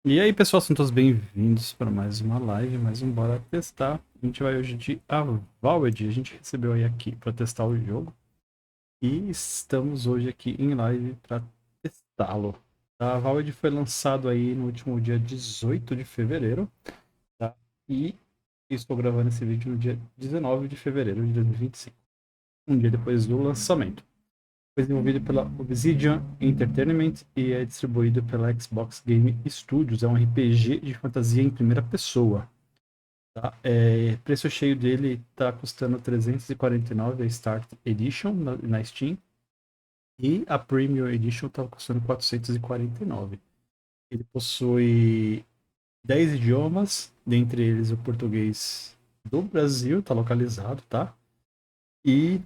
E aí, pessoal, são todos bem-vindos para mais uma live, mais um Bora Testar. A gente vai hoje de Avowed, a gente recebeu aí aqui para testar o jogo. E estamos hoje aqui em live para testá-lo. A Avowed foi lançado aí no último dia 18 de fevereiro, tá? E estou gravando esse vídeo no dia 19 de fevereiro de 2025, um dia depois do lançamento. Foi desenvolvido pela Obsidian Entertainment e é distribuído pela Xbox Game Studios. É um RPG de fantasia em primeira pessoa. Tá? Preço cheio dele está custando R$349, a Start Edition na Steam. E a Premium Edition está custando R$449. Ele possui 10 idiomas, dentre eles o português do Brasil, está localizado, tá? E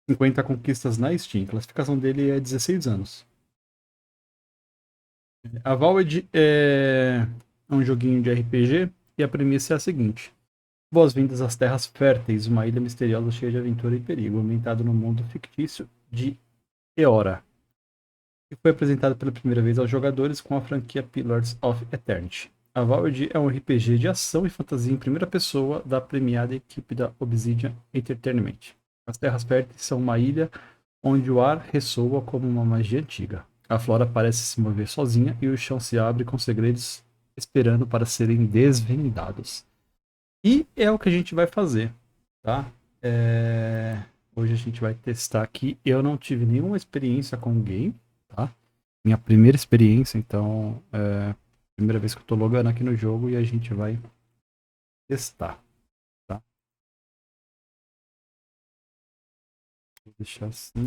50 conquistas na Steam. A classificação dele é 16 anos. A Avowed é um joguinho de RPG e a premissa é a seguinte: boas-vindas às Terras Férteis, uma ilha misteriosa cheia de aventura e perigo, ambientado no mundo fictício de Eora, que foi apresentado pela primeira vez aos jogadores com a franquia Pillars of Eternity. A Avowed é um RPG de ação e fantasia em primeira pessoa da premiada equipe da Obsidian Entertainment. As Terras Férteis são uma ilha onde o ar ressoa como uma magia antiga. A flora parece se mover sozinha e o chão se abre com segredos esperando para serem desvendados. E é o que a gente vai fazer, tá? Hoje a gente vai testar aqui. Eu não tive nenhuma experiência com o game, tá? Minha primeira experiência, então primeira vez que eu tô logando aqui no jogo e a gente vai testar, tá? Vou deixar assim.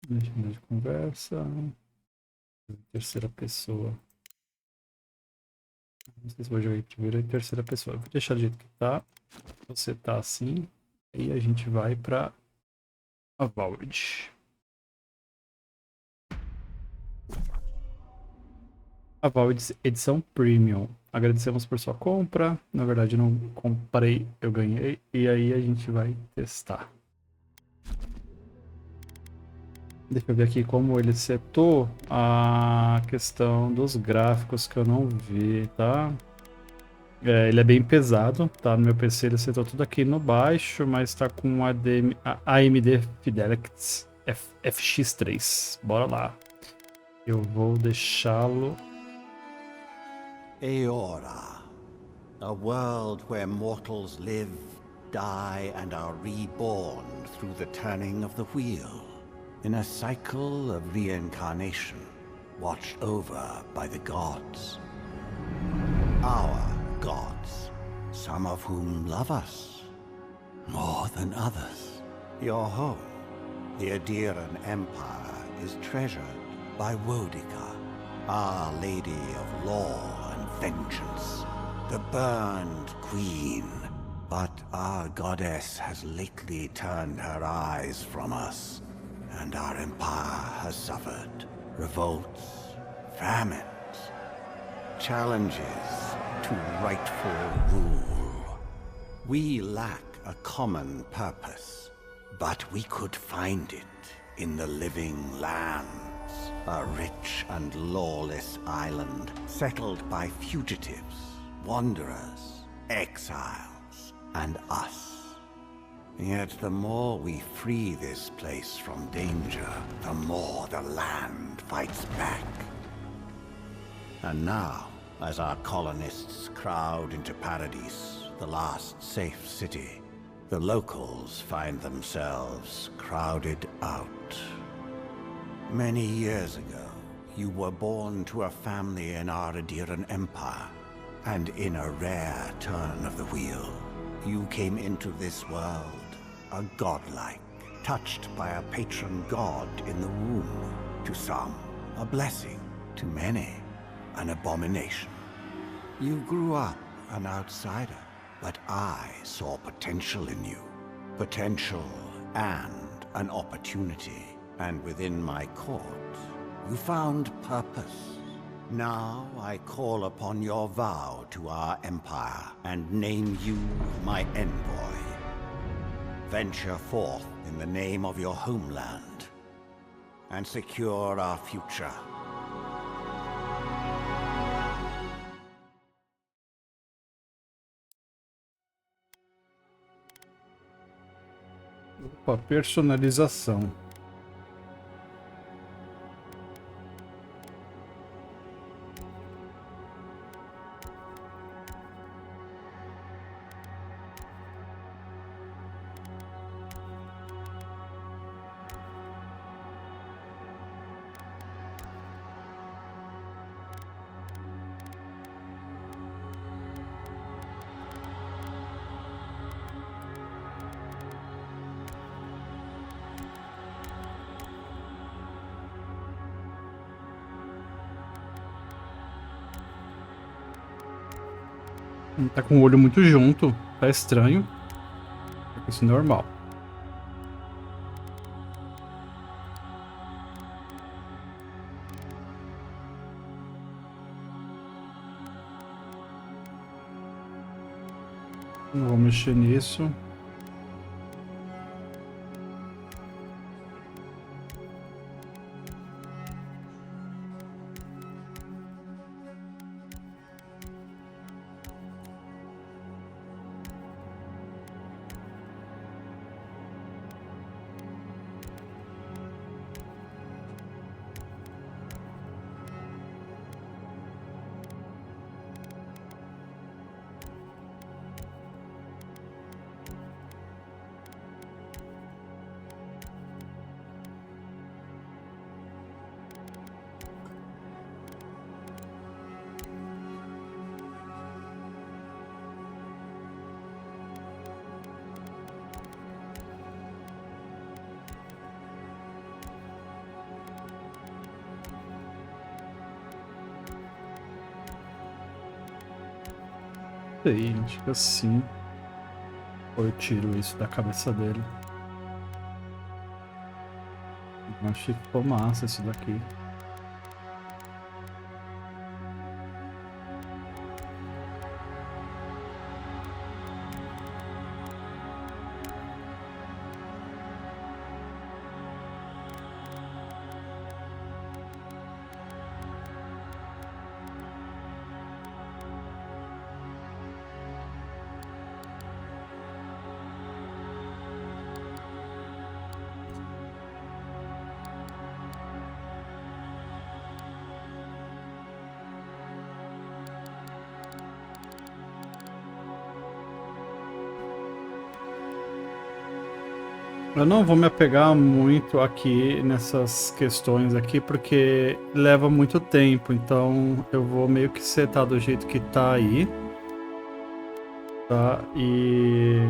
Legenda de conversa. Terceira pessoa. Não sei se vou jogar em primeira e terceira pessoa. Eu vou deixar do jeito que tá. Você tá assim. Aí a gente vai pra Avowed. Avowed edição Premium. Agradecemos por sua compra. Na verdade, não comprei, eu ganhei. E aí a gente vai testar. Deixa eu ver aqui como ele setou a questão dos gráficos que eu não vi, tá? Ele é bem pesado, tá? No meu PC ele setou tudo aqui no baixo, mas tá com AMD Fidelix FX3. Bora lá. Eu vou deixá-lo. Eora, a world where mortals live, die, and are reborn through the turning of the wheel, in a cycle of reincarnation, watched over by the gods. Our gods, some of whom love us more than others. Your home, the Adiran Empire, is treasured by Wodica, Our Lady of Law and Vengeance, the burned queen. But our goddess has lately turned her eyes from us, and our empire has suffered revolts, famines, challenges to rightful rule. We lack a common purpose, but we could find it in the living lands, a rich and lawless island settled by fugitives, wanderers, exiles, and us. Yet the more we free this place from danger, the more the land fights back. And now, as our colonists crowd into Paradise, the last safe city, the locals find themselves crowded out. Many years ago, you were born to a family in our Adiran Empire, and in a rare turn of the wheel, you came into this world, a godlike, touched by a patron god in the womb. To some, a blessing. To many, an abomination. You grew up an outsider, but I saw potential in you. Potential and an opportunity. And within my court, you found purpose. Now I call upon your vow to our empire and name you my envoy. Venture forth in the name of your homeland. and secure our future. Opa, personalização. Tá com o olho muito junto, tá estranho. Isso é normal. Não vou mexer nisso. Aí, acho que assim. Ou eu tiro isso da cabeça dele. Acho que ficou massa isso daqui. Eu não vou me apegar muito aqui nessas questões aqui, porque leva muito tempo, então eu vou meio que setar do jeito que tá aí, tá? E...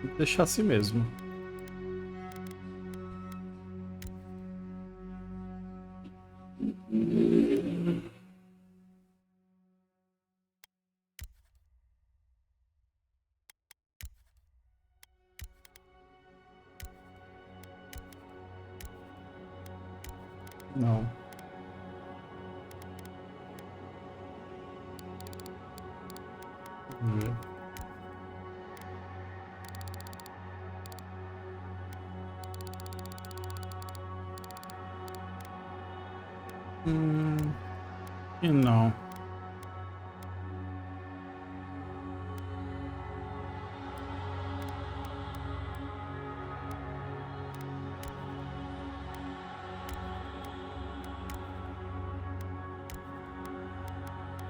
vou deixar assim mesmo. Não. Vamos ver. E não.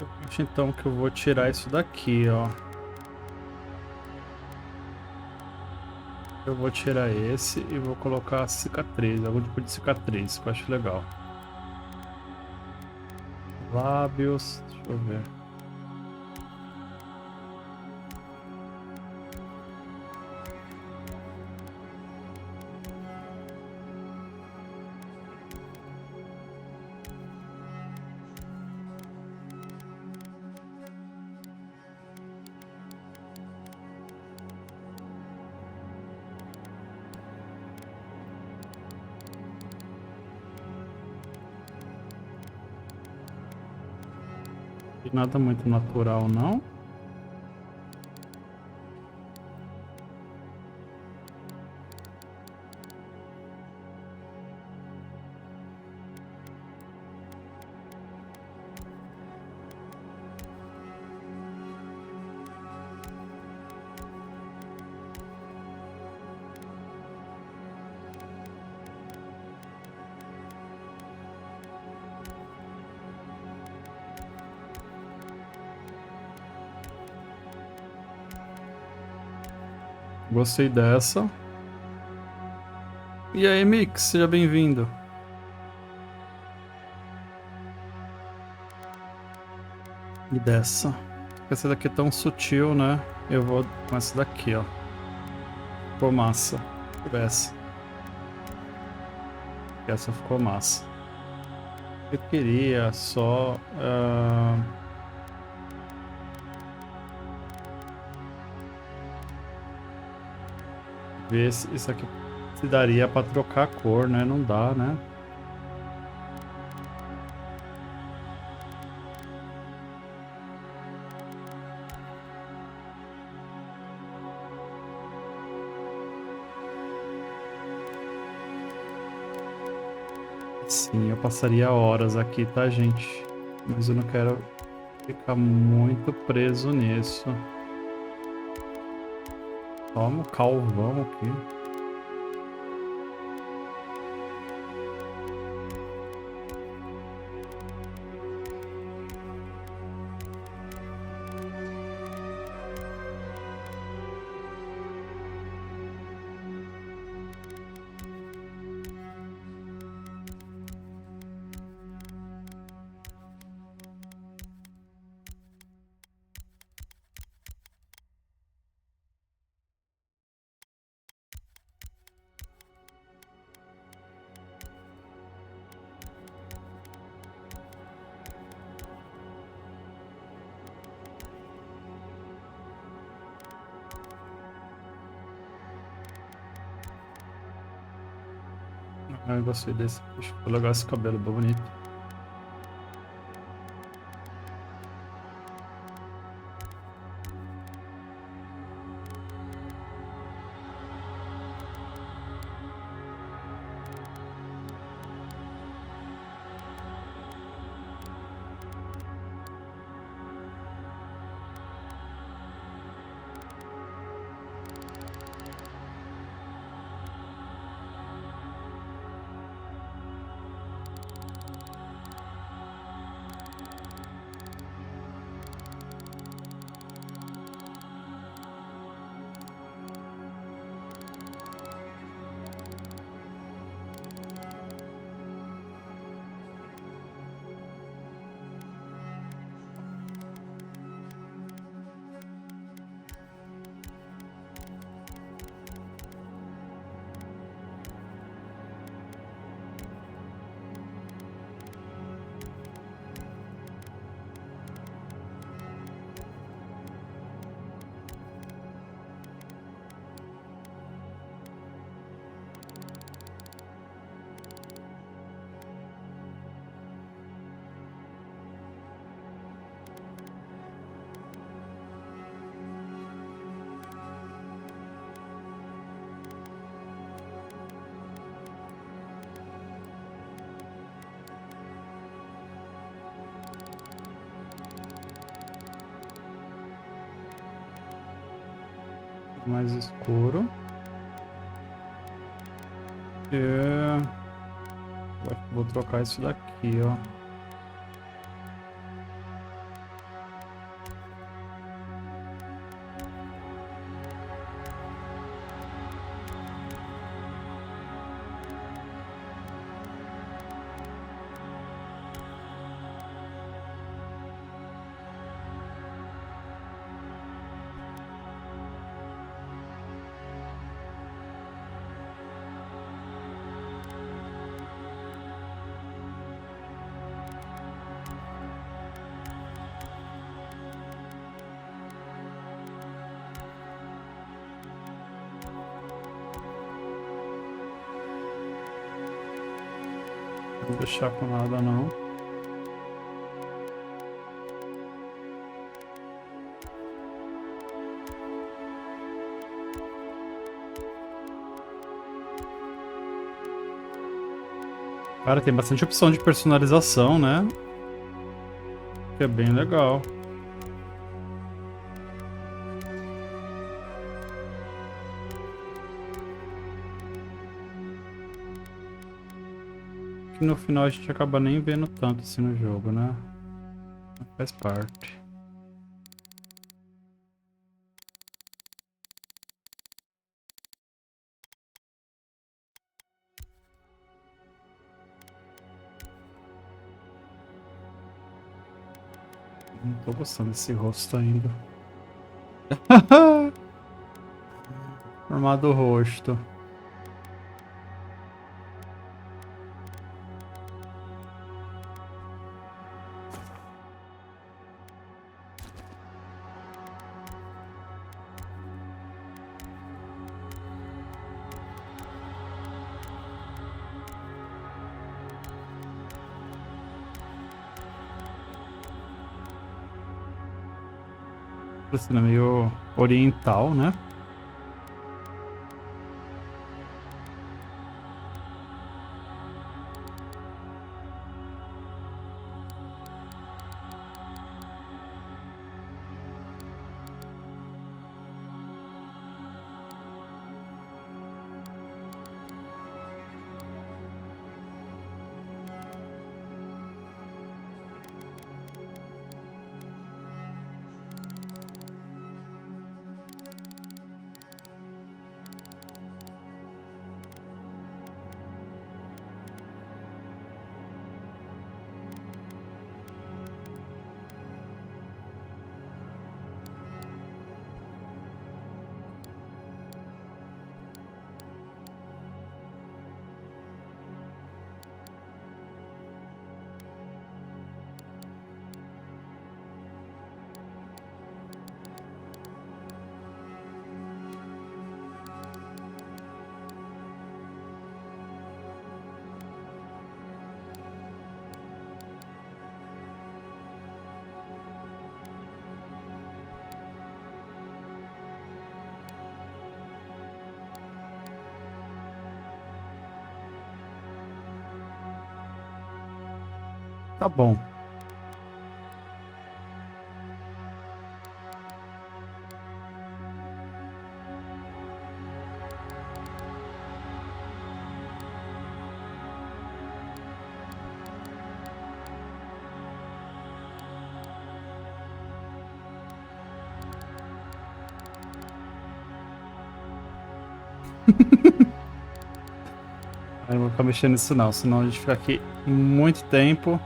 Eu acho então que eu vou tirar isso daqui, ó. Eu vou tirar esse e vou colocar cicatriz, algum tipo de cicatriz, que eu acho legal. Lábios, deixa eu ver. E nada muito natural, não. Gostei dessa. E aí, Mix, seja bem-vindo. E dessa. Essa daqui é tão sutil, né? Eu vou com essa daqui, ó. Ficou massa. Essa. Essa ficou massa. Eu queria só... ver se isso aqui se daria pra trocar a cor, né? Não dá, né? Sim, eu passaria horas aqui, tá, gente? Mas eu não quero ficar muito preso nisso. Toma o calvão aqui. Ah, eu gostei desse. Ficou legal esse cabelo, bonito. Mais escuro. Vou trocar isso daqui, ó. Não vou deixar com nada não. Cara, tem bastante opção de personalização, né? Que é bem legal. Que no final a gente acaba nem vendo tanto assim no jogo, né? Faz parte. Não tô gostando desse rosto ainda. Formado rosto. Parecendo meio oriental, né? Tá bom. Aí eu vou ficar mexendo nisso não, senão a gente fica aqui muito tempo.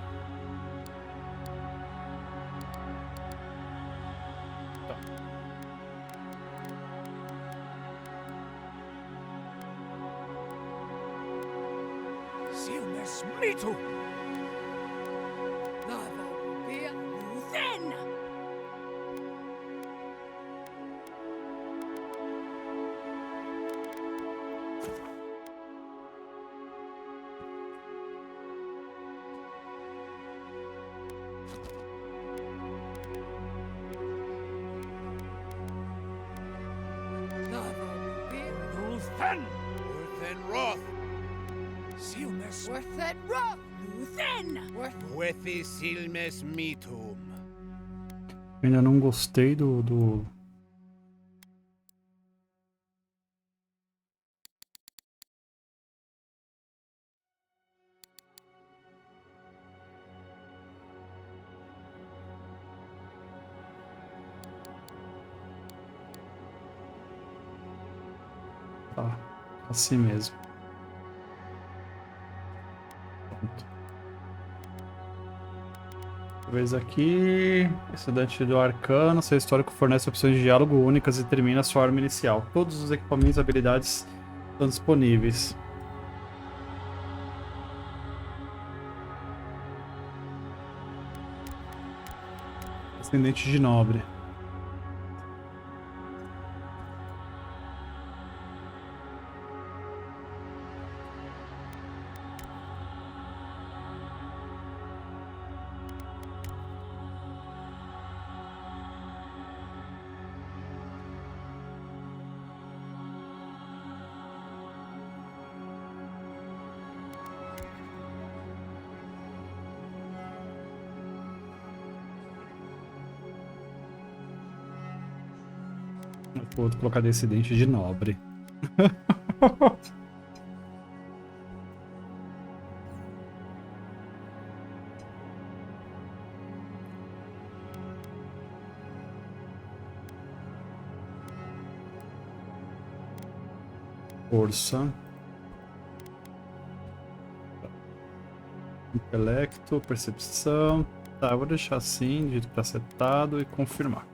Eu ainda não gostei do... Tá, assim mesmo. Pronto. Talvez aqui... Estudante do Arcano, seu histórico fornece opções de diálogo únicas e termina a sua arma inicial. Todos os equipamentos e habilidades estão disponíveis. Ascendente de nobre. Vou colocar descendente de nobre. Força. Intelecto, percepção. Tá, eu vou deixar assim, do jeito que tá setado e confirmar.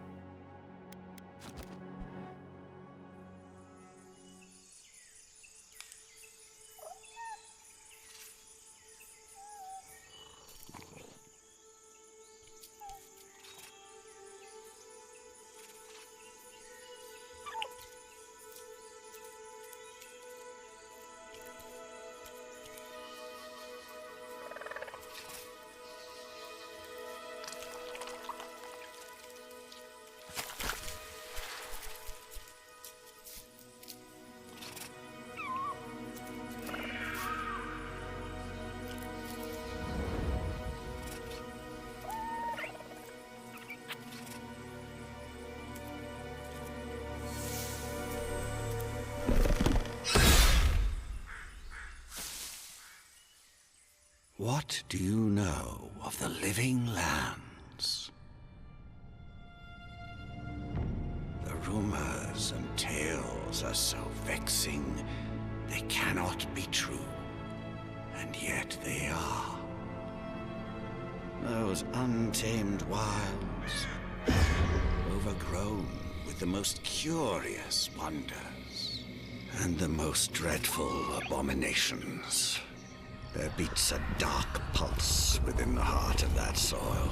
What do you know of the living lands? The rumors and tales are so vexing, they cannot be true, and yet they are. Those untamed wilds, overgrown with the most curious wonders, and the most dreadful abominations. There beats a dark pulse within the heart of that soil.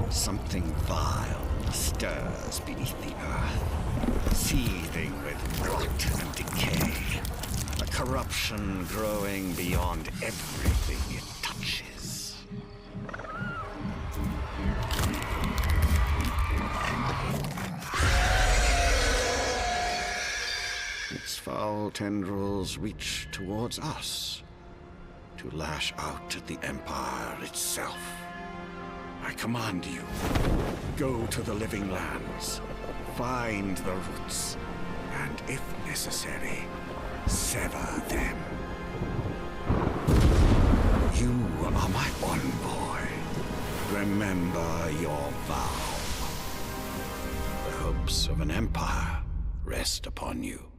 Something vile stirs beneath the earth, seething with rot and decay. A corruption growing beyond everything it touches. Its foul tendrils reach towards us, to lash out at the Empire itself. I command you, go to the living lands, find the roots, and if necessary, sever them. You are my envoy. Remember your vow. The hopes of an empire rest upon you.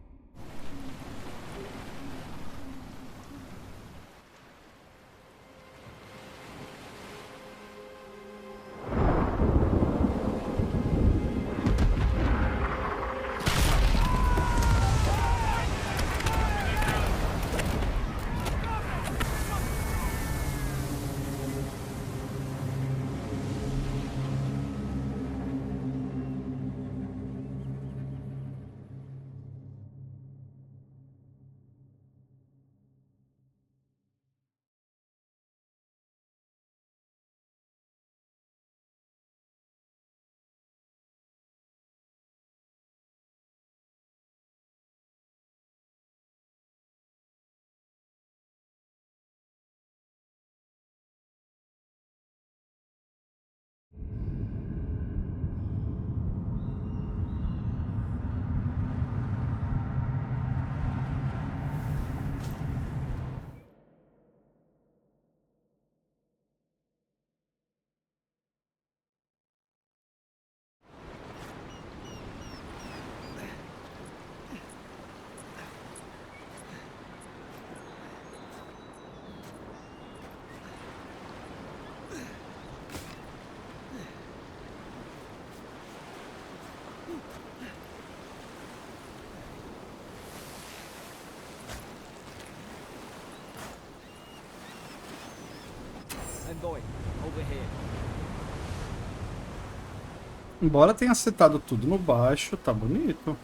Embora tenha setado tudo no baixo, tá bonito.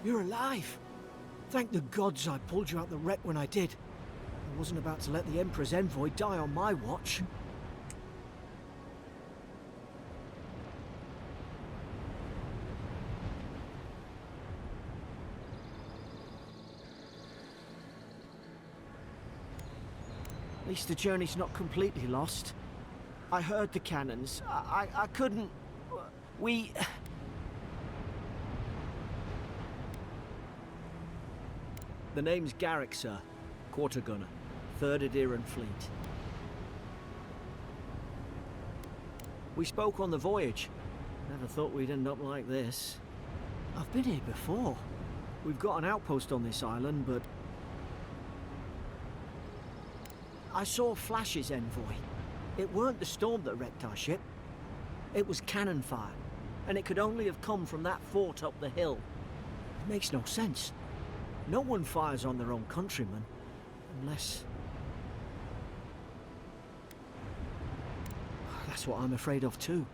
You're alive! Thank the gods I pulled you out the wreck when I did. I wasn't about to let the Emperor's envoy die on my watch. At least the journey's not completely lost. I heard the cannons. I couldn't... We... The name's Garrick, sir. Quarter gunner. 3rd Adherent Fleet. We spoke on the voyage. Never thought we'd end up like this. I've been here before. We've got an outpost on this island, but... I saw flashes, Envoy. It weren't the storm that wrecked our ship. It was cannon fire, and it could only have come from that fort up the hill. It makes no sense. No one fires on their own countrymen, unless... That's what I'm afraid of too.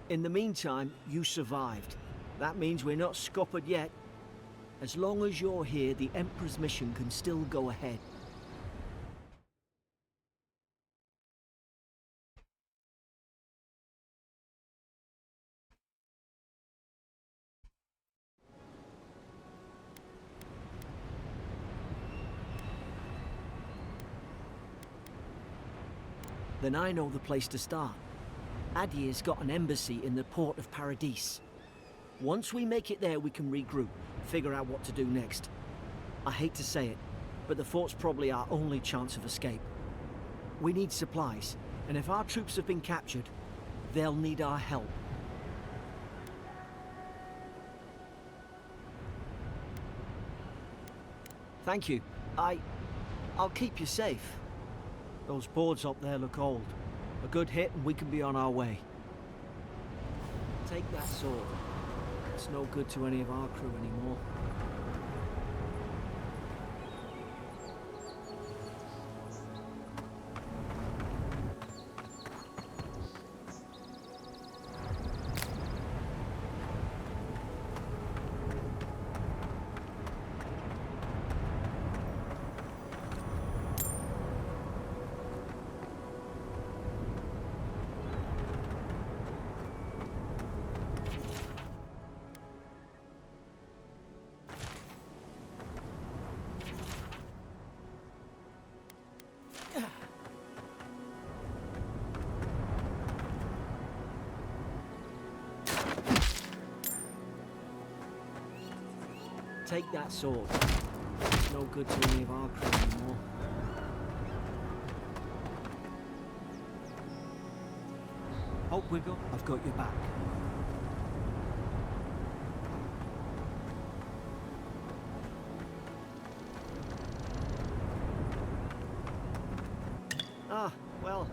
In the meantime, you survived. That means we're not scuppered yet. As long as you're here, the Emperor's mission can still go ahead. Then I know the place to start. Adir's got an embassy in the port of Paradis. Once we make it there, we can regroup, figure out what to do next. I hate to say it, but the fort's probably our only chance of escape. We need supplies, and if our troops have been captured, they'll need our help. Thank you. I'll keep you safe. Those boards up there look old. A good hit and we can be on our way. Take that sword. It's no good to any of our crew anymore. Take that sword. It's no good to any of our crew anymore. Hope Wiggle, I've got your back. Ah, well,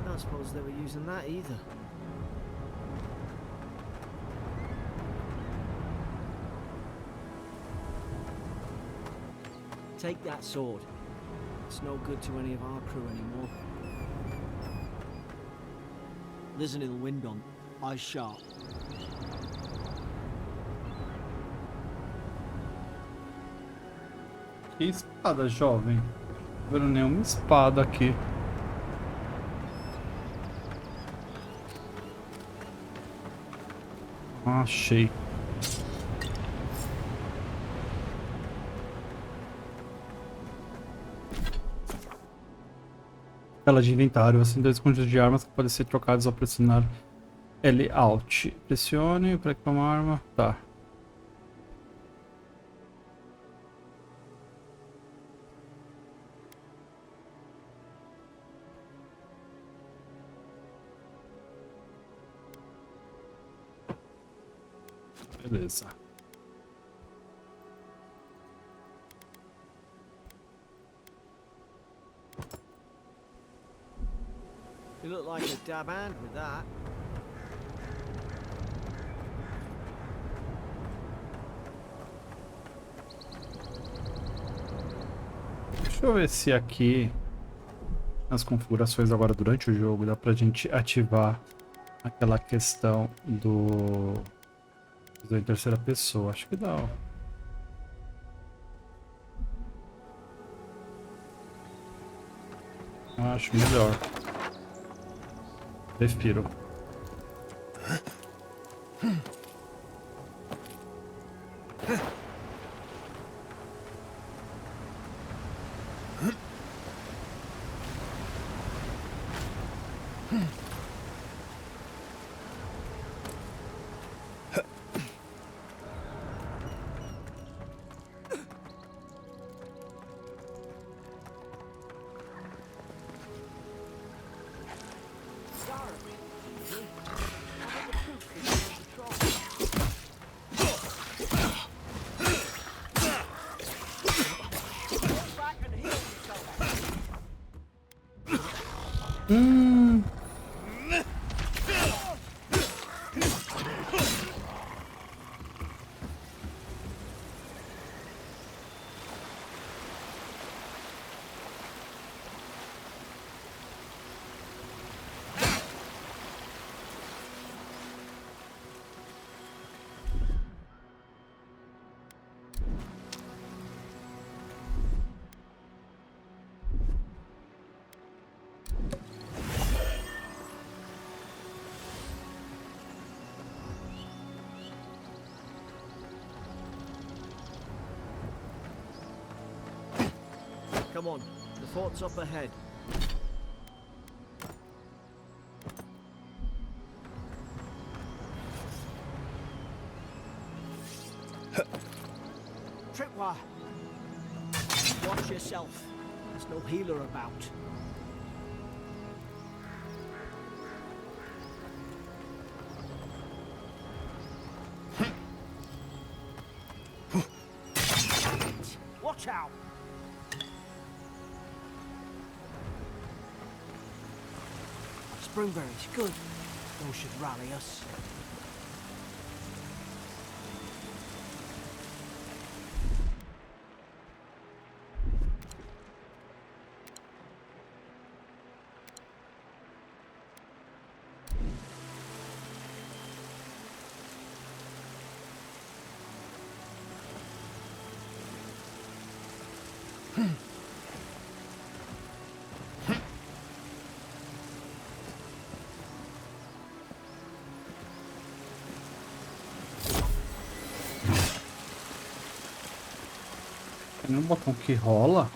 I don't suppose they were using that either. Take that sword. It's no good to any of our crew anymore. There's an ill wind on. Eyes sharp. Que espada, jovem. Não vendo nenhuma espada aqui. Achei. Tela de inventário. Assim, dois conjuntos de armas que podem ser trocados ao pressionar L Alt. Pressione para equipar uma arma. Tá. Beleza. You look like a dab hand with that. Deixa eu ver se aqui nas configurações agora durante o jogo dá pra gente ativar aquela questão do em terceira pessoa. Acho que dá, ó. Acho melhor. Prefiro. Come on, the fort's up ahead. Tripwire! Watch yourself. There's no healer about. Watch out! Springberries, good. Those should rally us. Tem um botão que rola.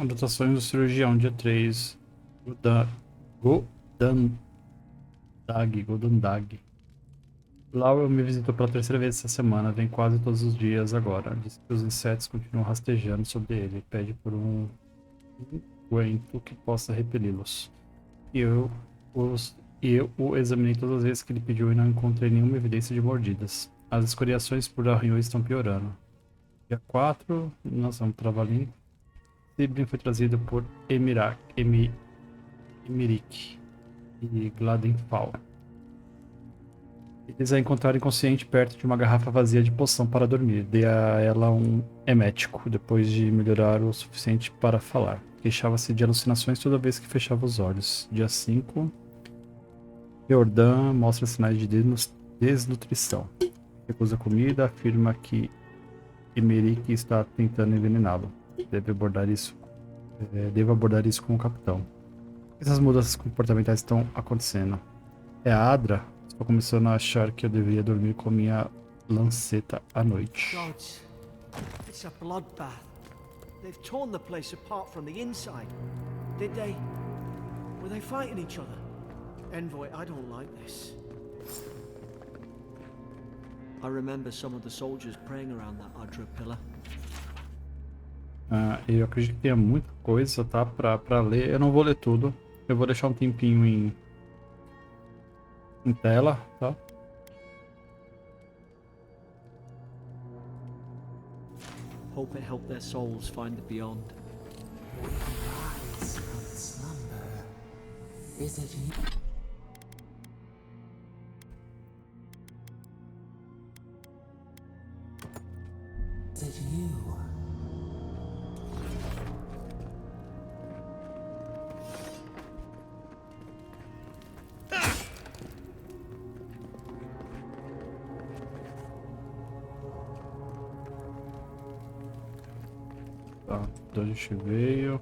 Anotações do cirurgião, dia 3. Godandag. Laurel me visitou pela terceira vez essa semana, vem quase todos os dias agora. Diz que os insetos continuam rastejando sobre ele. Pede por um unguento que possa repeli-los. Eu o examinei todas as vezes que ele pediu e não encontrei nenhuma evidência de mordidas. As escoriações por arranhões estão piorando. Dia 4, nós vamos trabalhando. Sibling foi trazido por Emerick e Gladenfall. Eles a encontraram inconsciente perto de uma garrafa vazia de poção para dormir. Dei a ela um emético, depois de melhorar o suficiente para falar. Queixava-se de alucinações toda vez que fechava os olhos. Dia 5, Jordan mostra sinais de desnutrição. Recusa comida, afirma que Emerick está tentando envenená-lo. Devo abordar isso com o capitão. Essas mudanças comportamentais estão acontecendo. É a Adra? Estou começando a achar que eu deveria dormir com minha lanceta à noite. Gods, it's a bloodbath. They've torn the place apart from the inside. Did they? Were they fighting each other? Envoy, I don't like this. I remember some of the soldiers praying around that Adra pillar. Eu acredito que tenha muita coisa, tá, pra ler. Eu não vou ler tudo. Eu vou deixar um tempinho em tela, tá? Hope it helped their souls find the beyond. Rise from slumber. Is it you? Is it you? Tá, de onde a gente veio.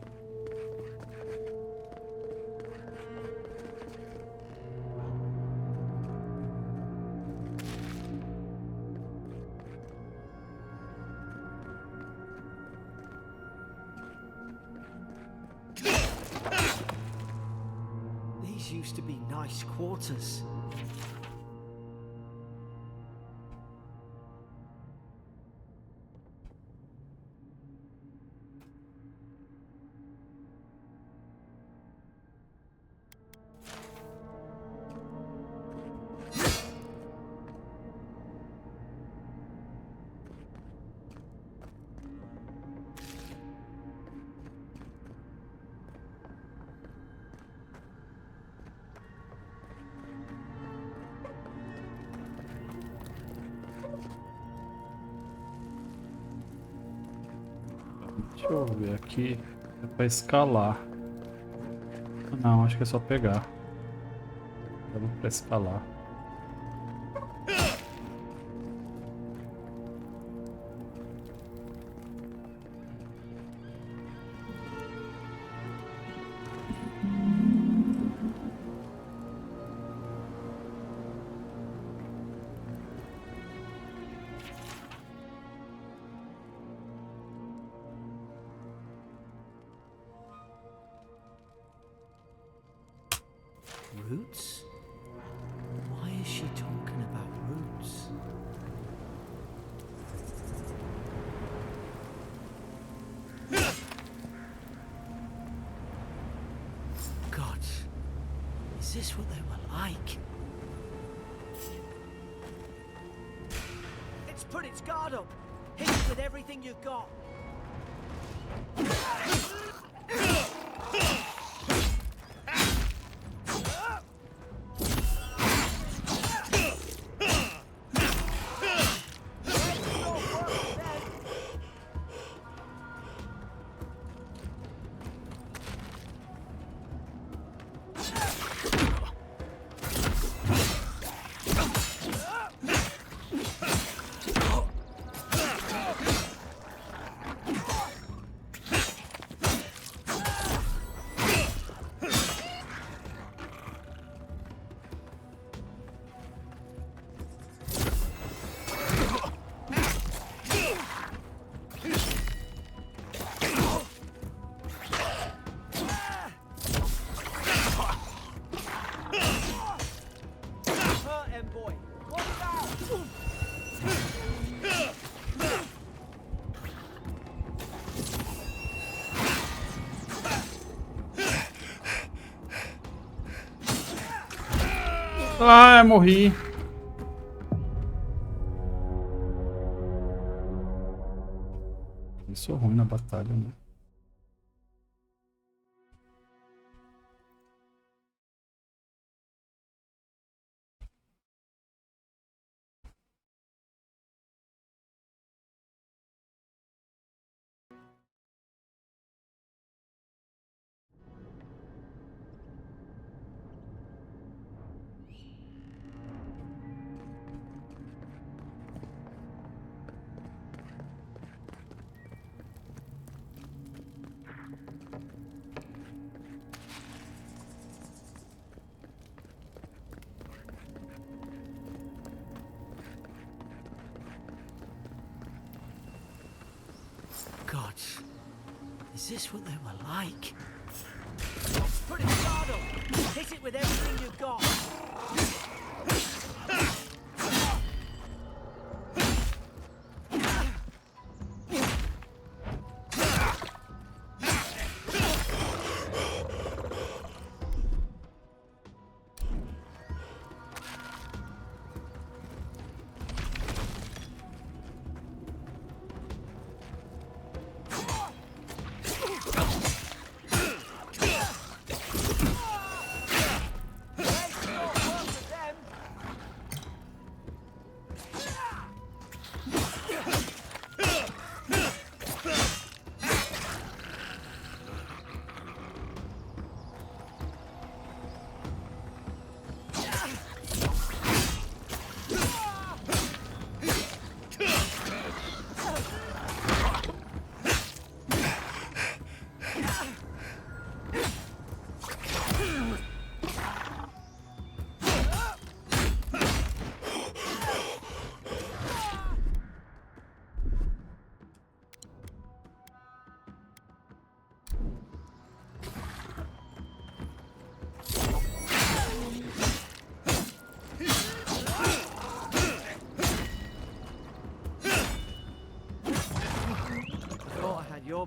These used to be nice quarters. Deixa eu ver aqui. É pra escalar. Não, acho que é só pegar. Vamos pra escalar. Roots? Why is she talking about roots? God, is this what they were like? It's put its guard up. Hit it with everything you've got. Ah, morri. Eu sou ruim na batalha, né? God, is this what they were like? Put it guard up. Hit it with everything you've got.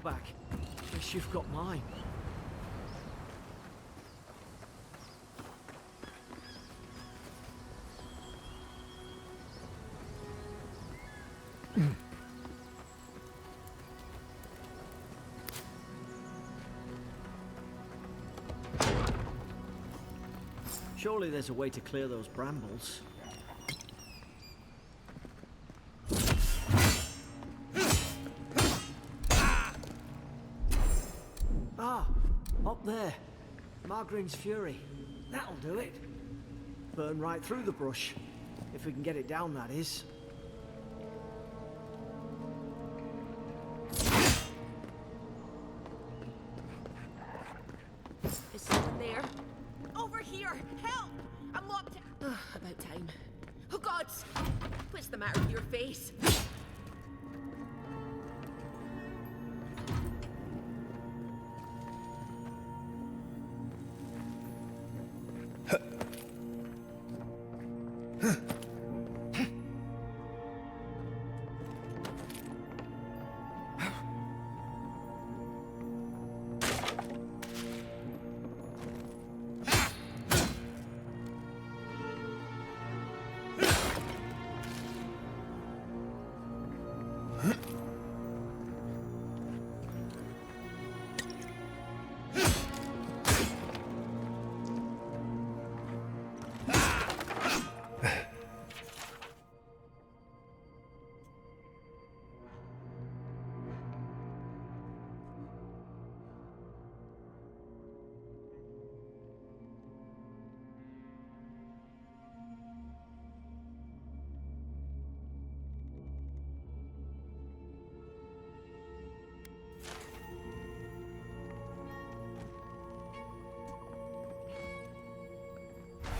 your back. Guess you've got mine. Surely there's a way to clear those brambles. Ah, up there. Margarine's Fury. That'll do it. Burn right through the brush. If we can get it down, that is. Is someone there? Over here! Help! I'm locked in. About time. Oh, gods! What's the matter with your face?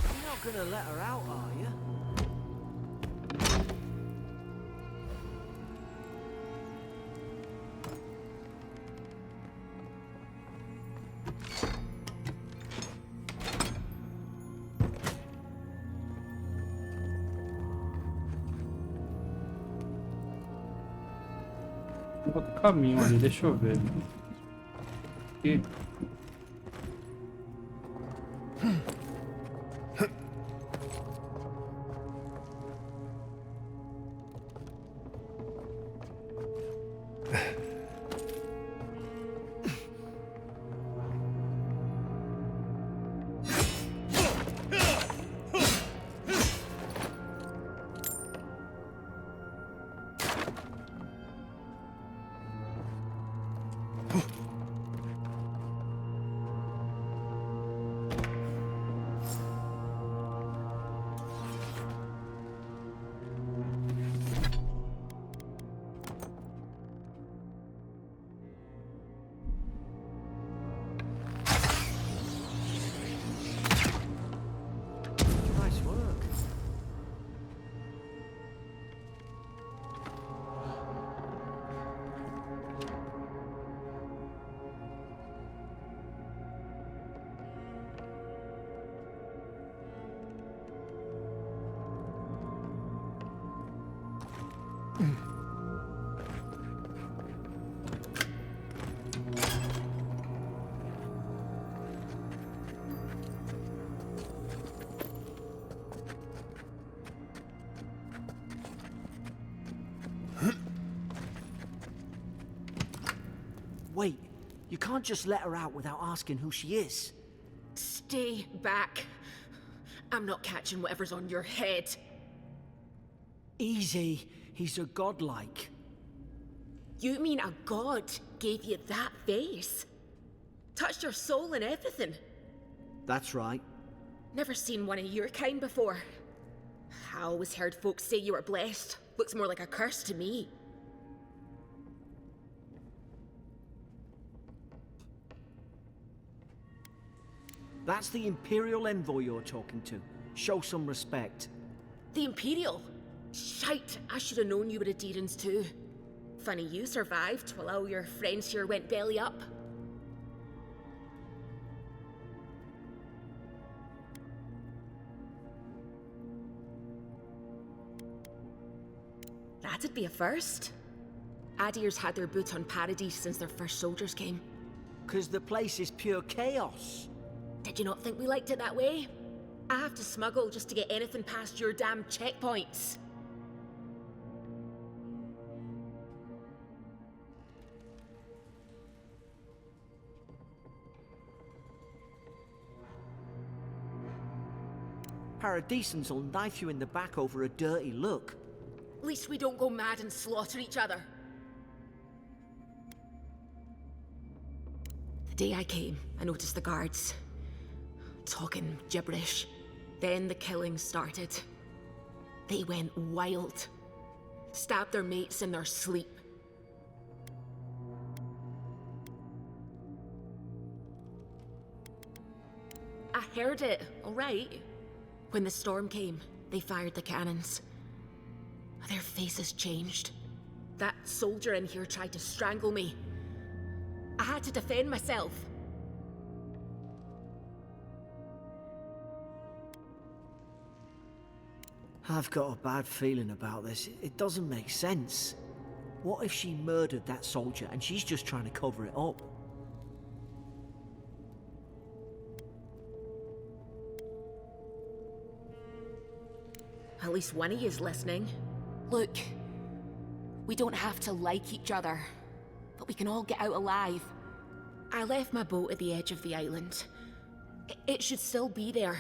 You're not gonna let her out, are you? Tem outro caminho ali, deixa eu ver. Aqui. Nice work. Wait, you can't just let her out without asking who she is. Stay back. I'm not catching whatever's on your head. Easy, he's a godlike. You mean a god gave you that face? Touched your soul and everything? That's right. Never seen one of your kind before. I always heard folks say you were blessed. Looks more like a curse to me. That's the Imperial envoy you're talking to. Show some respect. The Imperial? Shite, I should have known you were a Deerans too. Funny you survived while all your friends here went belly up. That'd be a first. Adir's had their boot on Paradise since their first soldiers came. 'Cause the place is pure chaos. Did you not think we liked it that way? I have to smuggle just to get anything past your damn checkpoints. Paradisans will knife you in the back over a dirty look. At least we don't go mad and slaughter each other. The day I came, I noticed the guards talking gibberish. Then the killings started. They went wild. Stabbed their mates in their sleep. I heard it, all right. When the storm came, they fired the cannons. Their faces changed. That soldier in here tried to strangle me. I had to defend myself. I've got a bad feeling about this. It doesn't make sense. What if she murdered that soldier and she's just trying to cover it up? At least one of you is listening. Look, we don't have to like each other, but we can all get out alive. I left my boat at the edge of the island. It should still be there.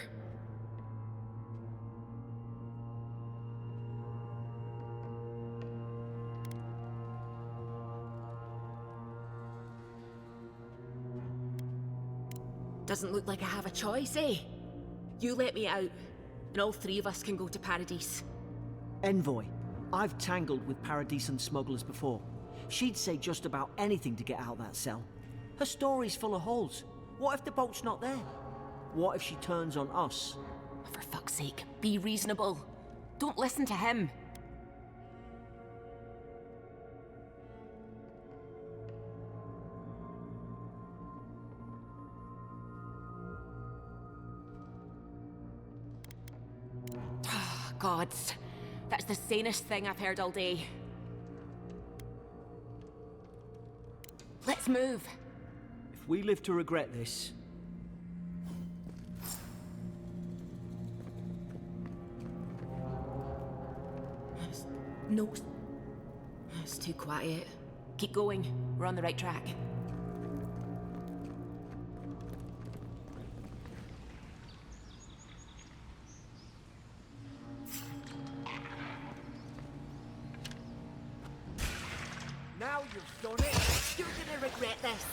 Doesn't look like I have a choice, eh? You let me out, and all three of us can go to Paradise. Envoy, I've tangled with Paradisan smugglers before. She'd say just about anything to get out of that cell. Her story's full of holes. What if the boat's not there? What if she turns on us? For fuck's sake, be reasonable. Don't listen to him. Gods, that's the sanest thing I've heard all day. Let's move. If we live to regret this... No, it's too quiet. Keep going, we're on the right track. Now you've done it! You're gonna regret this.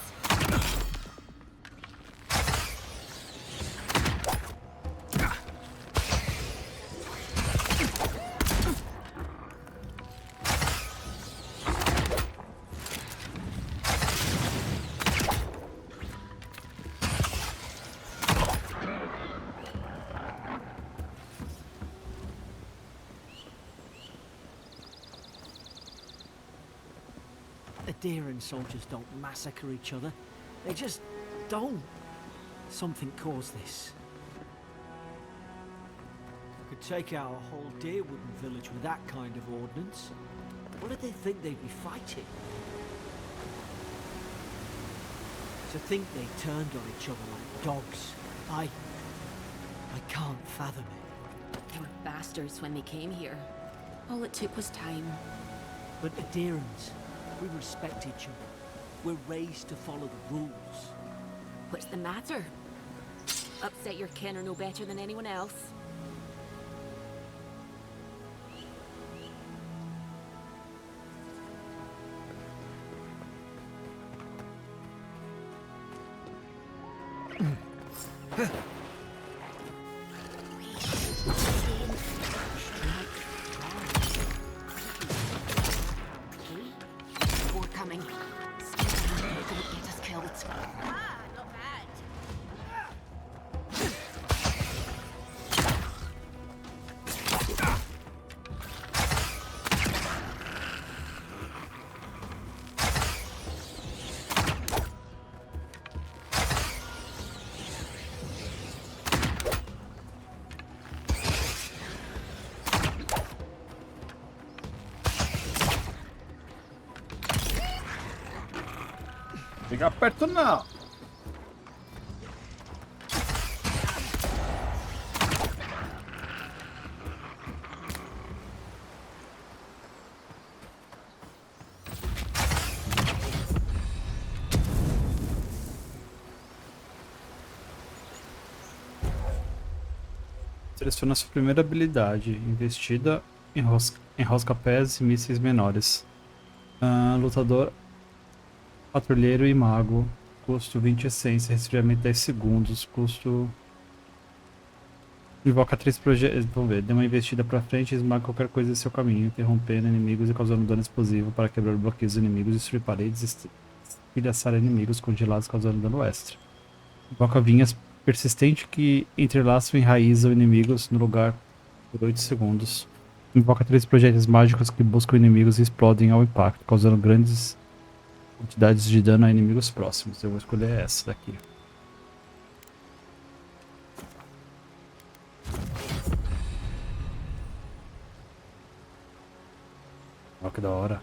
Adherent soldiers don't massacre each other. They just don't. Something caused this. Could take out a whole deerwooden village with that kind of ordnance. What did they think they'd be fighting? To think they turned on each other like dogs. I can't fathom it. They were bastards when they came here. All it took was time. But adherents, we respect each other. We're raised to follow the rules. What's the matter? Upset your kin are no better than anyone else. chegar perto não. Seleciona sua primeira habilidade, investida, enrosca pés e mísseis menores. Lutador, patrulheiro e mago, custo 20 essência, resfriamento 10 segundos, custo... Invoca 3 projetos, vamos ver, dê uma investida pra frente e esmaga qualquer coisa em seu caminho, interrompendo inimigos e causando dano explosivo para quebrar bloqueios dos inimigos, destruir paredes e estilhaçar inimigos congelados causando dano extra. Invoca vinhas persistente que entrelaçam e enraizam inimigos no lugar por 8 segundos. Invoca 3 projéteis mágicos que buscam inimigos e explodem ao impacto, causando grandes quantidades de dano a inimigos próximos. Eu vou escolher essa daqui. Olha que da hora.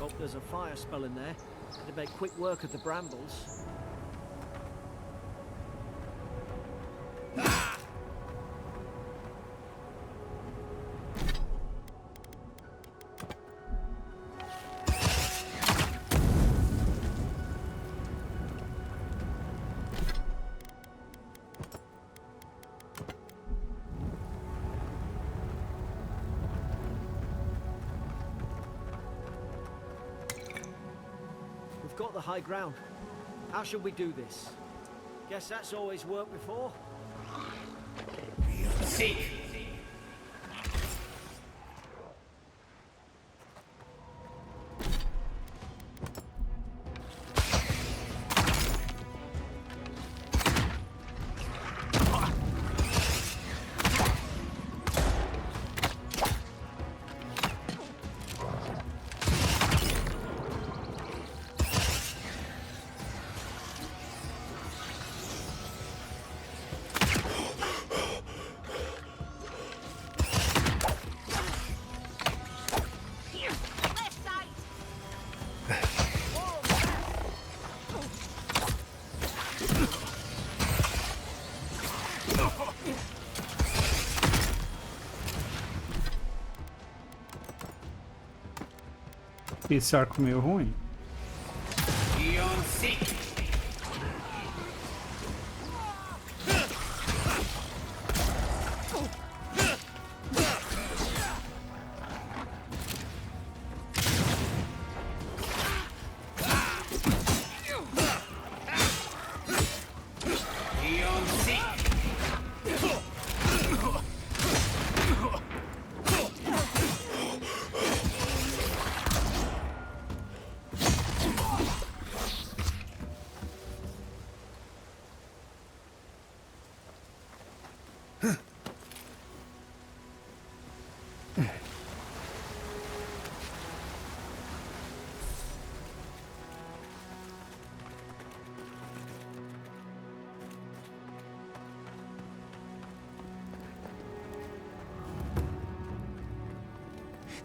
Oh, there's a fire spell in there. It'd make quick work of the brambles. Got the high ground. How should we do this? Guess that's always worked before. We'll see. Esse arco meio ruim.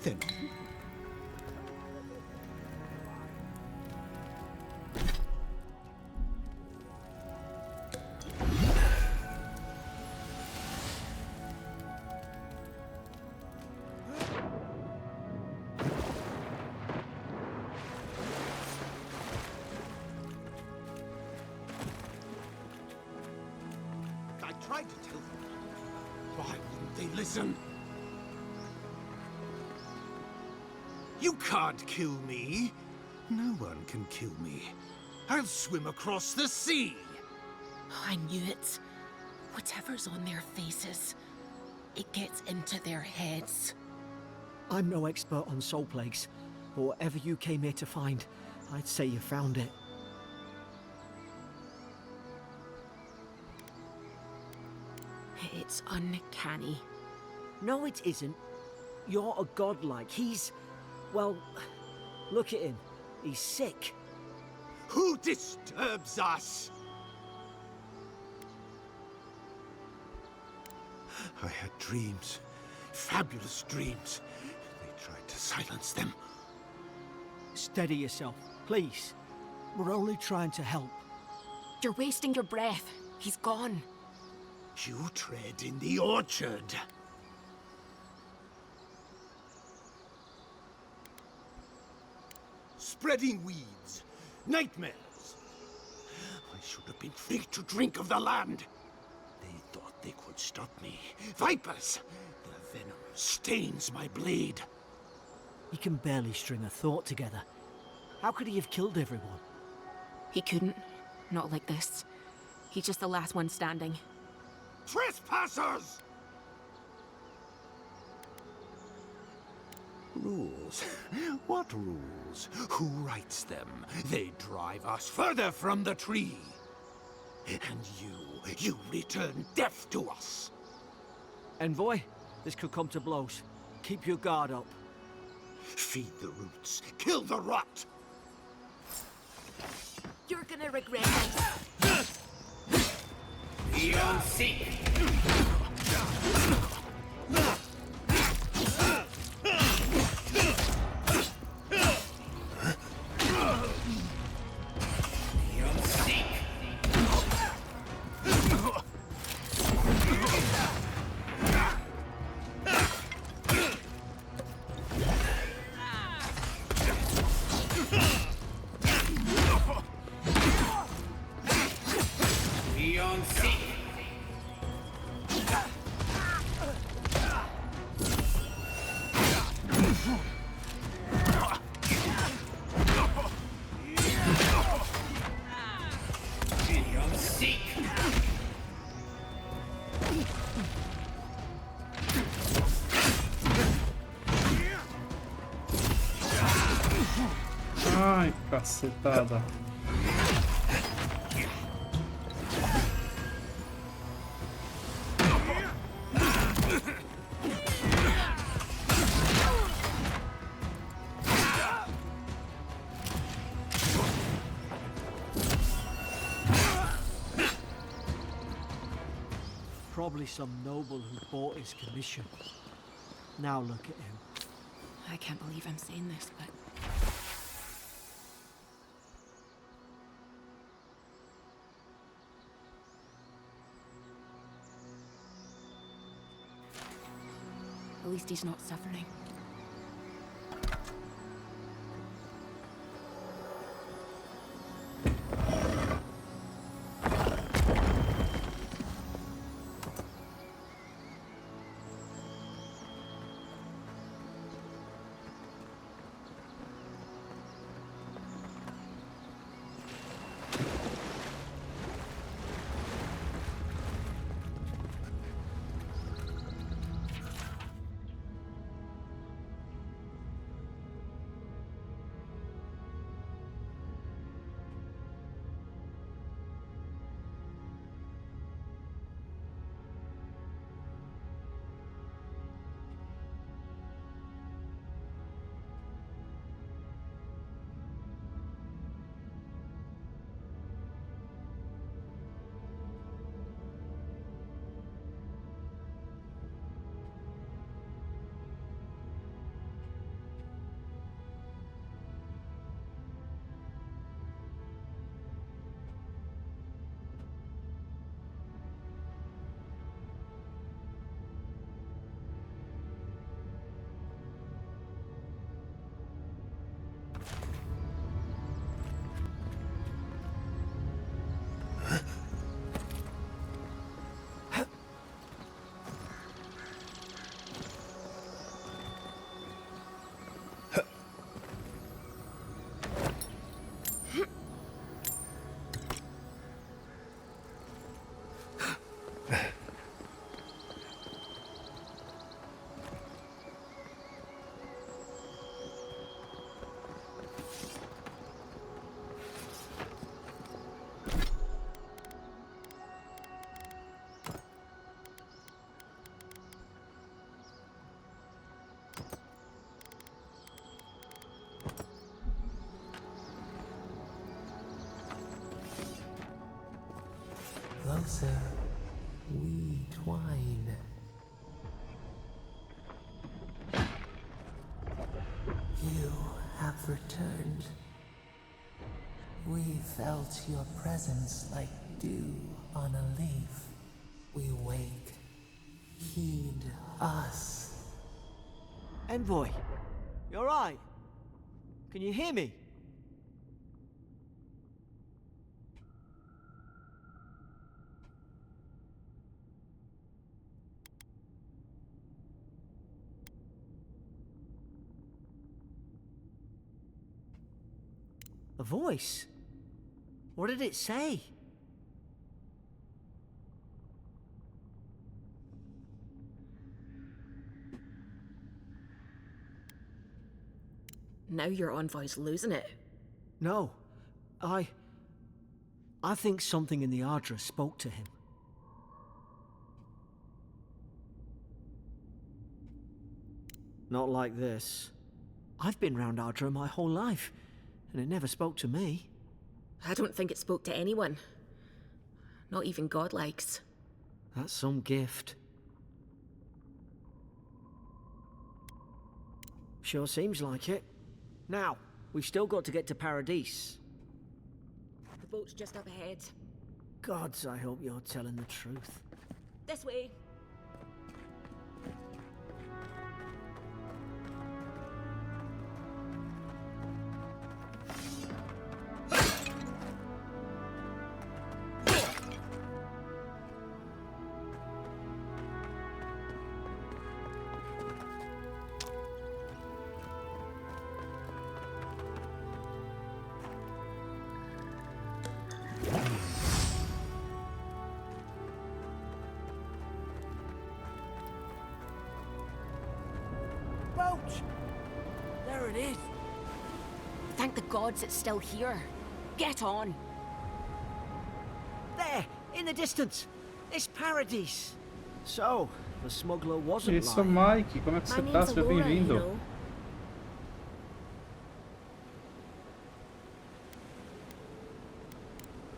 Then I tried they listen. You can't kill me. No one can kill me. I'll swim across the sea. I knew it. Whatever's on their faces, it gets into their heads. I'm no expert on soul plagues, but whatever you came here to find, I'd say you found it. It's uncanny. No, it isn't. You're a godlike. He's... well, look at him. He's sick. Who disturbs us? I had dreams. Fabulous dreams. They tried to silence them. Steady yourself, please. We're only trying to help. You're wasting your breath. He's gone. You tread in the orchard. Spreading weeds. Nightmares. I should have been free to drink of the land. They thought they could stop me. Vipers! Their venom stains my blade. He can barely string a thought together. How could he have killed everyone? He couldn't. Not like this. He's just the last one standing. Trespassers! Rules? What rules? Who writes them? They drive us further from the tree. And you return death to us. Envoy, this could come to blows. Keep your guard up. Feed the roots, kill the rot. You're gonna regret it. Beyond seek. Ai, cacetada. Probably some noble who bought his commission. Now look at him. I can't believe I'm saying this, but... at least he's not suffering. closer we twine. You have returned. We felt your presence like dew on a leaf. We wake. Heed us. Envoy, you alright? Can you hear me? A voice? What did it say? Now your envoy's losing it. No, I think something in the Ardra spoke to him. Not like this. I've been round Ardra my whole life, and it never spoke to me. I don't think it spoke to anyone. Not even godlikes. That's some gift. Sure seems like it. Now, we've still got to get to Paradise. The boat's just up ahead. Gods, I hope you're telling the truth. This way. There it is. Thank the gods it's still here. Get on. There, in the distance. It's Paradise. So, the smuggler wasn't Isso, lying. Mike, como é que My você tá? name's Seja Aurora, you bem-vindo. know.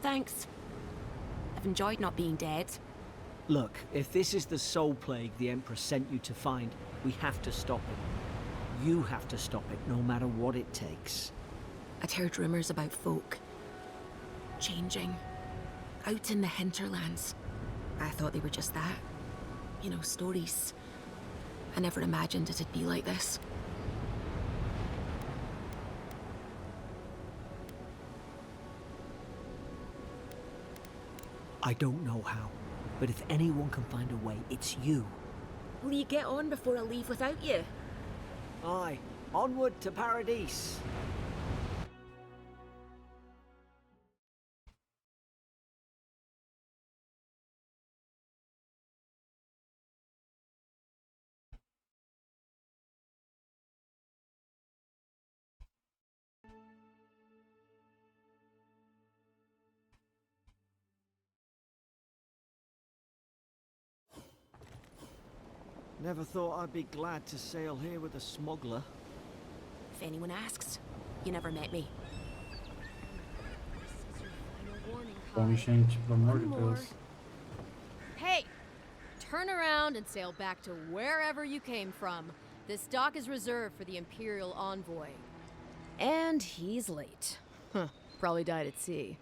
Thanks. I've enjoyed not being dead. Look, if this is the soul plague the Emperor sent you to find, we have to stop it. You have to stop it, no matter what it takes. I'd heard rumors about folk changing out in the hinterlands. I thought they were just that. You know, stories. I never imagined it'd be like this. I don't know how, but if anyone can find a way, it's you. Will you get on before I leave without you? Aye, onward to Paradise. Never thought I'd be glad to sail here with a smuggler. If anyone asks, you never met me. Bom, gente, pelo amor de Deus. Hey! Turn around and sail back to wherever you came from. This dock is reserved for the Imperial Envoy. And he's late. Huh, probably died at sea.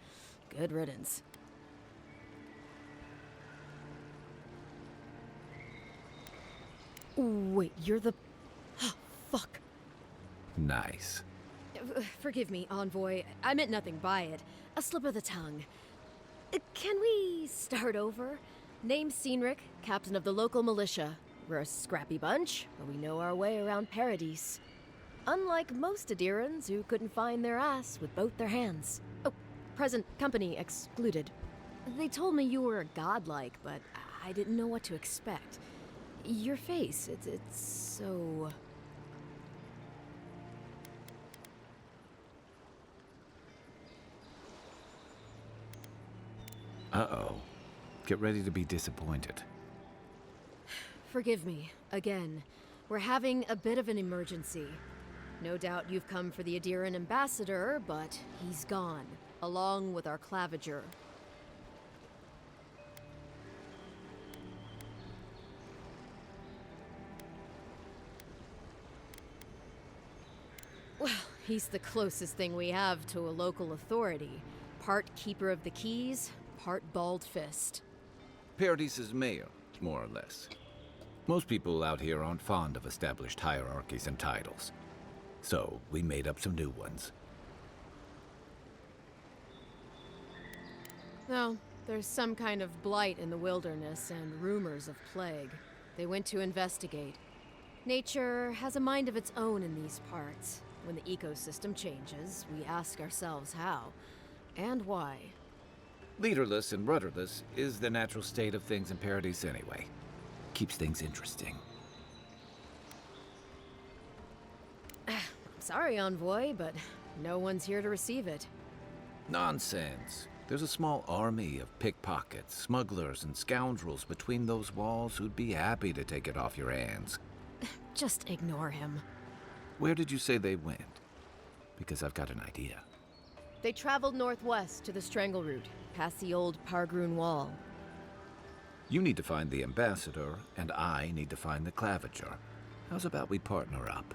Good riddance. Wait, you're the... Fuck. Nice. Forgive me, Envoy. I meant nothing by it. A slip of the tongue. Can we start over? Name's Cynric, captain of the local militia. We're a scrappy bunch, but we know our way around Paradise. Unlike most Adirans who couldn't find their ass with both their hands. Oh, present company excluded. They told me you were godlike, but I didn't know what to expect. Your face, it's so... Uh-oh. Get ready to be disappointed. Forgive me, again. We're having a bit of an emergency. No doubt you've come for the Adiran ambassador, but he's gone, along with our claviger. He's the closest thing we have to a local authority. Part keeper of the keys, part bald fist. Paradis's mayor, more or less. Most people out here aren't fond of established hierarchies and titles. So, we made up some new ones. Well, there's some kind of blight in the wilderness and rumors of plague. They went to investigate. Nature has a mind of its own in these parts. When the ecosystem changes, we ask ourselves how and why. Leaderless and rudderless is the natural state of things in Paradis anyway. Keeps things interesting. Sorry, Envoy, but no one's here to receive it. Nonsense. There's a small army of pickpockets, smugglers, and scoundrels between those walls who'd be happy to take it off your hands. Just ignore him. Where did you say they went? Because I've got an idea. They traveled northwest to the Strangle Route, past the old Pargroon Wall. You need to find the ambassador, and I need to find the claviger. How's about we partner up?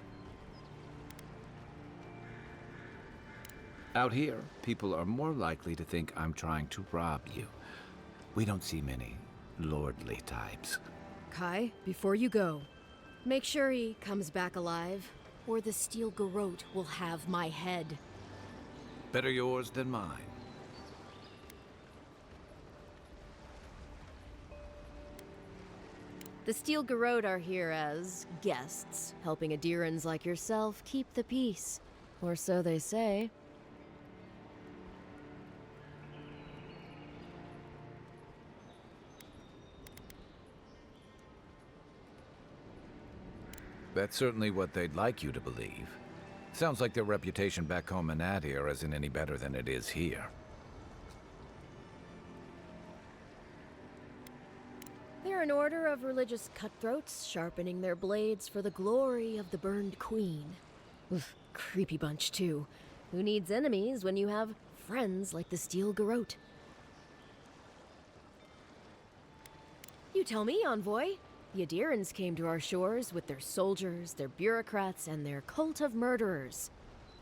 Out here, people are more likely to think I'm trying to rob you. We don't see many lordly types. Kai, before you go, make sure he comes back alive, or the Steel Garrote will have my head. Better yours than mine. The Steel Garrote are here as guests, helping Adirans like yourself keep the peace. Or so they say. That's certainly what they'd like you to believe. Sounds like their reputation back home in Adir isn't any better than it is here. They're an order of religious cutthroats, sharpening their blades for the glory of the burned queen. Oof, creepy bunch, too. Who needs enemies when you have friends like the Steel Garrote? You tell me, Envoy. The Adirans came to our shores with their soldiers, their bureaucrats, and their cult of murderers.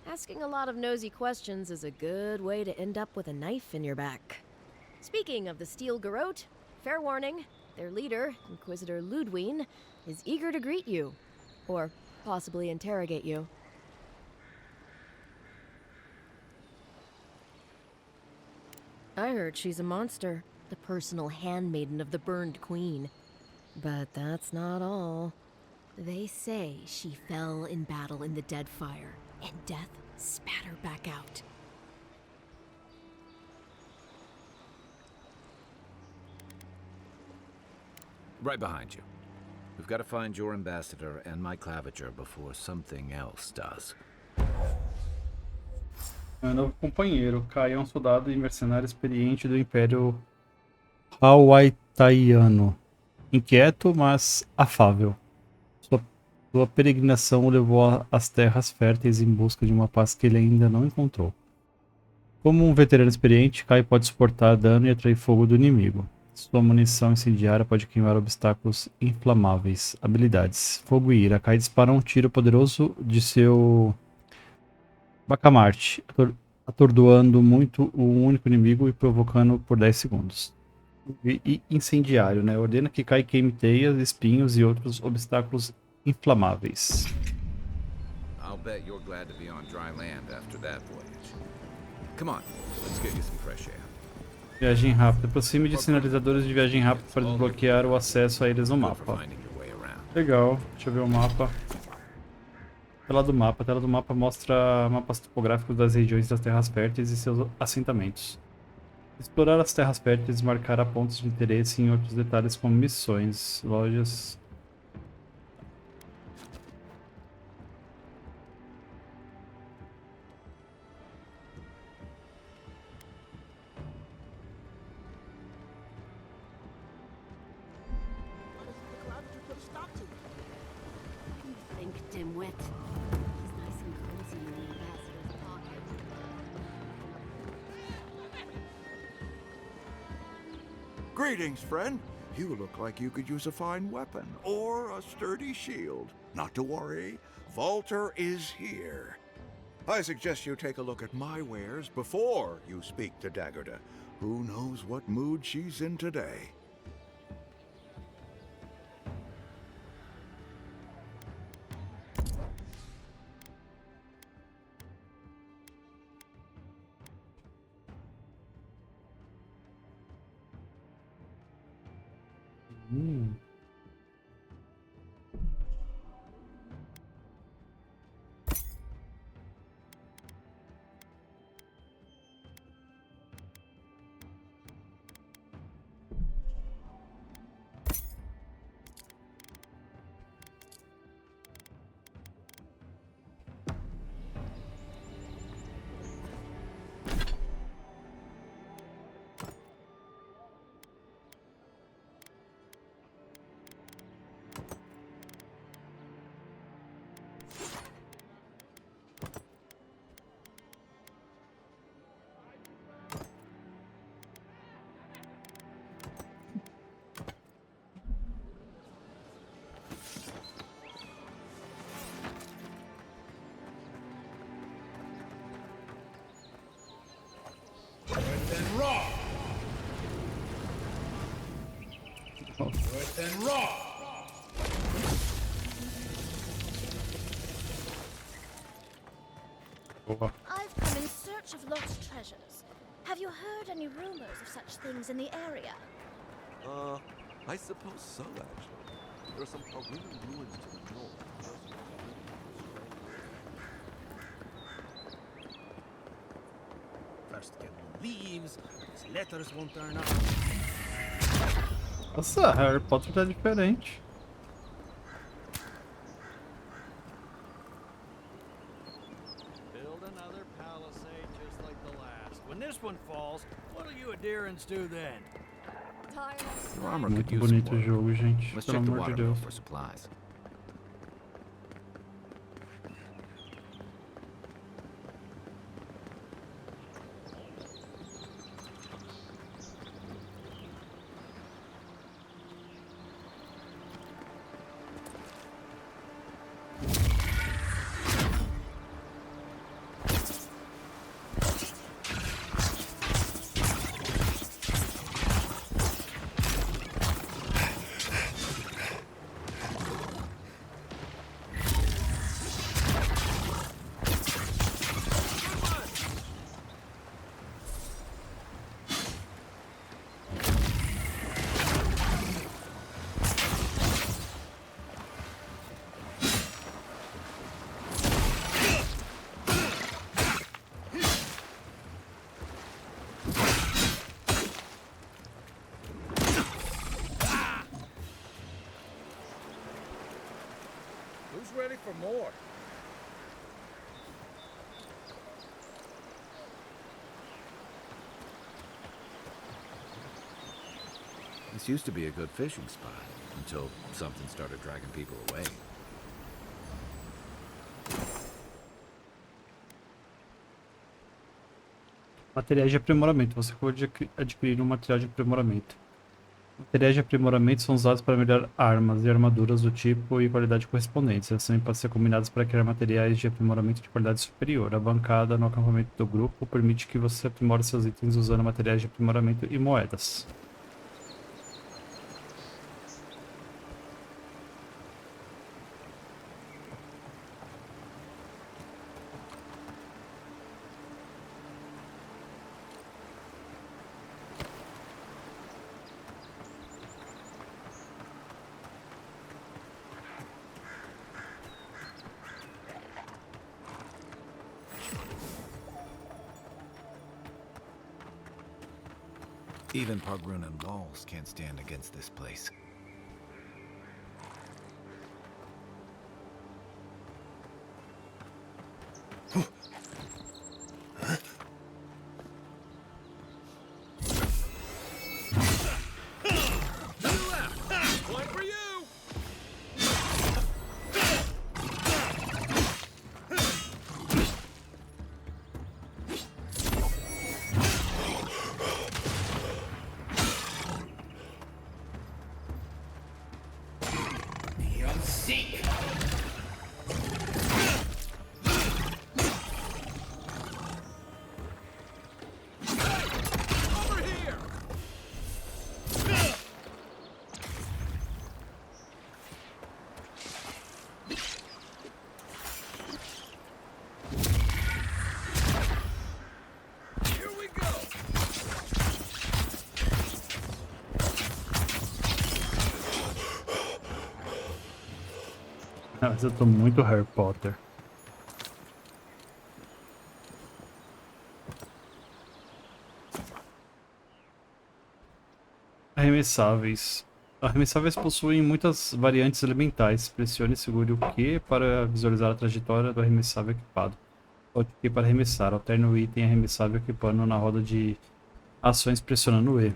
Asking a lot of nosy questions is a good way to end up with a knife in your back. Speaking of the Steel Garrote, fair warning, their leader, Inquisitor Ludwine, is eager to greet you. Or possibly interrogate you. I heard she's a monster, the personal handmaiden of the burned queen. But that's not all. They say she fell in battle in the Deadfire, and death spat her back out. Right behind you. We've got to find your ambassador and my claviger before something else does. Meu novo companheiro, Kai é um soldado e mercenário experiente do Império Hawaitaiano. Inquieto, mas afável. Sua peregrinação o levou às terras férteis em busca de uma paz que ele ainda não encontrou. Como um veterano experiente, Kai pode suportar dano e atrair fogo do inimigo. Sua munição incendiária pode queimar obstáculos inflamáveis. Habilidades: Fogo e Ira. Kai dispara um tiro poderoso de seu Bacamarte, atordoando muito o único inimigo e provocando por 10 segundos. E incendiário, né? Ordena que Kai queime teias, espinhos e outros obstáculos inflamáveis. I'll bet you're glad to be on dry land after that voyage. Come on, let's get you some fresh air. Viagem rápida. Aproxime de sinalizadores de viagem rápida para desbloquear o acesso a eles no mapa. Legal. Deixa eu ver o mapa. Tela do mapa. A tela do mapa mostra mapas topográficos das regiões das terras férteis e seus assentamentos. Explorar as terras férteis marcará pontos de interesse em outros detalhes como missões, lojas. Think, dimwit. He's nice and cozy in the ambassador's pocket. Greetings, friend. You look like you could use a fine weapon or a sturdy shield. Not to worry, Volter is here. I suggest you take a look at my wares before you speak to Daggerda. Who knows what mood she's in today? Boa. I've come in search of lost treasures. Have you heard any rumors of such things in the area? I suppose so, actually. There are some Paruan ruins to the north. First get the leaves, these letters won't turn up. Nossa, Harry Potter tá diferente. Build another palisade just like the last. When this one falls, what'll you Adherents do then? Your armor could Muito use bonito some o work. jogo, gente. Let's Pelo check the amor de water mill Deus. for supplies. Who's ready for more? This used to be a good fishing spot until something started dragging people away. Materiais de aprimoramento. Você pode adquirir um material de aprimoramento. Materiais de aprimoramento são usados para melhorar armas e armaduras do tipo e qualidade correspondentes. Elas também podem ser combinadas para criar materiais de aprimoramento de qualidade superior. A bancada no acampamento do grupo permite que você aprimore seus itens usando materiais de aprimoramento e moedas. Even Pargrunan walls can't stand against this place. One for you! Mas eu tô muito Harry Potter. Arremessáveis. Arremessáveis possuem muitas variantes elementais. Pressione e segure o Q para visualizar a trajetória do arremessável equipado. Alte Q para arremessar. Alterne o item arremessável equipando na roda de ações pressionando o E.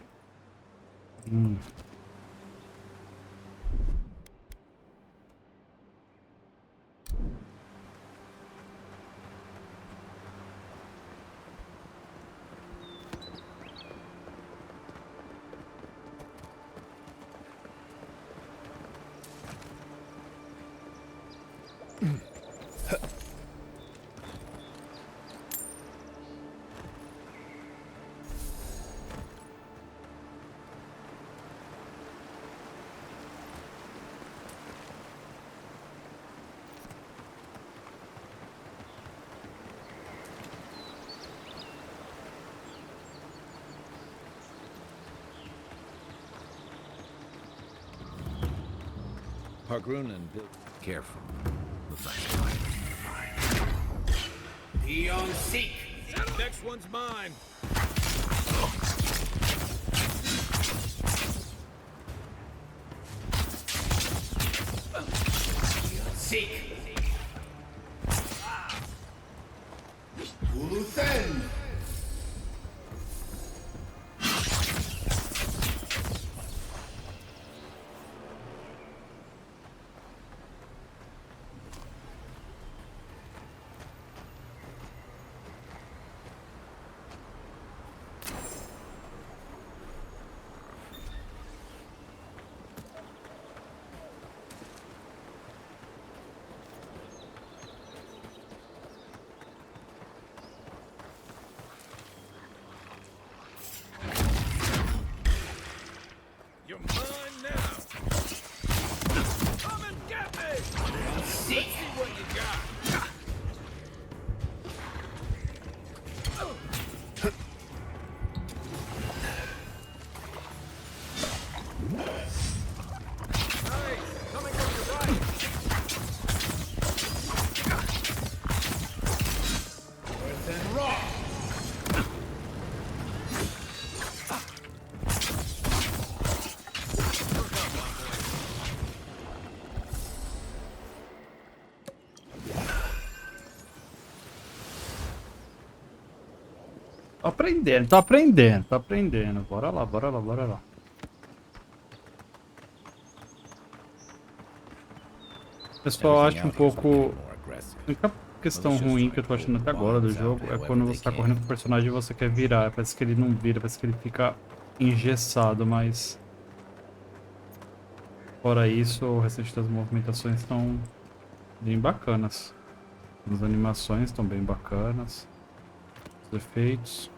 Hargrunen built careful. Looks like a fight. Eon Seek! Next one's mine! Eon Seek! Uluthen! You're mine now! Come and get me! Let's see what you got! Coming from the right! Earth and rock! Tô aprendendo, tô aprendendo, tô aprendendo. Bora lá, bora lá, bora lá. Pessoal, acho um pouco... A única questão ruim que eu tô achando até agora do jogo é quando você tá correndo com o personagem e você quer virar. Parece que ele não vira, parece que ele fica engessado, mas... Fora isso, o restante das movimentações estão bem bacanas. As animações estão bem bacanas. Os efeitos.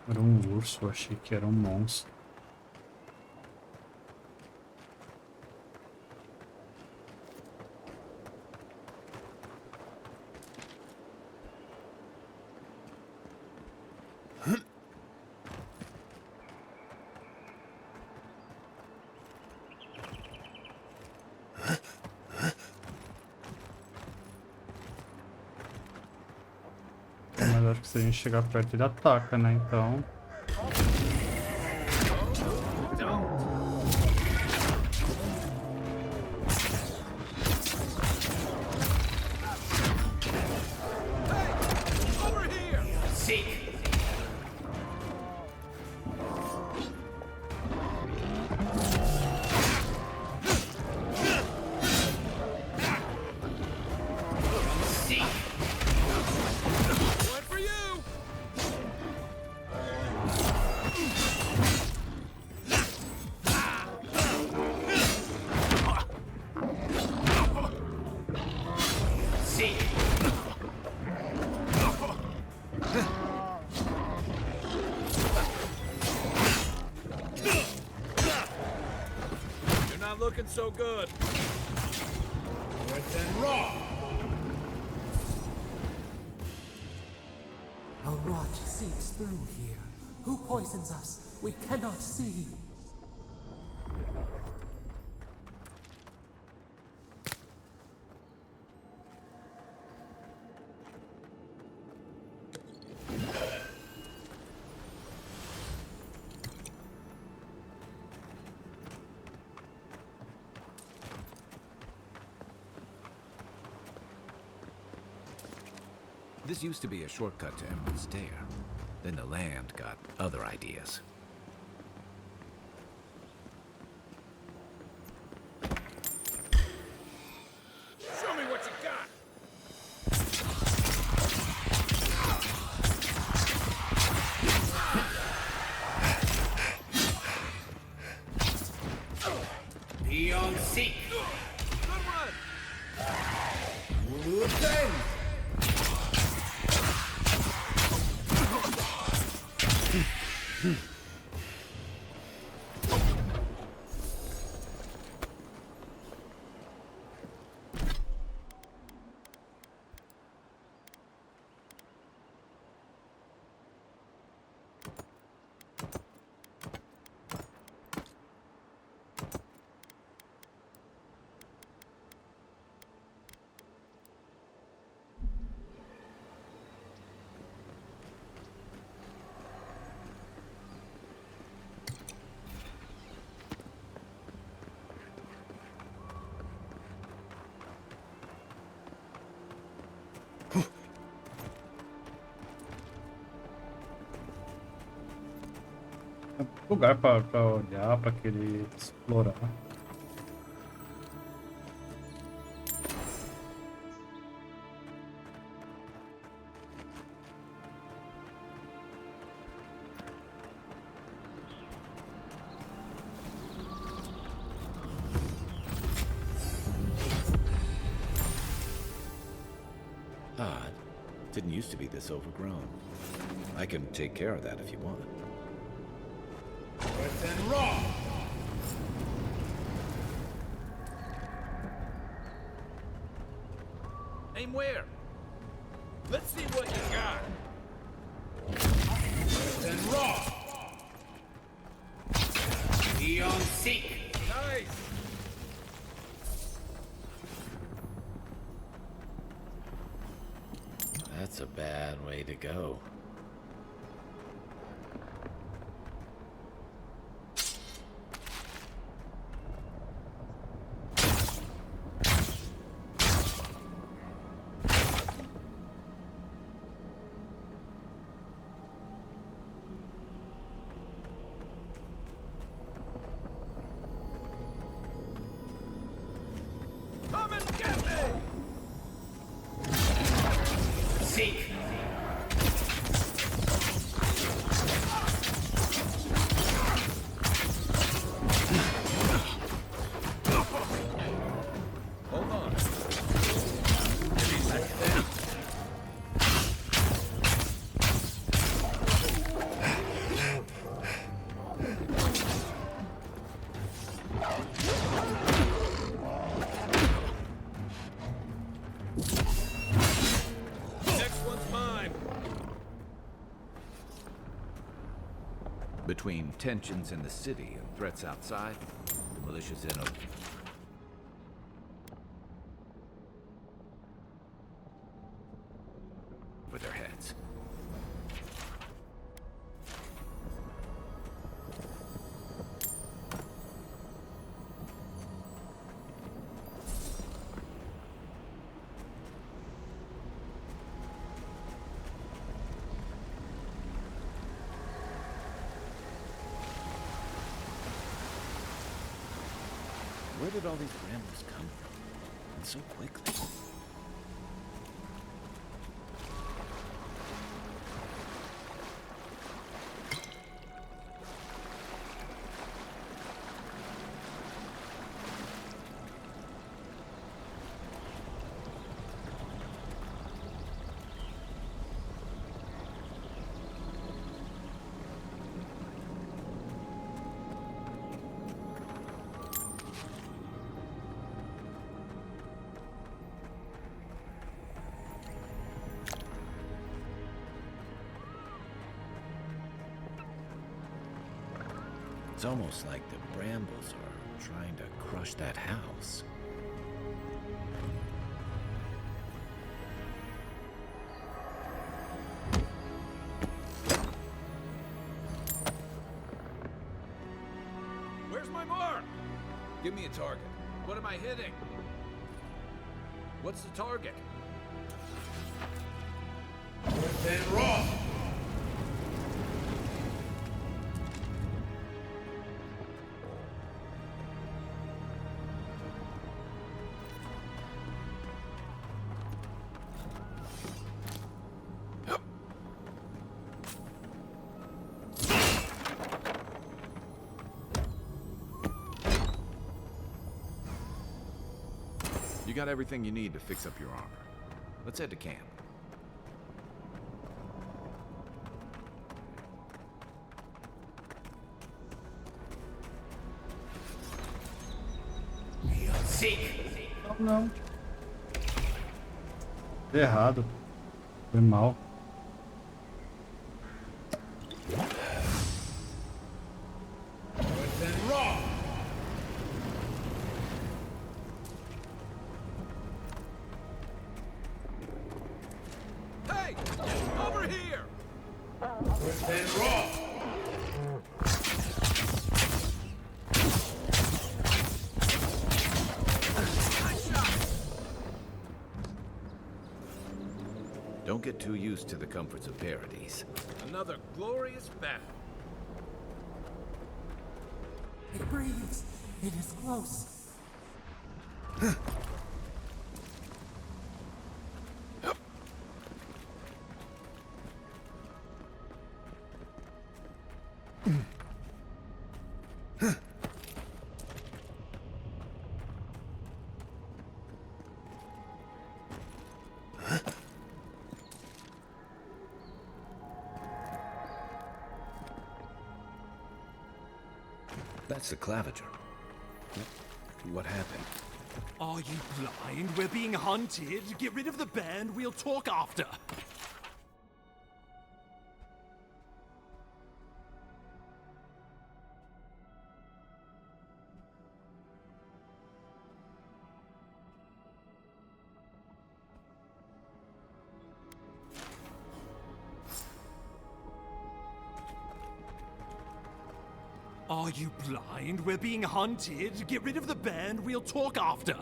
Era um urso, eu achei que era um monstro. Mas acho que se a gente chegar perto ele ataca, né? Então... not looking so good. Wet and raw. A rot seeps through here. Who poisons us? We cannot see. This used to be a shortcut to Emerald Stair. Then the land got other ideas. Show me what you got. Beyond seek. Good one! Lugar pra olhar, pra querer explorar. Odd. Didn't used to be this overgrown. I can take care of that if you want. Wet and raw. Aim where? Let's see what you got. Wet and raw. Beyond seek. Nice! That's a bad way to go. Come and get me. Seek. Hold on. Next one's mine. Between tensions in the city and threats outside, the militia's in a... with their heads. Where did all these ramblers come from? And so quickly. It's almost like the brambles are trying to crush that house. Where's my mark? Give me a target. What am I hitting? What's the target? Then wrong. You got everything you need to fix up your armor. Let's head to camp. Não. Errado. Foi mal. Hey! Over here! Don't get too used to the comforts of Paradise. Another glorious battle. It breathes. It is close. That's the claviger. What happened? Are you blind? We're being hunted. Get rid of the band. We'll talk after. Are you blind? We're being hunted. Get rid of the band. We'll talk after.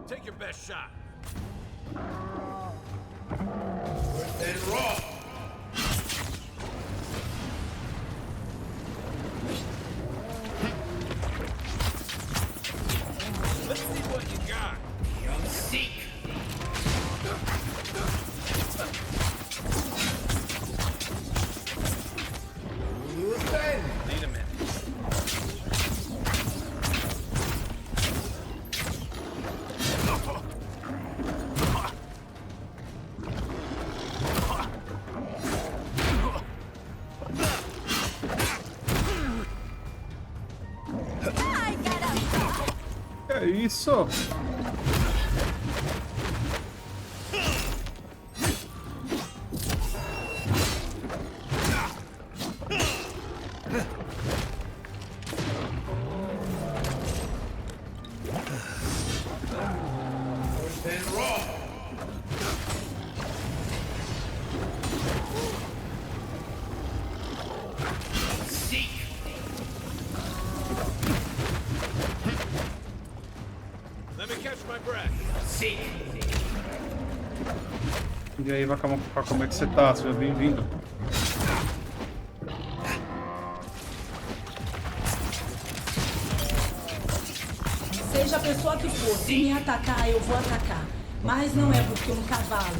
Take your best shot. Then wrong. Let's see what you got. Young Seek. Need a minute. Que isso? Let me catch my breath. E aí, Vakama, como é que você tá? Seja bem-vindo. Seja a pessoa que for, se me atacar, eu vou atacar. Mas não é porque um cavalo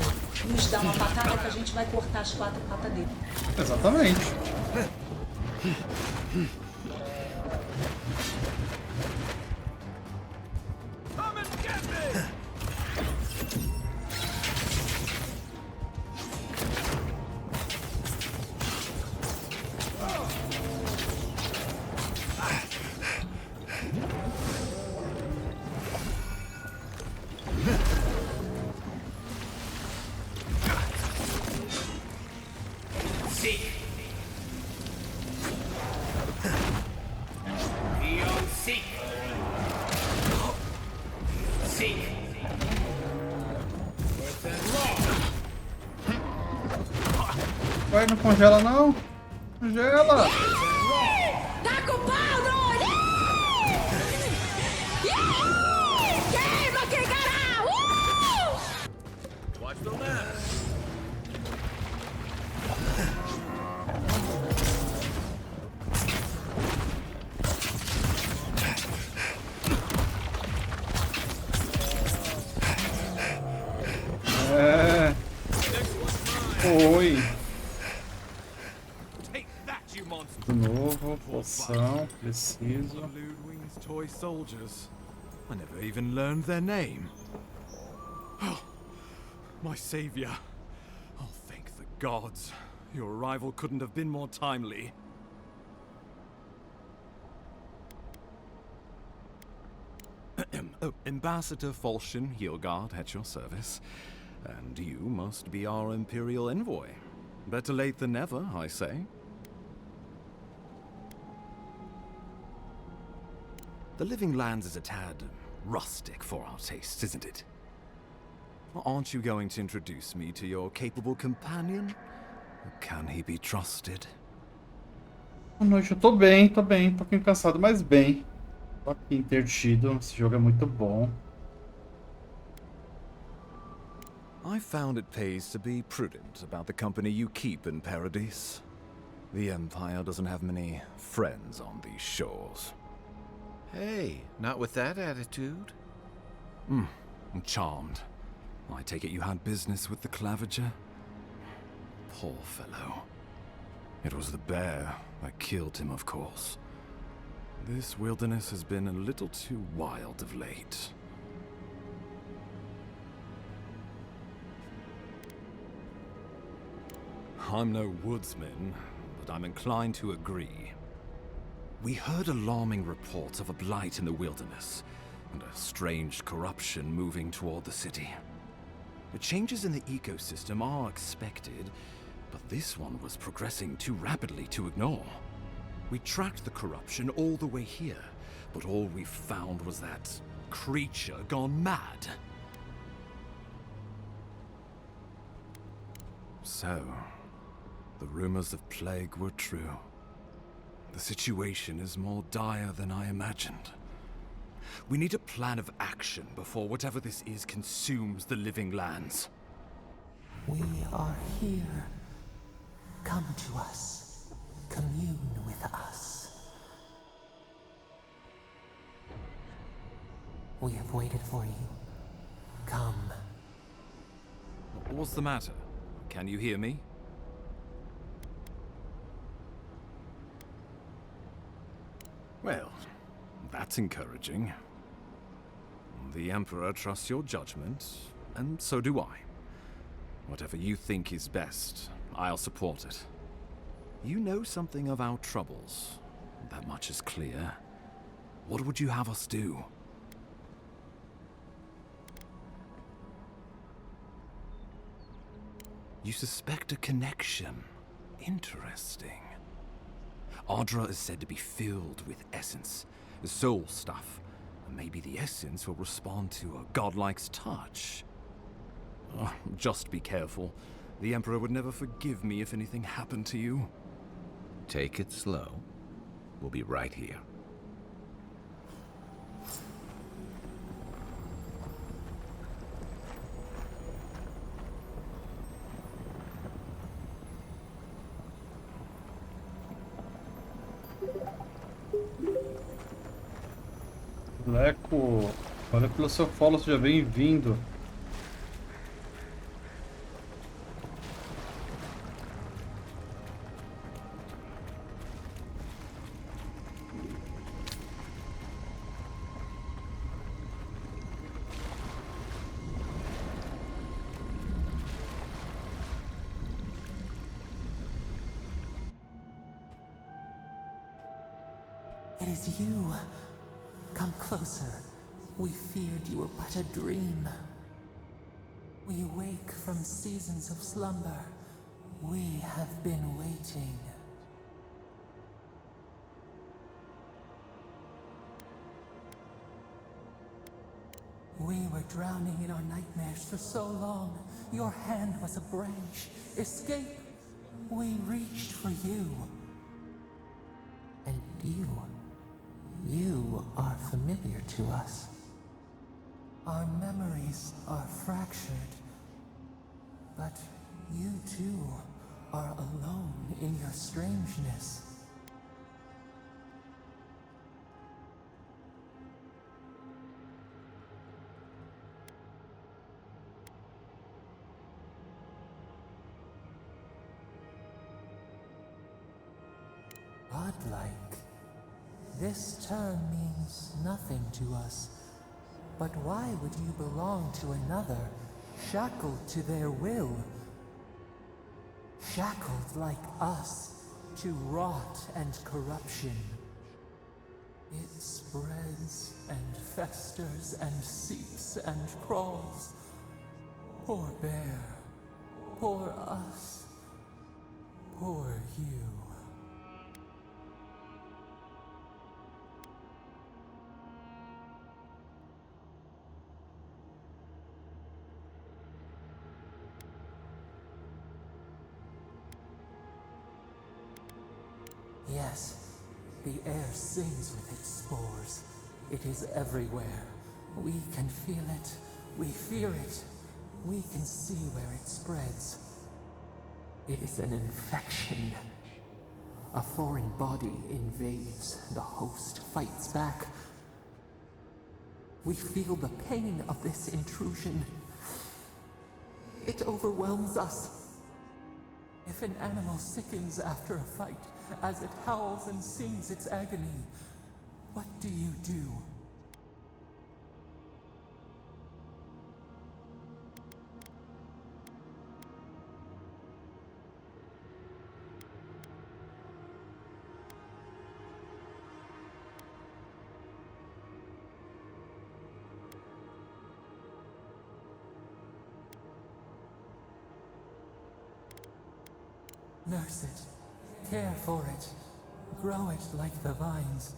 nos dá uma patada que a gente vai cortar as 4 patas dele. Exatamente. Come and get me! seek. Eo seek. Seek. Worth and raw. Vai, não congela não. Congela. Tá com pau, doido! Queima aquele caralho! Watch the left. É. Oi. De novo, poção, preciso. Ludwig's toy soldiers. I never even learned their name. Oh, my savior. Oh, thank the gods. Your arrival couldn't have been more timely. Oh, Ambassador Falchion Hildgard at your service. And you must be our Imperial envoy. Better late than never, I say. The Living Lands is a tad rustic for our tastes, isn't it? Aren't you going to introduce me to your capable companion? Can he be trusted? Boa noite, eu tô bem, um pouquinho cansado, mas bem. Tô aqui intertido, esse jogo é muito bom. I found it pays to be prudent about the company you keep in Paradise. The Empire doesn't have many friends on these shores. Hey, not with that attitude. I'm charmed. I take it you had business with the Claviger? Poor fellow. It was the bear that killed him, of course. This wilderness has been a little too wild of late. I'm no woodsman, but I'm inclined to agree. We heard alarming reports of a blight in the wilderness, and a strange corruption moving toward the city. The changes in the ecosystem are expected, but this one was progressing too rapidly to ignore. We tracked the corruption all the way here, but all we found was that creature gone mad. So, the rumors of plague were true. The situation is more dire than I imagined. We need a plan of action before whatever this is consumes the Living Lands. We are here. Come to us. Commune with us. We have waited for you. Come. What's the matter? Can you hear me? Well, that's encouraging. The Emperor trusts your judgment, and so do I. Whatever you think is best, I'll support it. You know something of our troubles. That much is clear. What would you have us do? You suspect a connection. Interesting. Ardra is said to be filled with essence, the soul stuff. And maybe the essence will respond to a godlike's touch. Oh, just be careful. The Emperor would never forgive me if anything happened to you. Take it slow. We'll be right here. Leco, olha pelo seu follow, seja bem-vindo. It is you. Come closer. We feared you were but a dream. We wake from seasons of slumber. We have been waiting. waiting. We were drowning in our nightmares for so long. Your hand was a branch. Escape! We reached for you. And you are familiar to us. Our memories are fractured. But you too are alone in your strangeness. Godlike. This term means nothing to us. But why would you belong to another, shackled to their will? Shackled like us to rot and corruption. It spreads and festers and seeps and crawls. Poor bear. Poor us. Poor you. Yes, the air sings with its spores. It is everywhere. We can feel it. We fear it. We can see where it spreads. It is an infection. A foreign body invades. The host fights back. We feel the pain of this intrusion. It overwhelms us. If an animal sickens after a fight, as it howls and sings its agony, what do you do? Nurse it, care for it, grow it like the vines.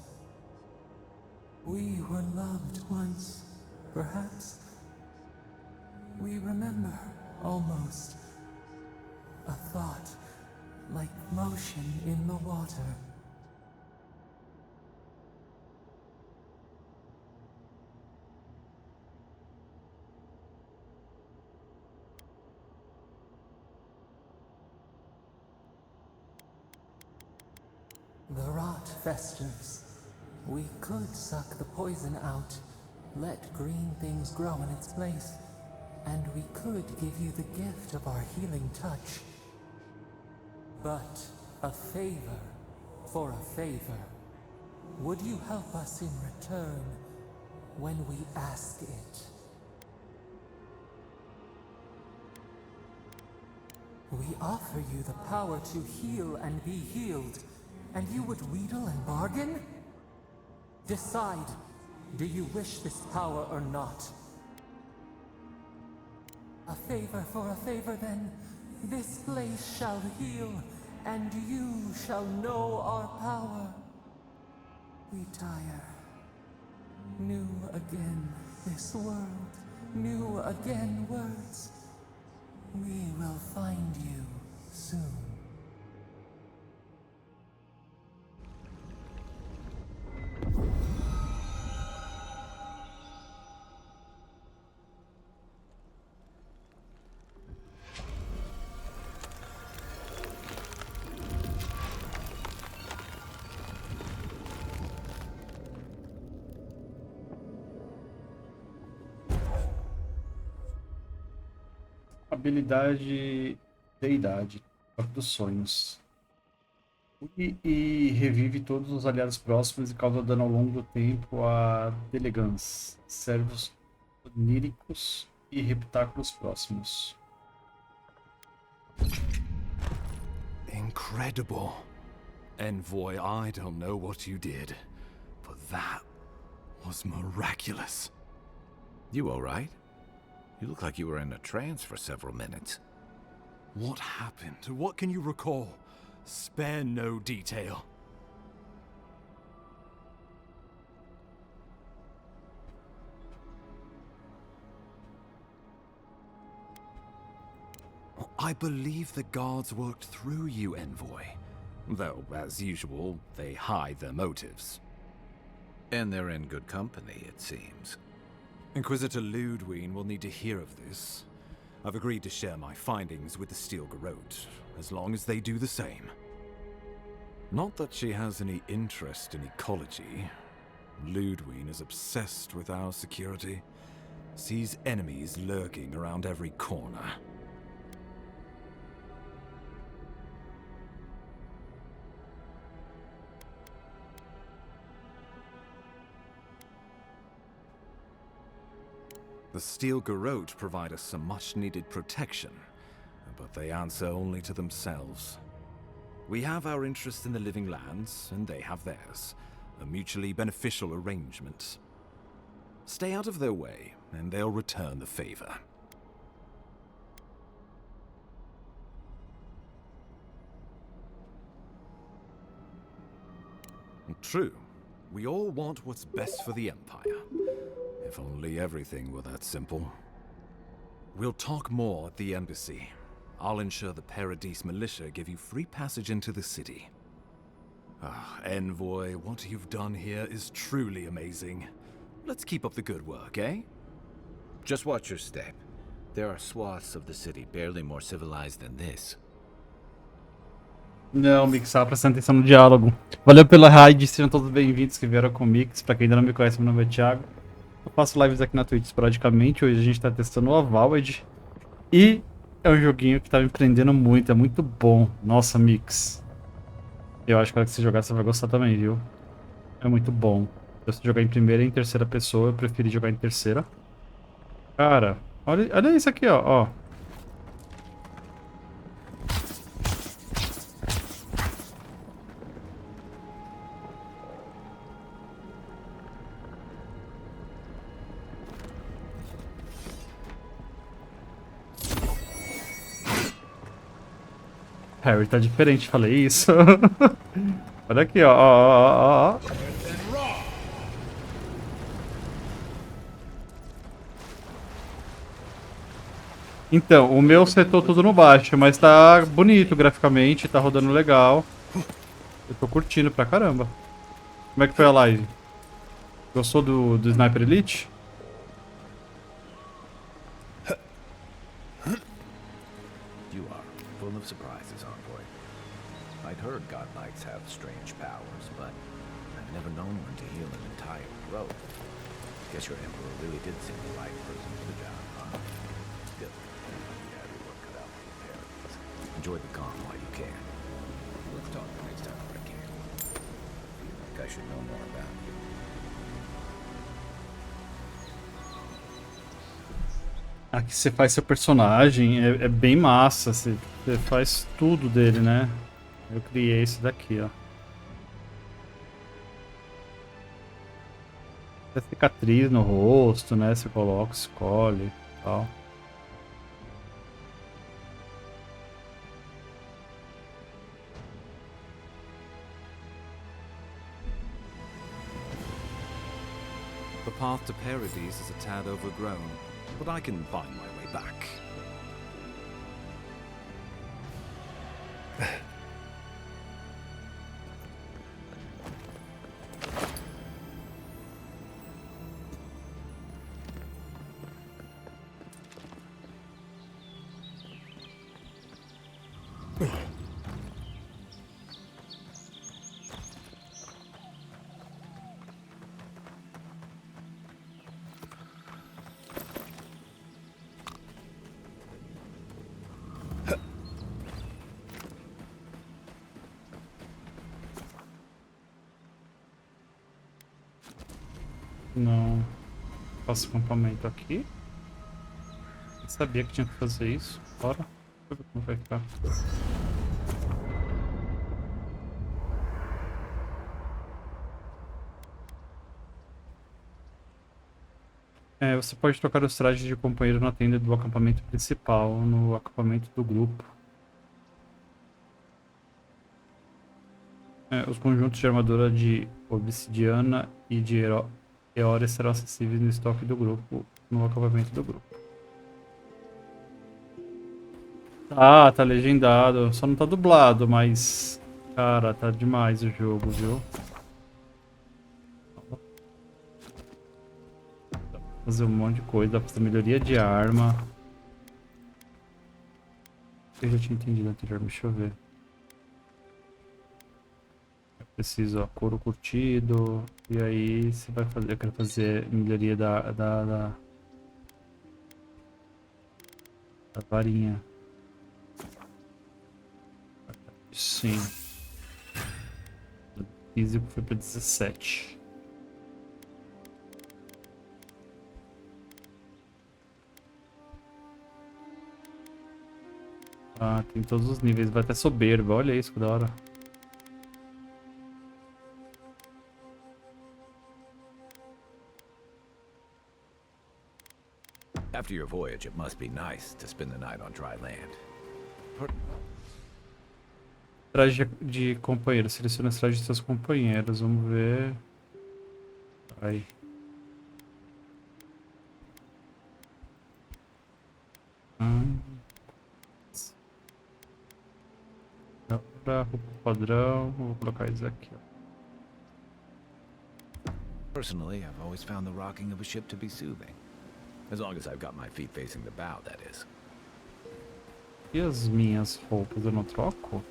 We were loved once, perhaps. We remember, almost. A thought, like motion in the water. The rot festers. We could suck the poison out, let green things grow in its place, and we could give you the gift of our healing touch. But a favor for a favor. Would you help us in return when we ask it? We offer you the power to heal and be healed. And you would wheedle and bargain? Decide, do you wish this power or not? A favor for a favor then. This place shall heal, and you shall know our power. We tire. New again this world, new again words. We will find you soon. Habilidade Deidade, Toque dos Sonhos. E revive todos os aliados próximos e causa dano ao longo do tempo a Delegans, servos oníricos e reputáculos próximos. Incredible. Envoy, I don't know what you did, but that was miraculous. You all right? You look like you were in a trance for several minutes. What happened? What can you recall? Spare no detail. I believe the guards worked through you, Envoy. Though, as usual, they hide their motives. And they're in good company, it seems. Inquisitor Ludwig will need to hear of this. I've agreed to share my findings with the Steel Garrote, as long as they do the same. Not that she has any interest in ecology. Ludwig is obsessed with our security. Sees enemies lurking around every corner. The Steel Garrote provide us some much-needed protection, but they answer only to themselves. We have our interest in the living lands, and they have theirs. A mutually beneficial arrangement. Stay out of their way, and they'll return the favor. True. We all want what's best for the Empire. If only everything were that simple. We'll talk more at the embassy. I'll ensure the Paradise militia give you free passage into the city. Envoy, what you've done here is truly amazing. Let's keep up the good work, eh? Just watch your step. There are swaths of the city barely more civilized than this. Não, Mix, estava prestando atenção no diálogo. Valeu pela raid, sejam todos bem-vindos que vieram com o Mix. Pra quem ainda não me conhece, meu nome é Thiago. Eu faço lives aqui na Twitch esporadicamente. Hoje a gente tá testando o Avowed. E é um joguinho que tá me prendendo muito, é muito bom. Nossa, Mix. Eu acho que a hora que você jogar você vai gostar também, viu? É muito bom. Se eu jogar em primeira e em terceira pessoa, eu preferi jogar em terceira. Cara, olha isso aqui, ó. Harry tá diferente, falei isso. Olha aqui, ó. Então, o meu setou tudo no baixo, mas tá bonito graficamente, tá rodando legal. Eu tô curtindo pra caramba. Como é que foi a live? Gostou do Sniper Elite? You are full of surprises, Envoy. I'd heard God Knights have strange powers, but I've never known one to heal an entire road. Guess your Emperor really did seem the right person for the job, huh? Still, you have your work cut out for your parents. Enjoy the calm while you can. Let's talk the next time I can. Feel like I should know more about you. Aqui você faz seu personagem, é bem massa, você faz tudo dele, né? Eu criei esse daqui, ó. Tem cicatriz no rosto, né? Você coloca, escolhe e tal. The path to Paradise is a tad overgrown, but I can find my way back. Não. Faço acampamento aqui. Eu sabia que tinha que fazer isso. Bora. Deixa eu ver como vai ficar. Você pode trocar os trajes de companheiro na tenda do acampamento principal, no acampamento do grupo. Os conjuntos de armadura de obsidiana e de eória serão acessíveis no estoque do grupo, no acampamento do grupo. Ah, tá legendado. Só não tá dublado, mas... Cara, tá demais o jogo, viu? Dá pra fazer um monte de coisa, dá pra fazer melhoria de arma. Eu já tinha entendido anteriormente, deixa eu ver. Eu preciso, ó, couro curtido. E aí você vai fazer... Eu quero fazer melhoria da varinha. Sim. O físico foi pra 17. Ah, tem todos os níveis. Vai até soberba. Olha isso, que da hora. After your voyage, it must be nice to spend the night on dry land. Traje de companheiro. Seleciona as trajes de seus companheiros. Vamos ver. Aí. Roupa padrão. Vou colocar isso aqui, ó. Personally, I've always found the rocking of a ship to be soothing. As long as I've got my feet facing the bow, that is. E as minhas roupas eu não troco?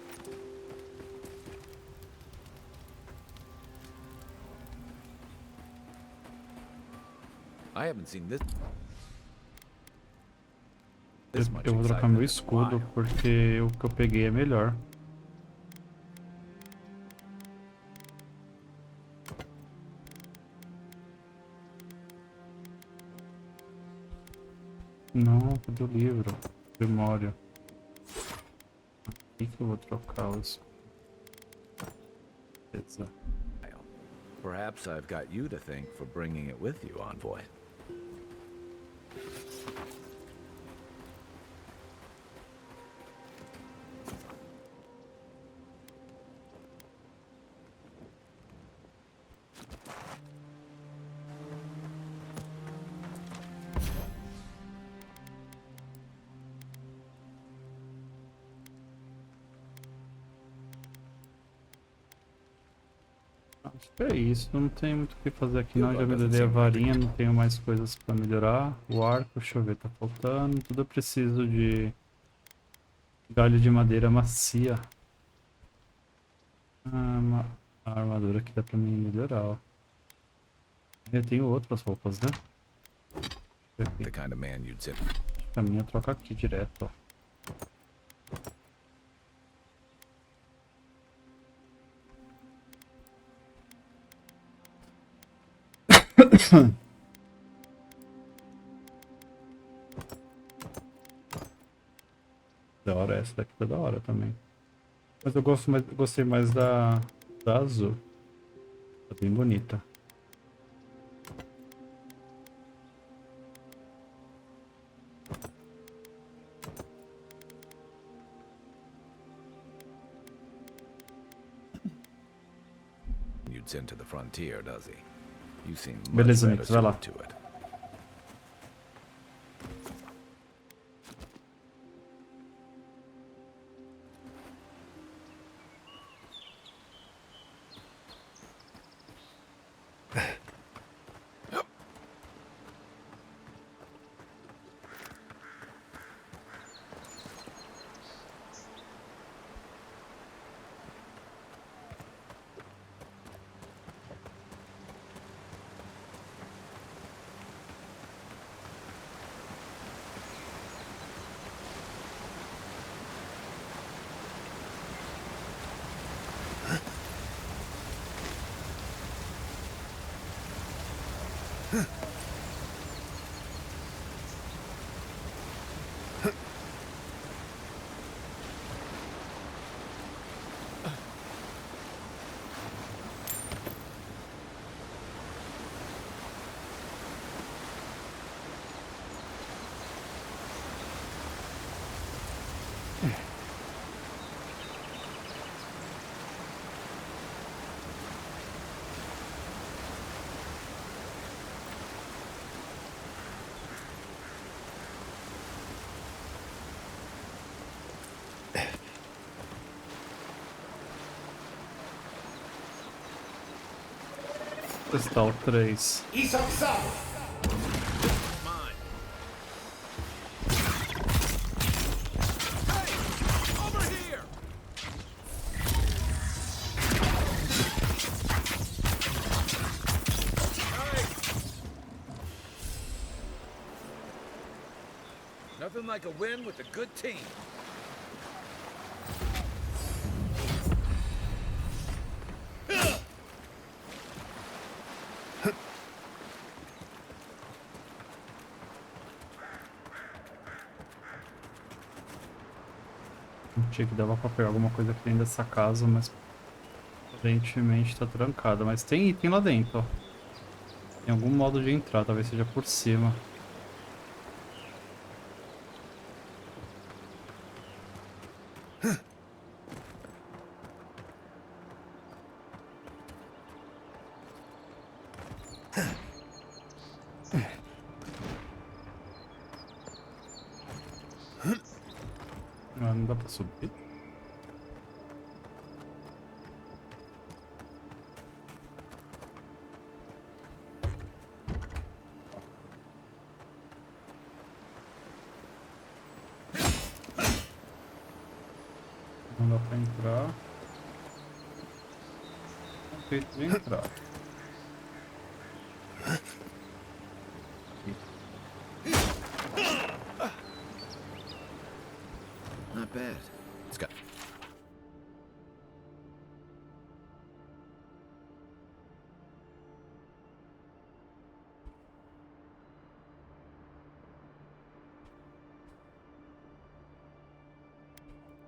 I haven't seen this. Eu vou trocar meu escudo porque o que eu peguei é melhor. Não, cadê o livro? Memória. Aqui que eu vou trocar o escudo. Beleza. Perhaps I've got you to thank for bringing it with you, Envoy. Acho que é isso, não tem muito o que fazer aqui não, já melhorei a varinha, não tenho mais coisas pra melhorar. O arco, deixa eu ver, tá faltando, tudo eu preciso de galho de madeira macia. A armadura aqui dá pra mim melhorar, ó. Eu tenho outras roupas, né? The kind of man you'd sit. Pra mim eu troco aqui direto, ó. Da hora, essa daqui tá da hora também. Mas eu gostei mais da azul. Tá bem bonita. You'd send to the frontier, does he? You seem much Beleza, better Mix, vai lá. suited to it. testar o 3. Isso sabe. Nothing like a win with a good team. Achei que dava pra pegar alguma coisa aqui dentro dessa casa, mas aparentemente tá trancada. Mas tem item lá dentro, ó. Tem algum modo de entrar, talvez seja por cima. Ah, não dá pra subir? Não dá pra entrar. Não tem jeito de entrar. Not bad. Let's go.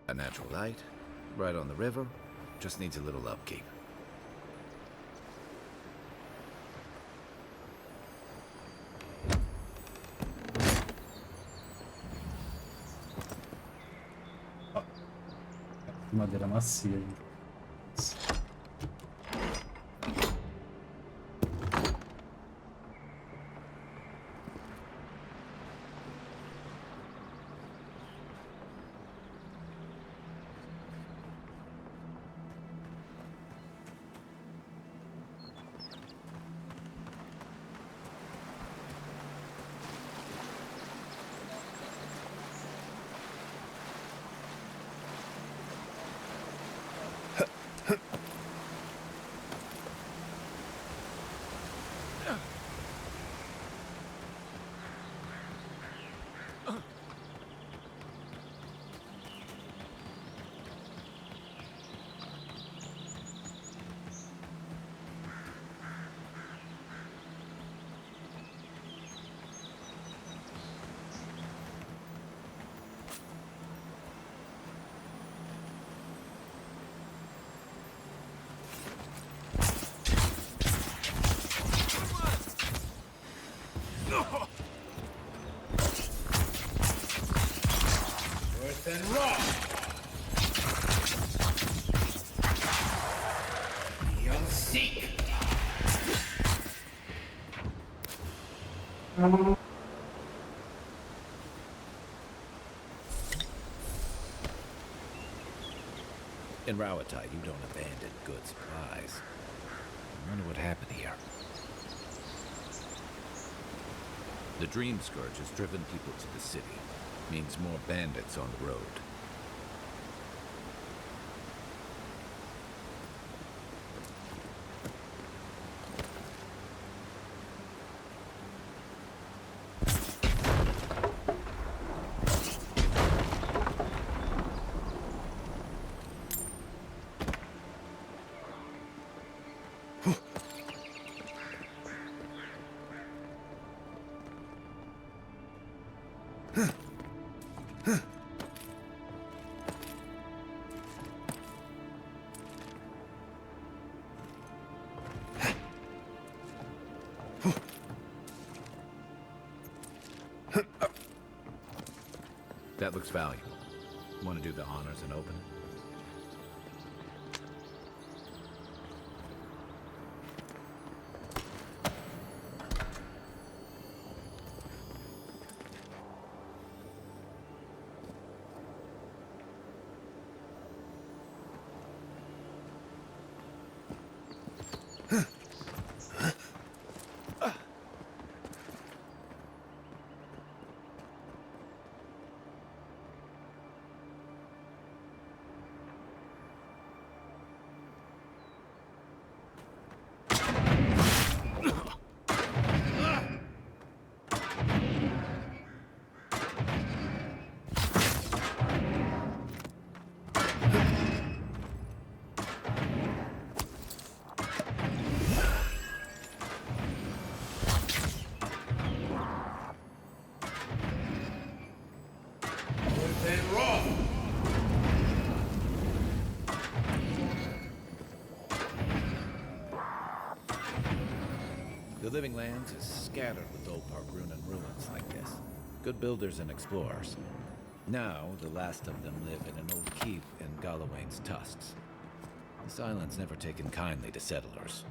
A natural light, right on the river, just needs a little upkeep. Madeira macia. Worse than rock. You'll seek. In Rawatai, you don't abandon good supplies. I wonder what happened here. The Dream Scourge has driven people to the city. Means more bandits on the road. That looks valuable. Want to do the honors and open it? The living lands is scattered with old Pargrunan ruins like this. Good builders and explorers. Now, the last of them live in an old keep in Galawain's tusks. This island's never taken kindly to settlers.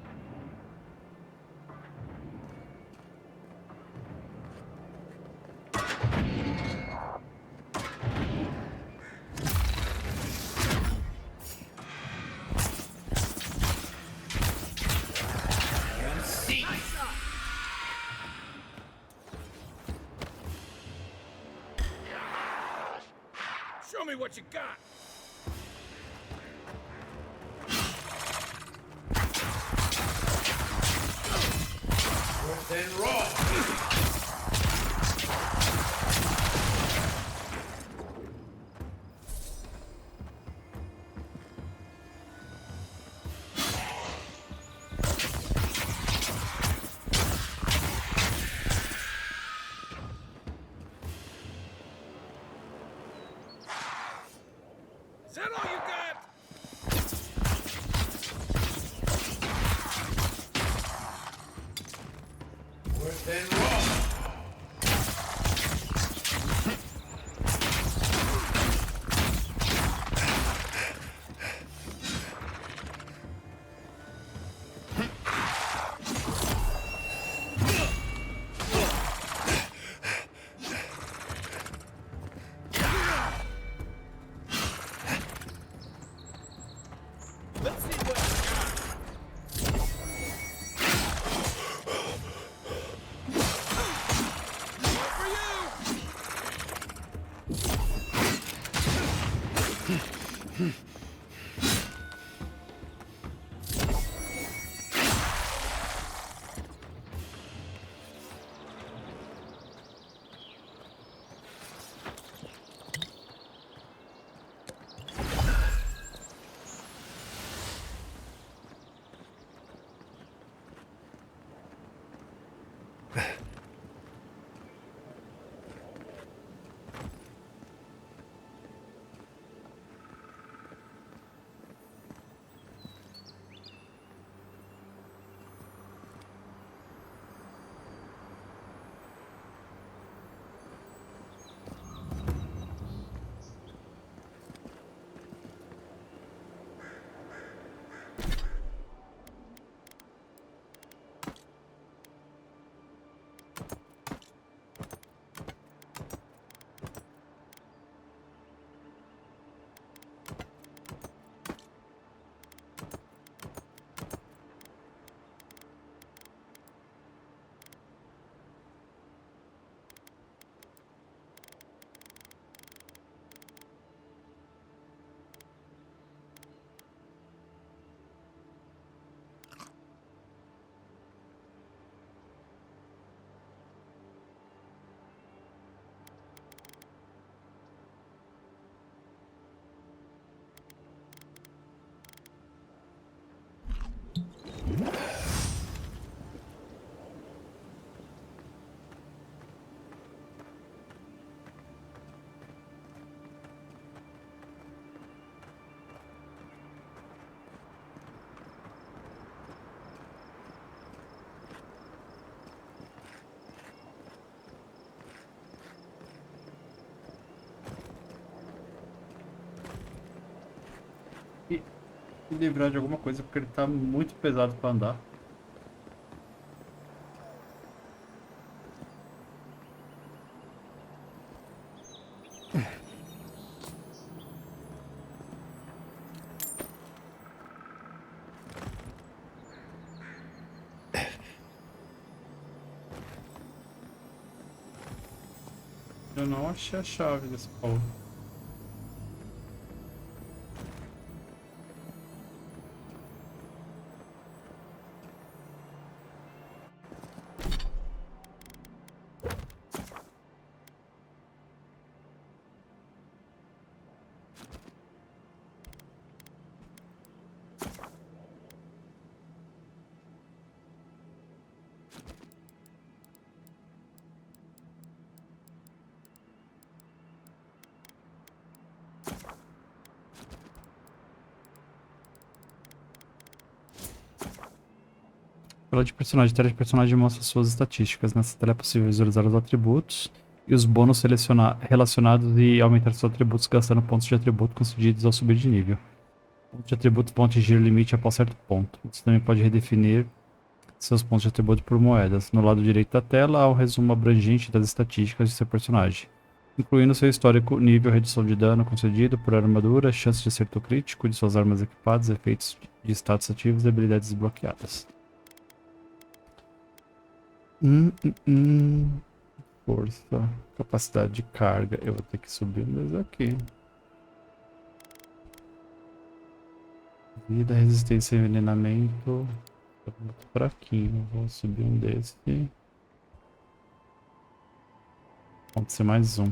Show me what you got! Worse than raw! Is that all you got? Worse than raw. Let's see what you got. More for you. E livrar de alguma coisa, porque ele tá muito pesado pra andar. Eu não achei a chave desse pau. Tela de personagem. A tela de personagem mostra suas estatísticas. Nessa tela é possível visualizar os atributos e os bônus relacionados e aumentar seus atributos gastando pontos de atributo concedidos ao subir de nível. Ponto de atributo vão atingir o limite após certo ponto. Você também pode redefinir seus pontos de atributo por moedas. No lado direito da tela há um resumo abrangente das estatísticas de seu personagem, incluindo seu histórico, nível, redução de dano concedido por armadura, chance de acerto crítico de suas armas equipadas, efeitos de status ativos e habilidades desbloqueadas. Força, capacidade de carga. Eu vou ter que subir um desses aqui. Vida, resistência e envenenamento. Tá muito fraquinho. Vou subir um desse. Pode ser mais um.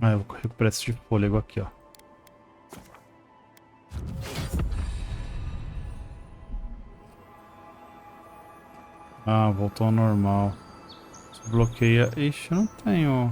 Ah, eu vou recuperar esse de fôlego aqui, ó. Ah, voltou ao normal. Desbloqueia. Ixi, eu não tenho.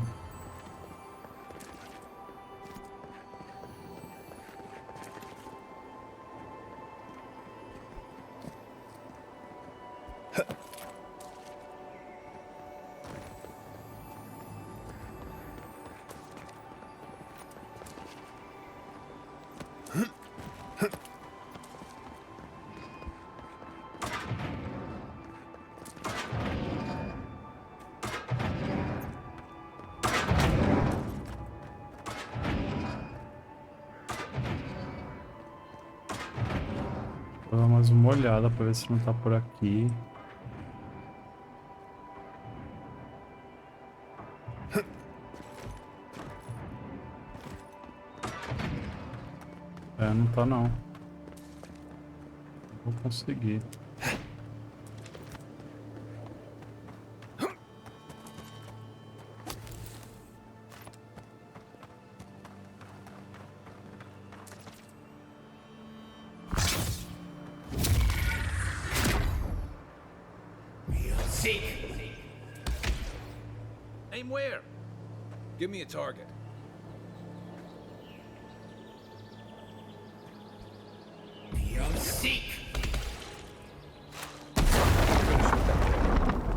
Vou dar mais uma olhada pra ver se não tá por aqui. É, não tá não. Não vou conseguir. Aim where? Give me a target. Seek!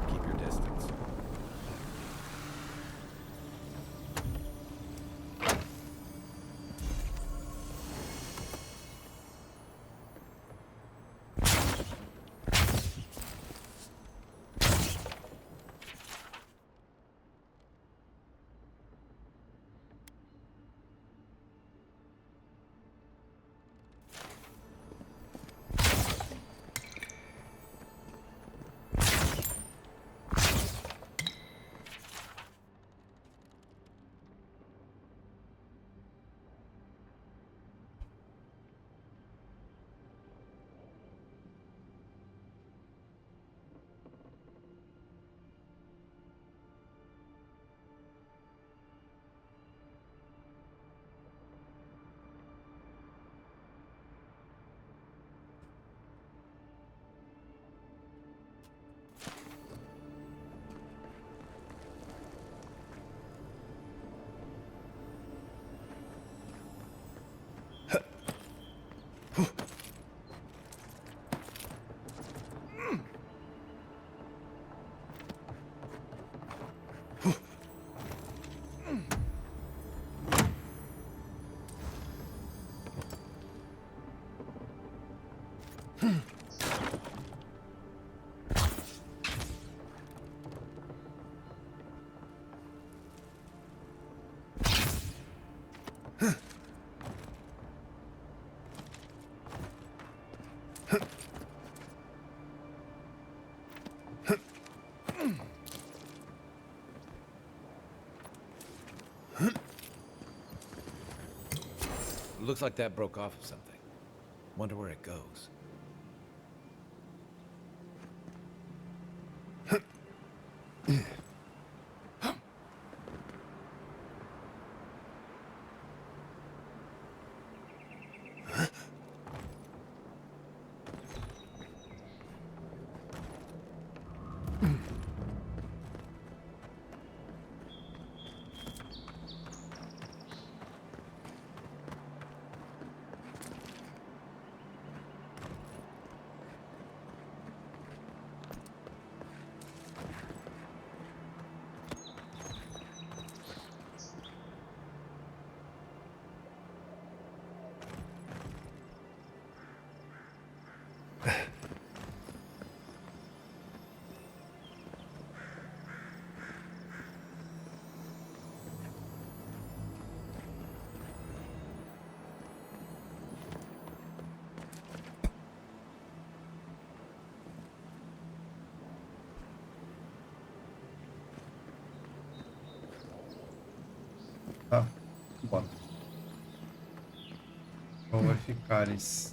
Keep your distance. Looks like that broke off of something. Wonder where it goes. Bora. Qual vai ficar esse?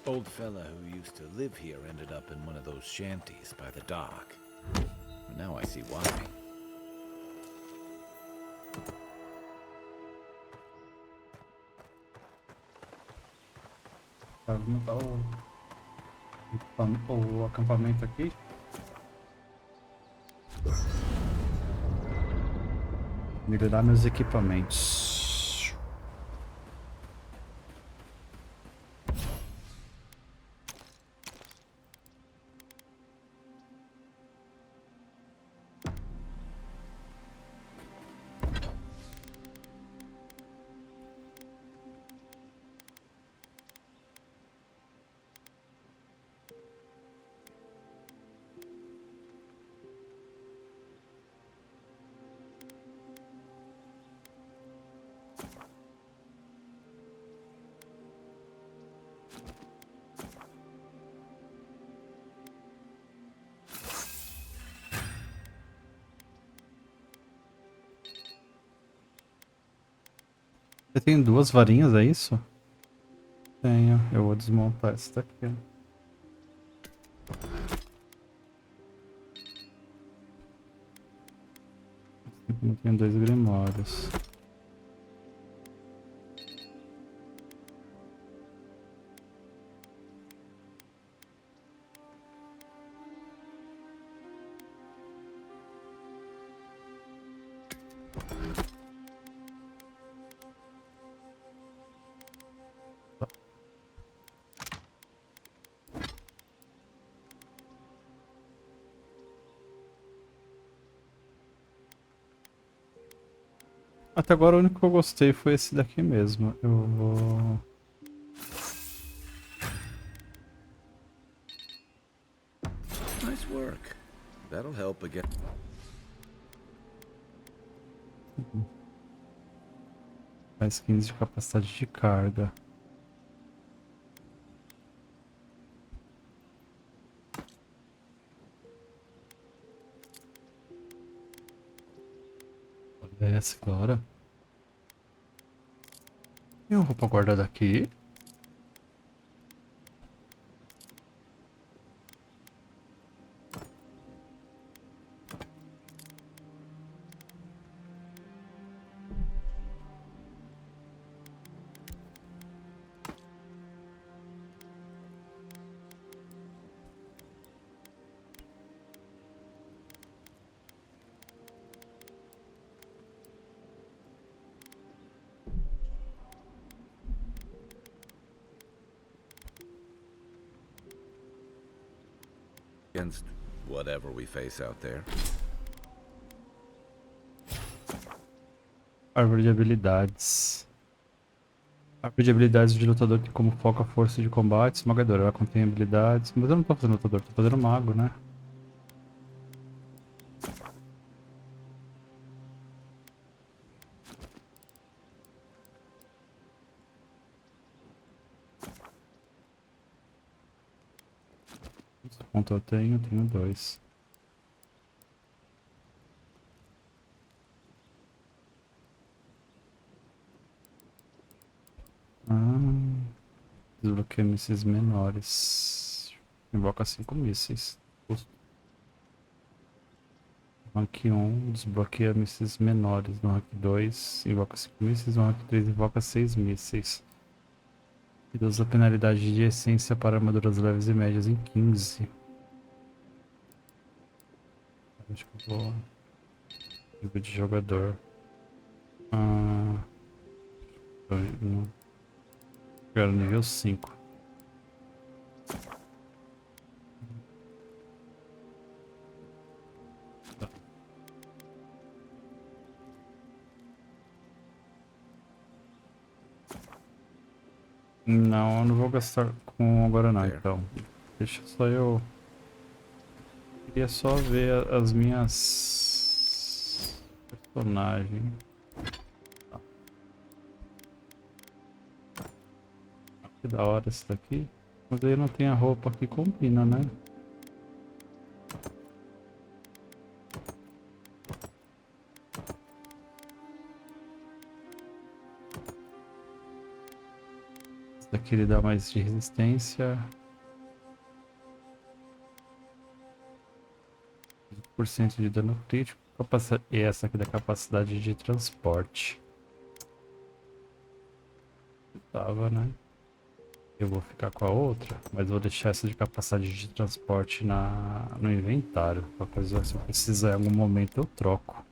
Old fella who used to live here ended up in one of those shanties by the dock. Now I see why. Vai montar o acampamento aqui. Melhorar meus equipamentos. Você tem duas varinhas, é isso? Tenho. Eu vou desmontar essa daqui. Eu tenho 2 grimórios. Até agora o único que eu gostei foi esse daqui mesmo. Eu vou... Nice work. That'll help again. Mais 15 de capacidade de carga. Olha essa agora. Eu vou pra guardar daqui. Against whatever we face out there. Árvore de habilidades. A árvore de habilidades de lutador tem como foco a força de combate esmagadora. Ela contém habilidades. Mas eu não tô fazendo lutador, tô fazendo mago, né? Quantos pontos eu tenho? Tenho 2. Desbloqueia mísseis menores. Invoca 5 mísseis. Rank 1 desbloqueia mísseis menores. No rank 2 invoca 5 mísseis. No rank 3 invoca 6 mísseis. E usa a penalidade de essência para armaduras leves e médias em 15. Acho que eu vou... Nível de jogador. Quero nível 5. Tá. Não, eu não vou gastar com agora não, então. Deixa só eu... Queria só ver as minhas... personagens. Tá. Que da hora esse daqui. Mas aí não tem a roupa que combina, né? Esse daqui ele dá mais de resistência. 20% de dano crítico. E essa aqui da capacidade de transporte. Tava, né? Eu vou ficar com a outra, mas vou deixar essa de capacidade de transporte no inventário. Qualquer coisa, se eu precisar em algum momento, eu troco.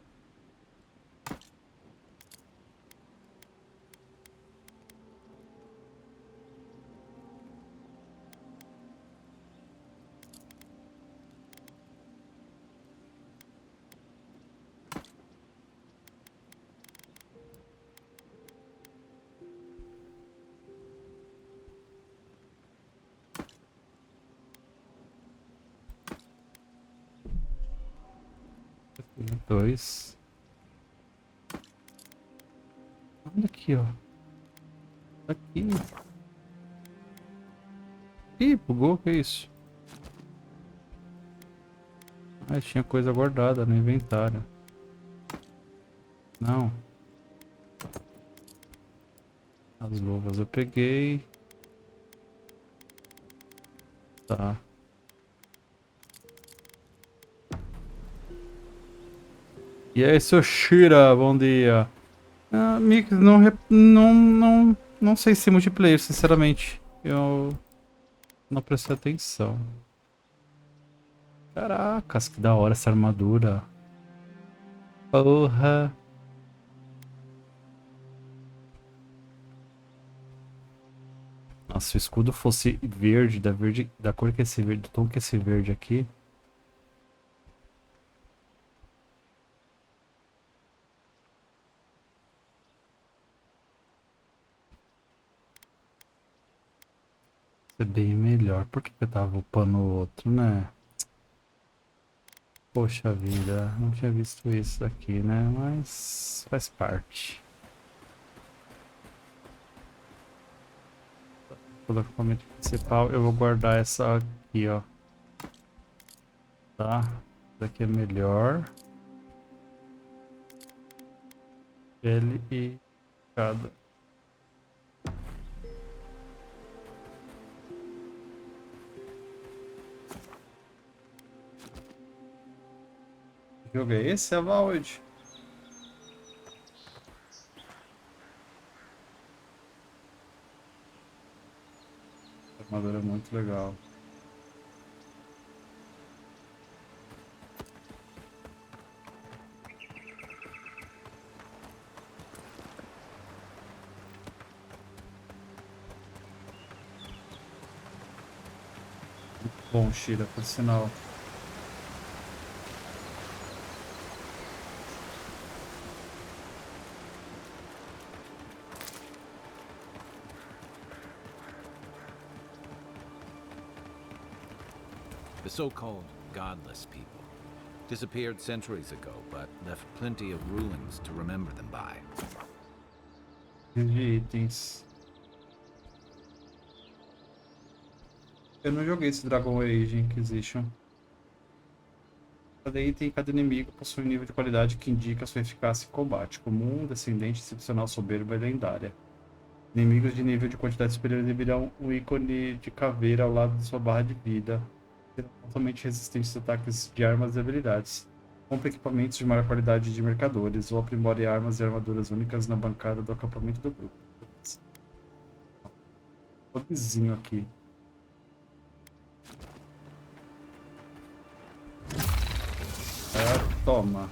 Dois. Olha aqui, ó. Aqui. Ih, bugou, que é isso? Ah, tinha coisa guardada no inventário. Não. As luvas eu peguei. Tá. E aí, seu Shira, bom dia. Ah, Mix, não sei se é multiplayer, sinceramente. Eu não prestei atenção. Caracas, que da hora essa armadura. Porra. Nossa, se o escudo fosse verde, da cor que esse verde, do tom que esse verde aqui. É bem melhor. Por que eu tava upando o outro, né? Poxa vida, não tinha visto isso daqui, né? Mas faz parte. Pelo equipamento principal, eu vou guardar essa aqui, ó. Tá? Essa daqui é melhor. Ele e cada. Que jogo é esse? Avowed? A armadura é muito legal. Muito bom, Shira, por sinal. The so-called godless people disappeared centuries ago, but left plenty of ruins to remember them by. De itens. Eu não joguei esse Dragon Age Inquisition. Cada item e cada inimigo possui um nível de qualidade que indica sua eficácia em combate, comum, descendente, excepcional, soberba e lendária. Inimigos de nível de quantidade superior exibirão um ícone de caveira ao lado de sua barra de vida, serão totalmente resistentes a ataques de armas e habilidades. Compre equipamentos de maior qualidade de mercadores ou aprimore armas e armaduras únicas na bancada do acampamento do grupo. Pobrezinho aqui. Toma.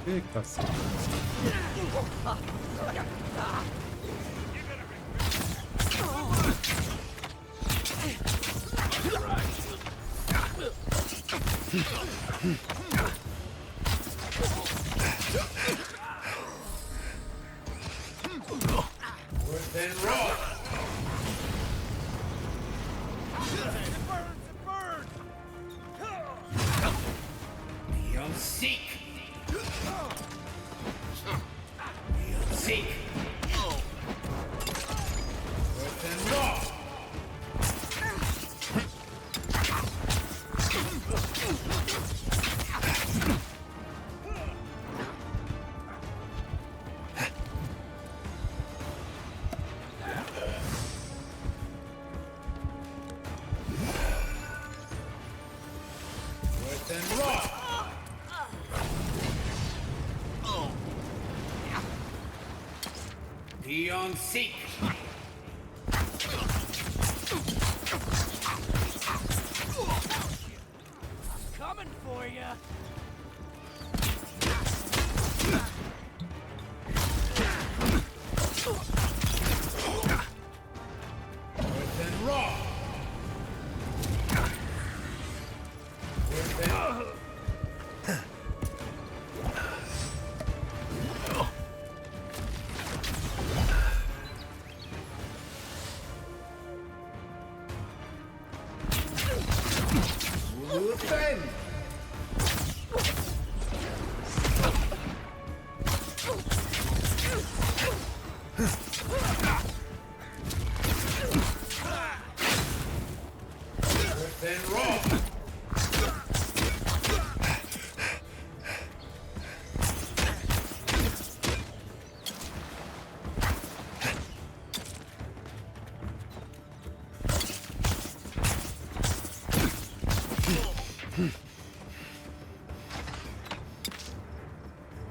Ih, cacete. Beyond seek. Beyond seek. Earth and raw. Beyond seek. Coming for ya. Earth and raw. Earth and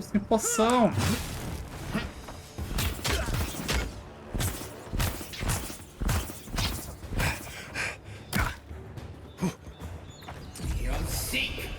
Sem poção. Beyond seek.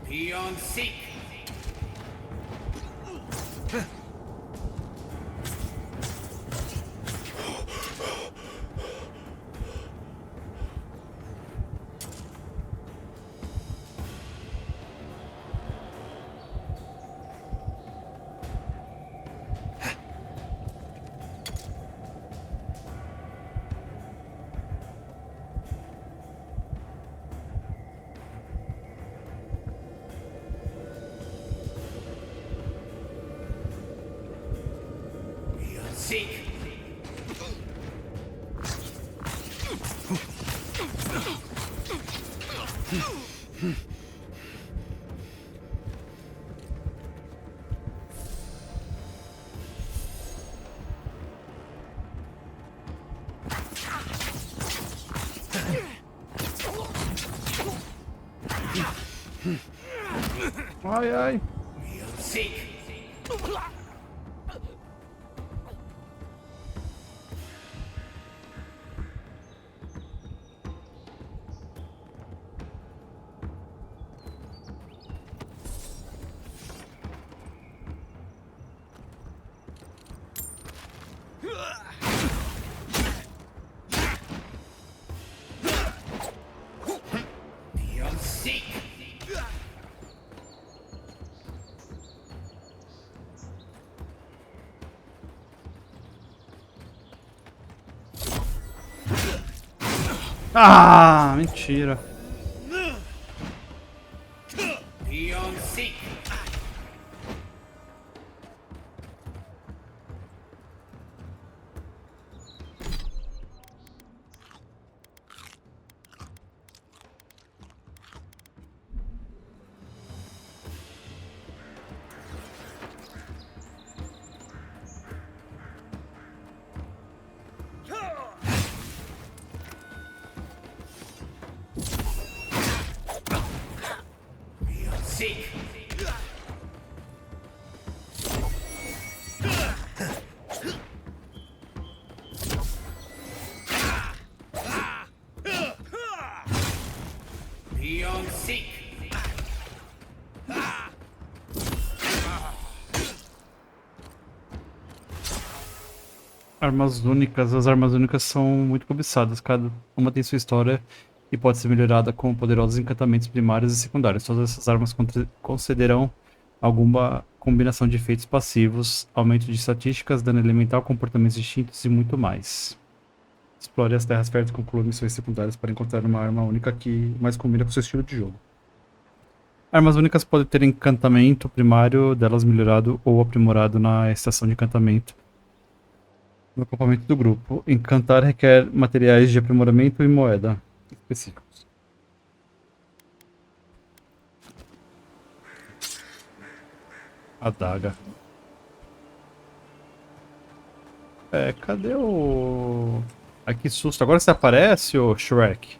Beyond seek. Seek. Ai, ai. Seek. Beyond seek. Ah, mentira. Beyond seek. Armas únicas. As armas únicas são muito cobiçadas. Cada uma tem sua história e pode ser melhorada com poderosos encantamentos primários e secundários. Todas essas armas concederão alguma combinação de efeitos passivos, aumento de estatísticas, dano elemental, comportamentos distintos e muito mais. Explore as terras férteis e conclua missões secundárias para encontrar uma arma única que mais combina com seu estilo de jogo. Armas únicas podem ter encantamento primário delas melhorado ou aprimorado na estação de encantamento no acampamento do grupo. Encantar requer materiais de aprimoramento e moeda específicos. Adaga. Cadê o... Ai, que susto. Agora você aparece, ô Shrek?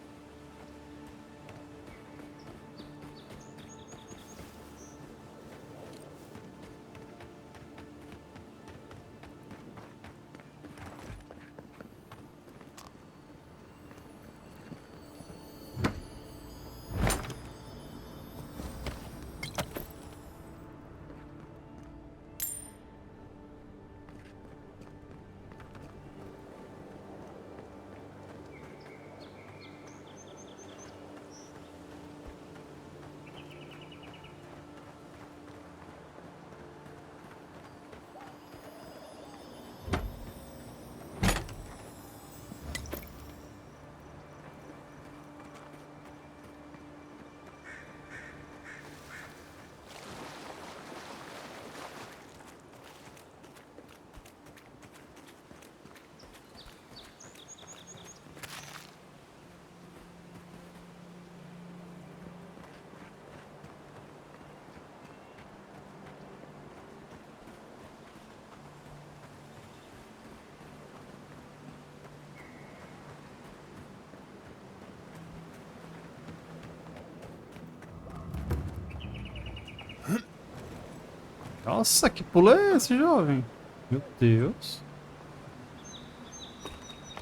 Nossa, que pulo é esse, jovem? Meu Deus.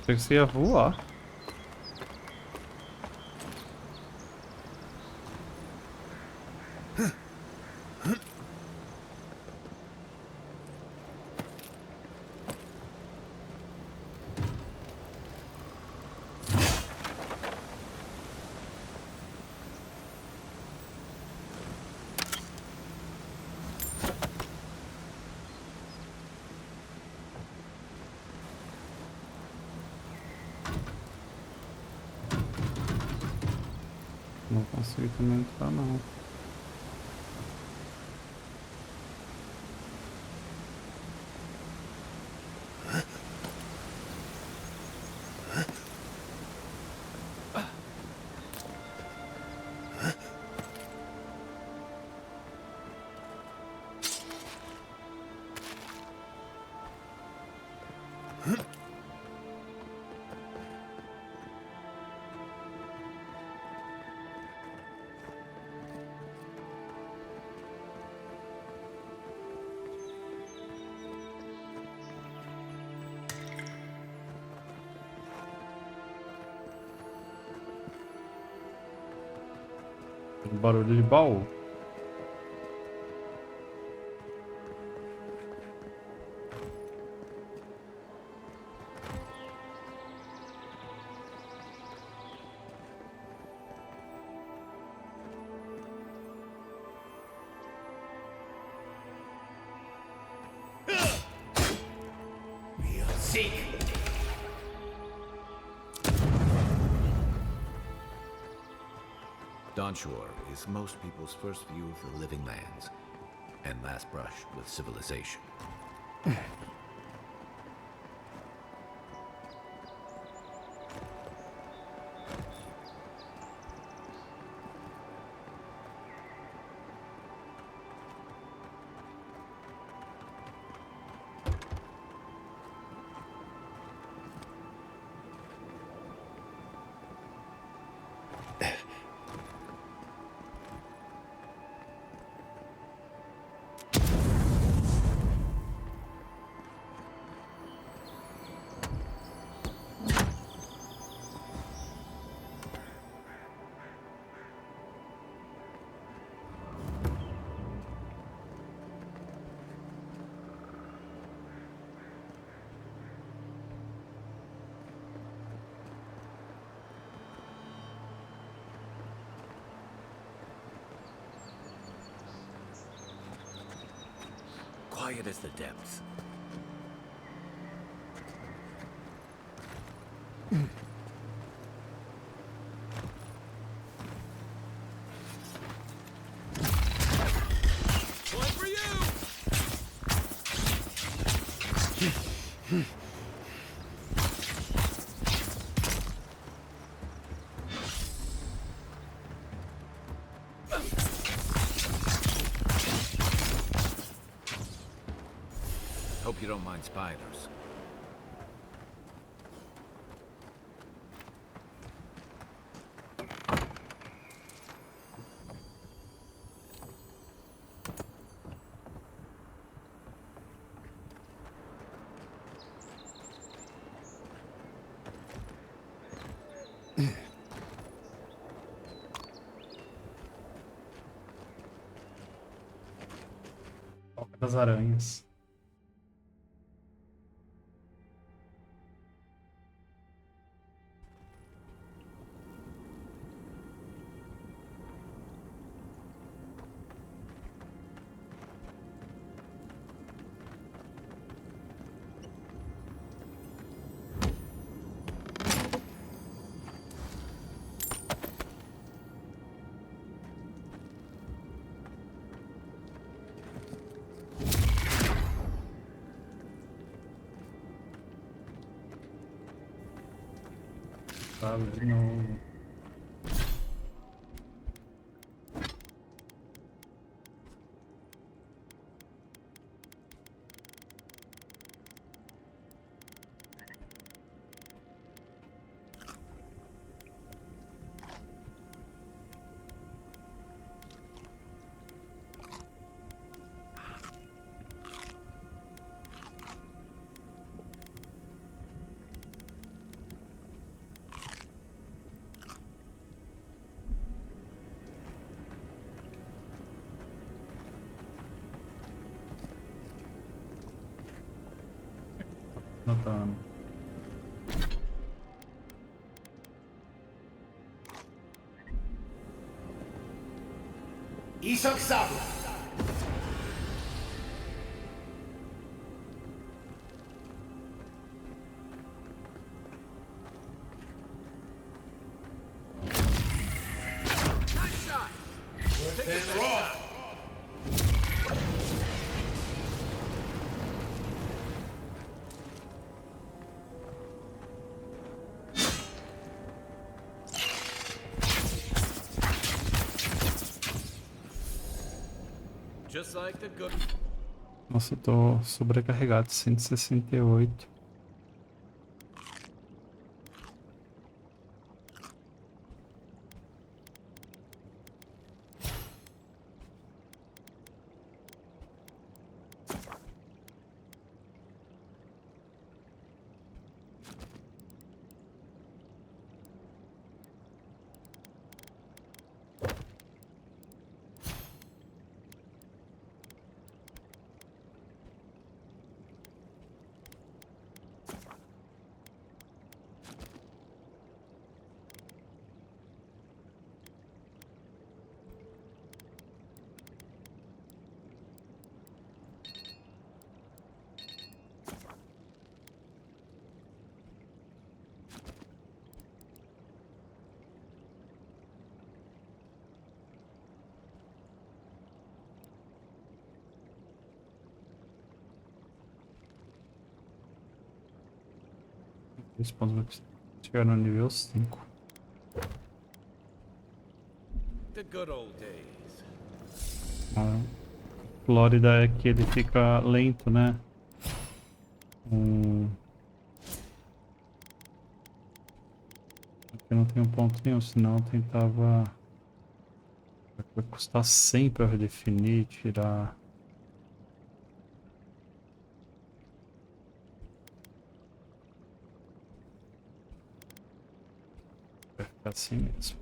Achei que você ia voar. Não consigo também entrar, não. Barulho de baú. Dawnshore is most people's first view of the living lands, and last brush with civilization. quiet as the depths. One for you! Hope you don't mind spiders. Toca das aranhas. Tá vendo? Notando. Isoksabu! Nice shot! Take it raw! Just like the good. Nossa, eu tô sobrecarregado, 168. Os pontos chegar no nível 5. The good old days. A Flórida é que ele fica lento, né? Aqui não tem um ponto nenhum, senão eu tentava. Vai custar 100 para redefinir, tirar. Vai ficar assim mesmo.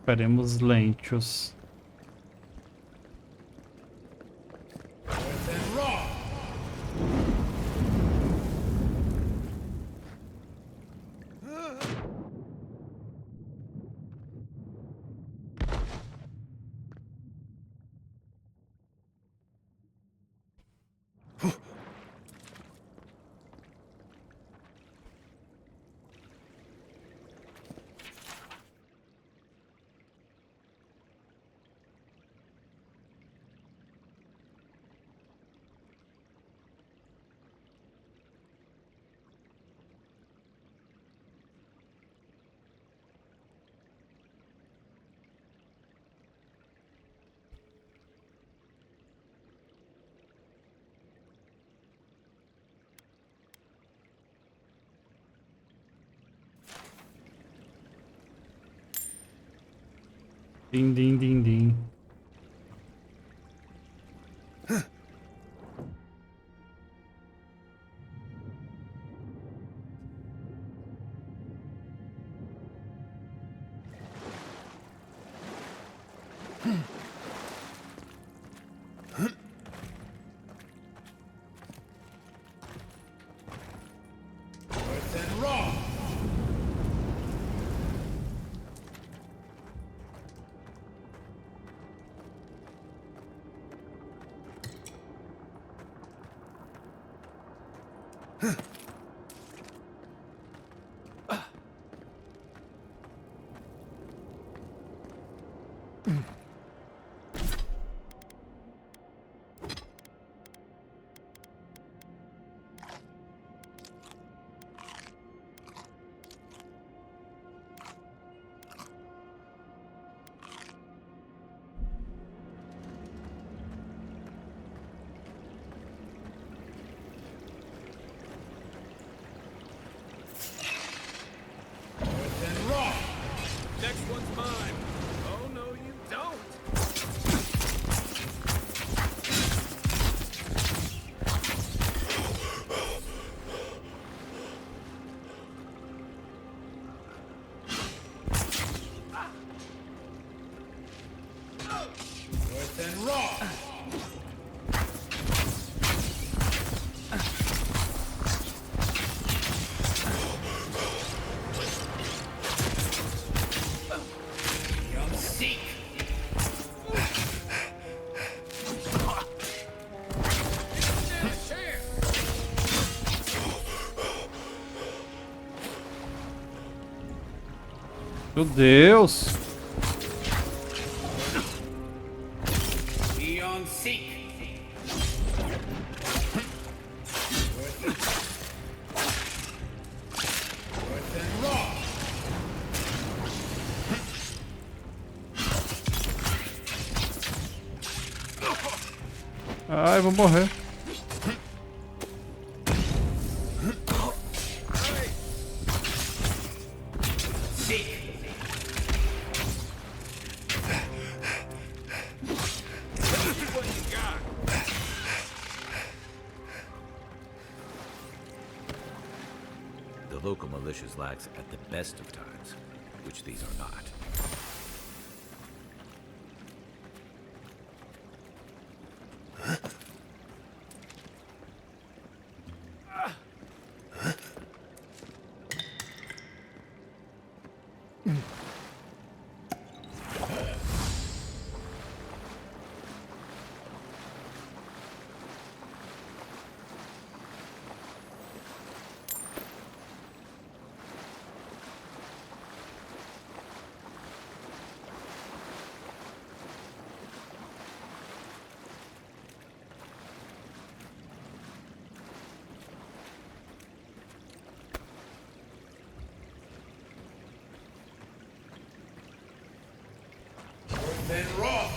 Faremos lentos. Din, din, din, din. Next one's mine. Oh no, you don't. North and raw. Meu Deus! Beyond seek. North and raw. Ai, vou morrer. The local militias lax at the best of times, which these are not. Then raw.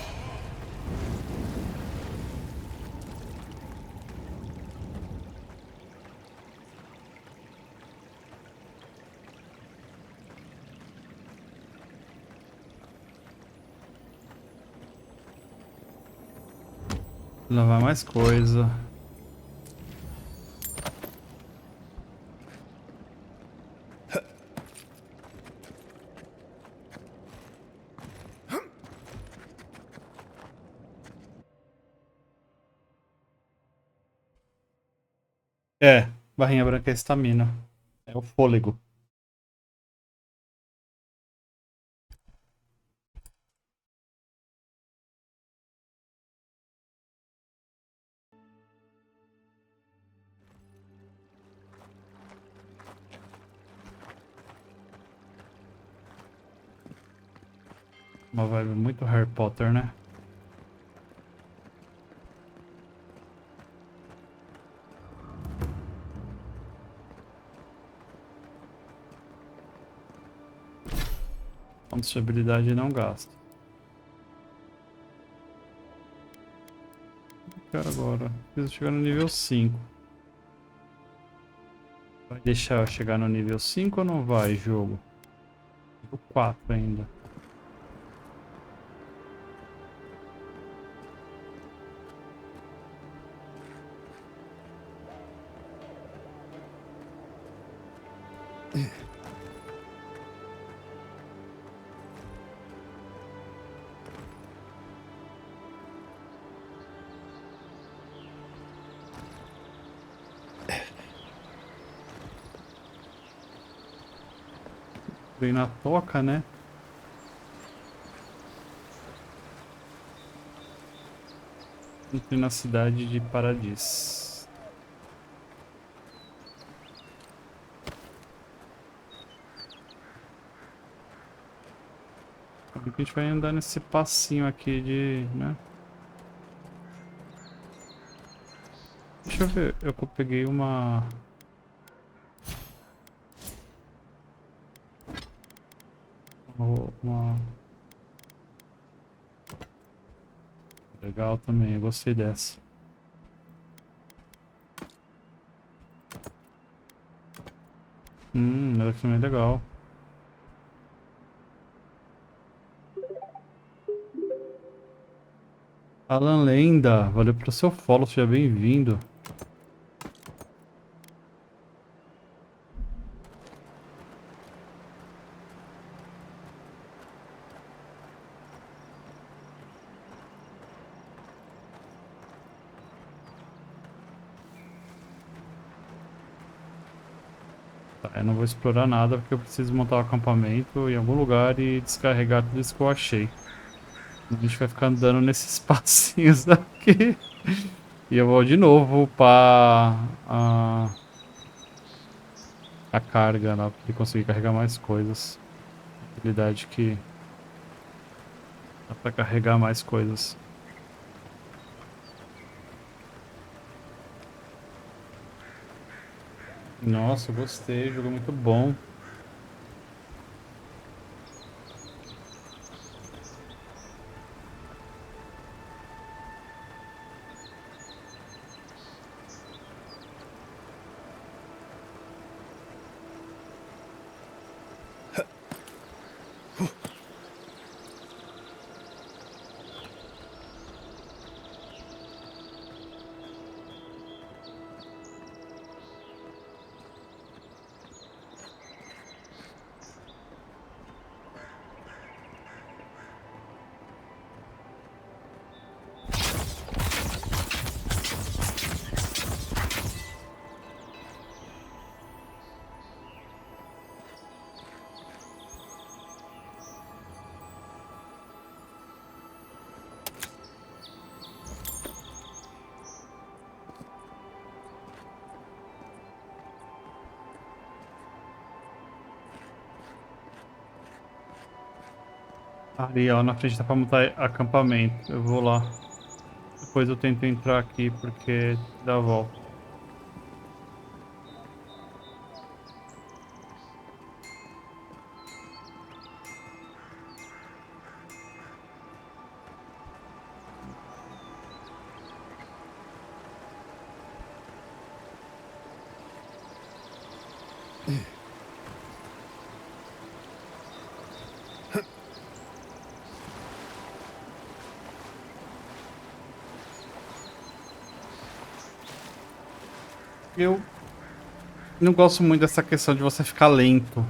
Lá vai mais coisa. É, barrinha branca é estamina. É o fôlego. Uma vibe muito Harry Potter, né? Ponto de habilidade não gasta. Quero agora. Preciso chegar no nível 5. Vai deixar eu chegar no nível 5 ou não vai, jogo? Nível 4 ainda. Vem na toca, né? Entrei na cidade de Paradis. A gente vai andar nesse passinho aqui de, né? Deixa eu ver, eu peguei uma legal também, eu gostei dessa. Ela também é legal. Alan Lenda, valeu pelo seu follow, seja bem-vindo. Eu não vou explorar nada porque eu preciso montar um acampamento em algum lugar e descarregar tudo isso que eu achei. A gente vai ficar andando nesses passinhos aqui. E eu vou de novo upar a carga lá, para conseguir carregar mais coisas. Habilidade que dá pra carregar mais coisas. Nossa, eu gostei, o jogo é muito bom. Ali, ó, na frente dá pra montar acampamento. Eu vou lá. Depois eu tento entrar aqui porque dá a volta. Eu não gosto muito dessa questão de você ficar lento.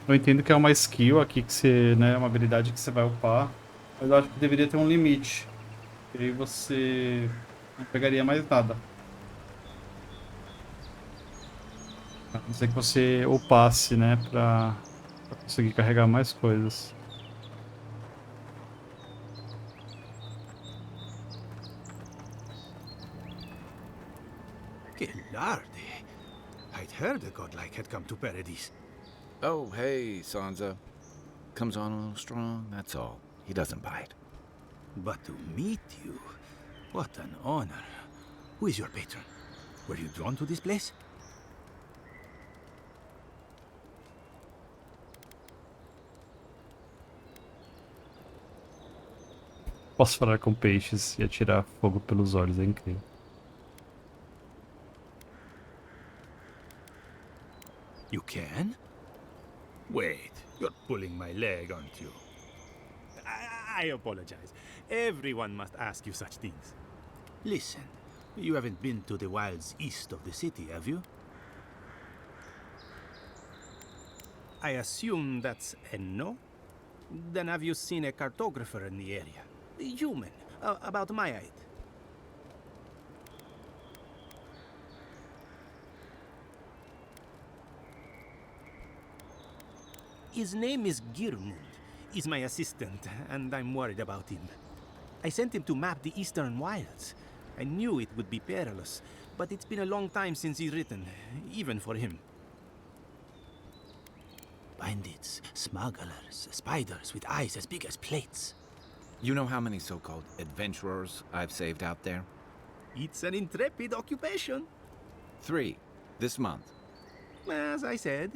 Eu entendo que é uma skill aqui que você, né, uma habilidade que você vai upar, mas eu acho que deveria ter um limite. E aí você não pegaria mais nada. A não ser que você upasse, né, pra conseguir carregar mais coisas. Que larde! I'd heard a godlike had come to Paradis. Oh, hey, Sansa. Comes on a little strong, that's all. He doesn't bite. But to meet you, what an honor. Who is your patron? Were you drawn to this place? Posso falar com peixes e atirar fogo pelos olhos, é incrível. You can? Wait, you're pulling my leg, aren't you? I apologize. Everyone must ask you such things. Listen, you haven't been to the wilds east of the city, have you? I assume that's a no? Then have you seen a cartographer in the area? Human, about my height. His name is Girmund. He's my assistant, and I'm worried about him. I sent him to map the Eastern Wilds. I knew it would be perilous, but it's been a long time since he's written, even for him. Bandits, smugglers, spiders with eyes as big as plates. You know how many so-called adventurers I've saved out there? It's an intrepid occupation. 3, this month. As I said,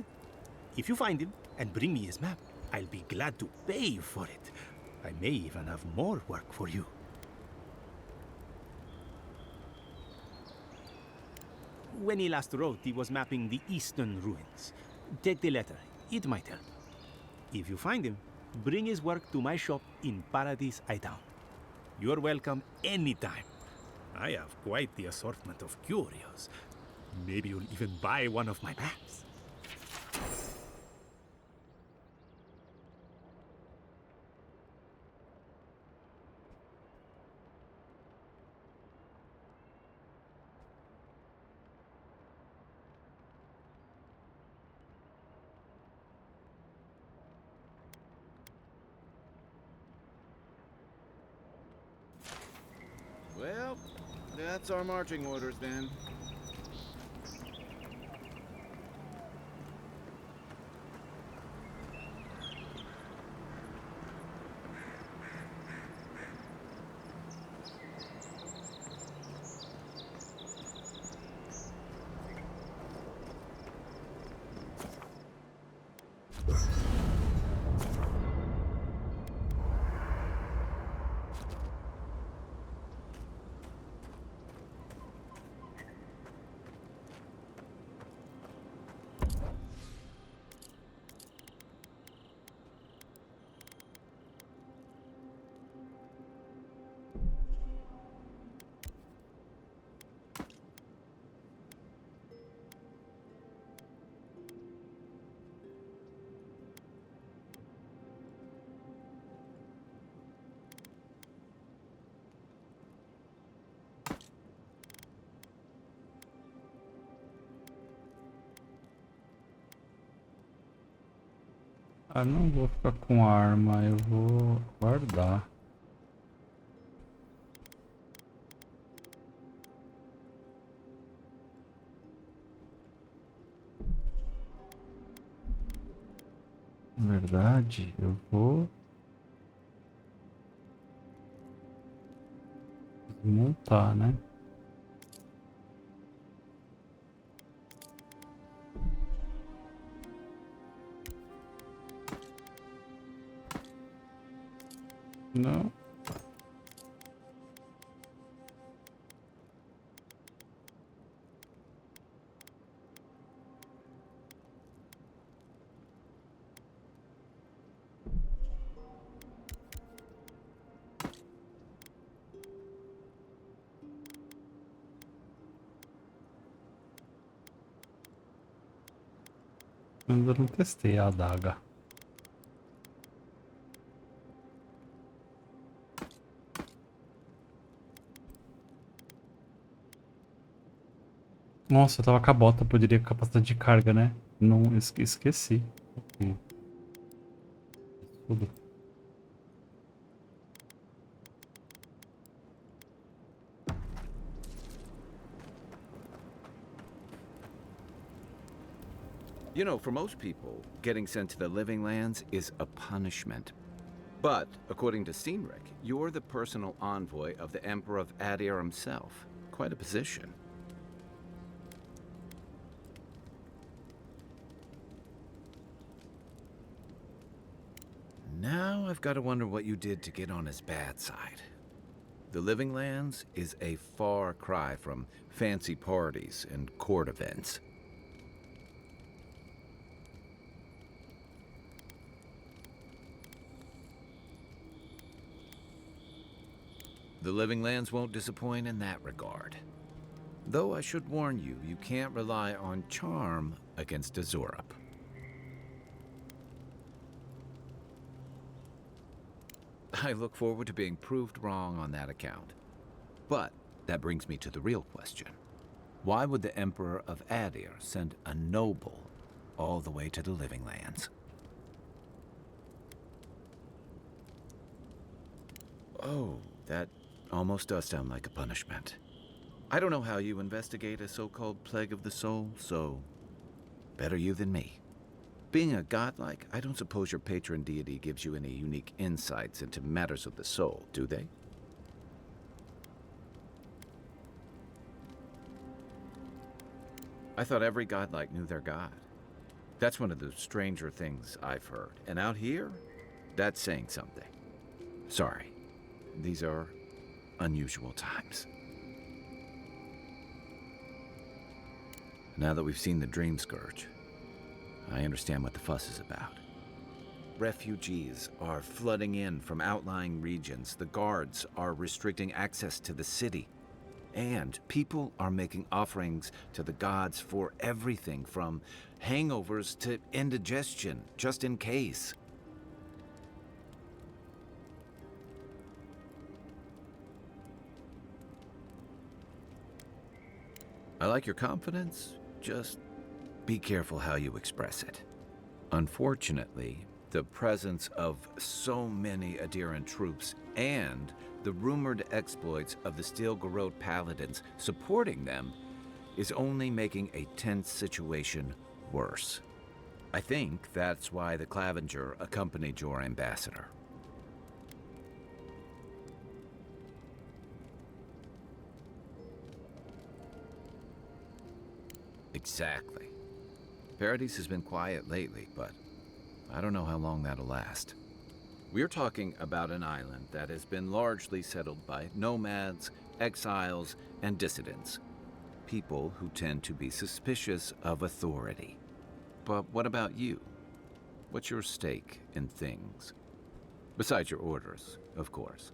if you find him and bring me his map, I'll be glad to pay you for it. I may even have more work for you. When he last wrote, he was mapping the eastern ruins. Take the letter. It might help. If you find him, bring his work to my shop in Paradise Town. You're welcome anytime. I have quite the assortment of curios. Maybe you'll even buy one of my maps. Well, that's our marching orders then. Ah, não vou ficar com arma, eu vou guardar. Na verdade, eu vou desmontar, né? Não. Ainda não testei a adaga. Nossa, eu tava com a bota, poderia capacidade de carga, né? Não esqueci. Aqui. Tudo. You know, for most people, getting sent to the Living Lands is a punishment. But, according to Cynric, you're the personal envoy of the Emperor of Adir himself. Quite a position. Now I've got to wonder what you did to get on his bad side. The Living Lands is a far cry from fancy parties and court events. The Living Lands won't disappoint in that regard. Though I should warn you, you can't rely on charm against Azurup. I look forward to being proved wrong on that account. But that brings me to the real question. Why would the Emperor of Adir send a noble all the way to the Living Lands? Oh, that almost does sound like a punishment. I don't know how you investigate a so-called plague of the soul, so better you than me. Being a godlike, I don't suppose your patron deity gives you any unique insights into matters of the soul, do they? I thought every godlike knew their god. That's one of the stranger things I've heard. And out here, that's saying something. Sorry, these are unusual times. Now that we've seen the Dream Scourge, I understand what the fuss is about. Refugees are flooding in from outlying regions. The guards are restricting access to the city. And people are making offerings to the gods for everything from hangovers to indigestion, just in case. I like your confidence, just be careful how you express it. Unfortunately, the presence of so many Adiran troops and the rumored exploits of the Steel Garrote Paladins supporting them is only making a tense situation worse. I think that's why the Clavenger accompanied your ambassador. Exactly. Paradise has been quiet lately, but I don't know how long that'll last. We're talking about an island that has been largely settled by nomads, exiles, and dissidents. People who tend to be suspicious of authority. But what about you? What's your stake in things? Besides your orders, of course.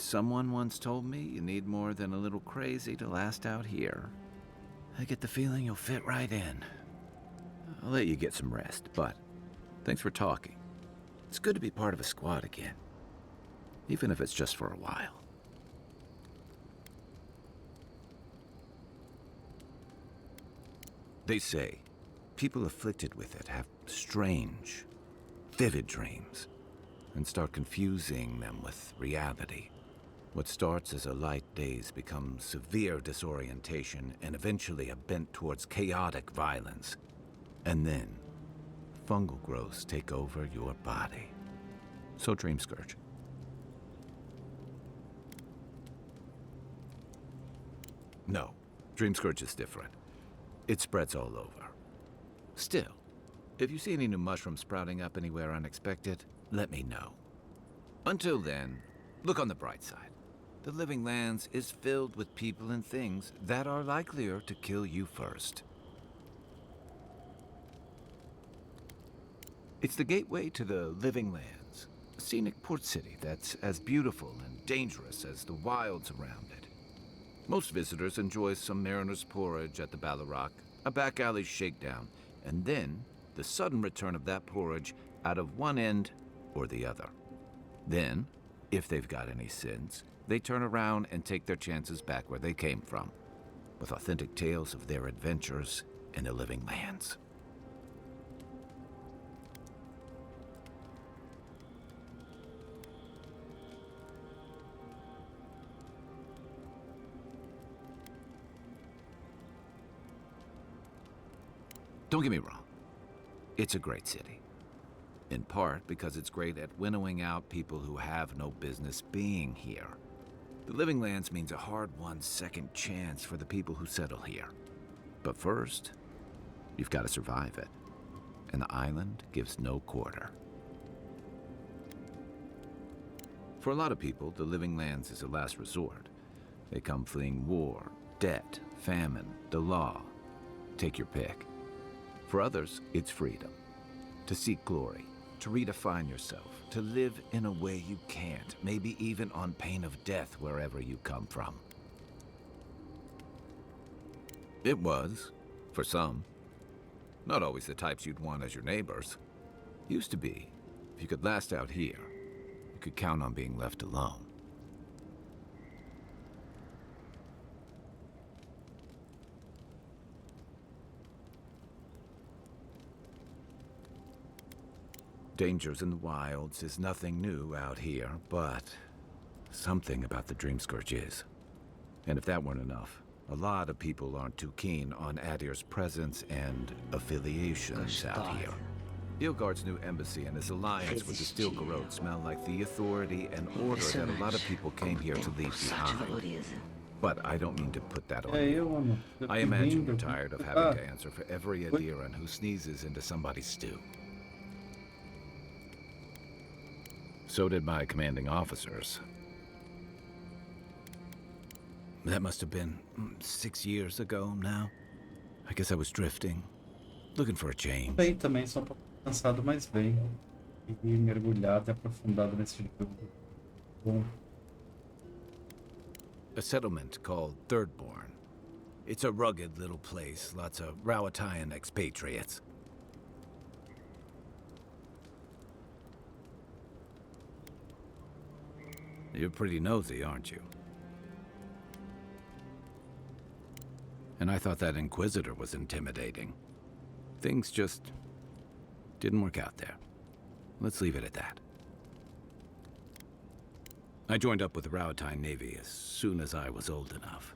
Someone once told me you need more than a little crazy to last out here. I get the feeling you'll fit right in. I'll let you get some rest, but thanks for talking. It's good to be part of a squad again, even if it's just for a while. They say people afflicted with it have strange, vivid dreams and start confusing them with reality. What starts as a light daze becomes severe disorientation and eventually a bent towards chaotic violence. And then, fungal growths take over your body. So Dream Scourge. No, Dream Scourge is different. It spreads all over. Still, if you see any new mushrooms sprouting up anywhere unexpected, let me know. Until then, look on the bright side. The Living Lands is filled with people and things that are likelier to kill you first. It's the gateway to the Living Lands, a scenic port city that's as beautiful and dangerous as the wilds around it. Most visitors enjoy some mariner's porridge at the Ballarrock, a back alley shakedown, and then the sudden return of that porridge out of one end or the other. Then, if they've got any sins, they turn around and take their chances back where they came from, with authentic tales of their adventures in the Living Lands. Don't get me wrong, it's a great city. In part because it's great at winnowing out people who have no business being here. The Living Lands means a hard-won second chance for the people who settle here. But first, you've got to survive it. And the island gives no quarter. For a lot of people, the Living Lands is a last resort. They come fleeing war, debt, famine, the law. Take your pick. For others, it's freedom. To seek glory, to redefine yourself, to live in a way you can't, maybe even on pain of death wherever you come from. It was, for some. Not always the types you'd want as your neighbors. Used to be. If you could last out here, you could count on being left alone. Dangers in the wilds is nothing new out here, but something about the Dream Scourge is. And if that weren't enough, a lot of people aren't too keen on Adir's presence and affiliations out here. Ilgard's new embassy and his alliance with the Steel Garrote smell like the authority and order that a lot of people came here to leave behind. But I don't mean to put that on you. I imagine you're tired of having to answer for every Adiran who sneezes into somebody's stew. So did my commanding officers. That must have been 6 years ago now. I guess I was drifting, looking for a change. Bem, também só um pouco cansado, mas bem. E mergulhado e aprofundado nesse jogo. Bom. A settlement called Thirdborn. It's a rugged little place, lots of Rowatayan expatriates. You're pretty nosy, aren't you? And I thought that Inquisitor was intimidating. Things just didn't work out there. Let's leave it at that. I joined up with the Rowatayan Navy as soon as I was old enough.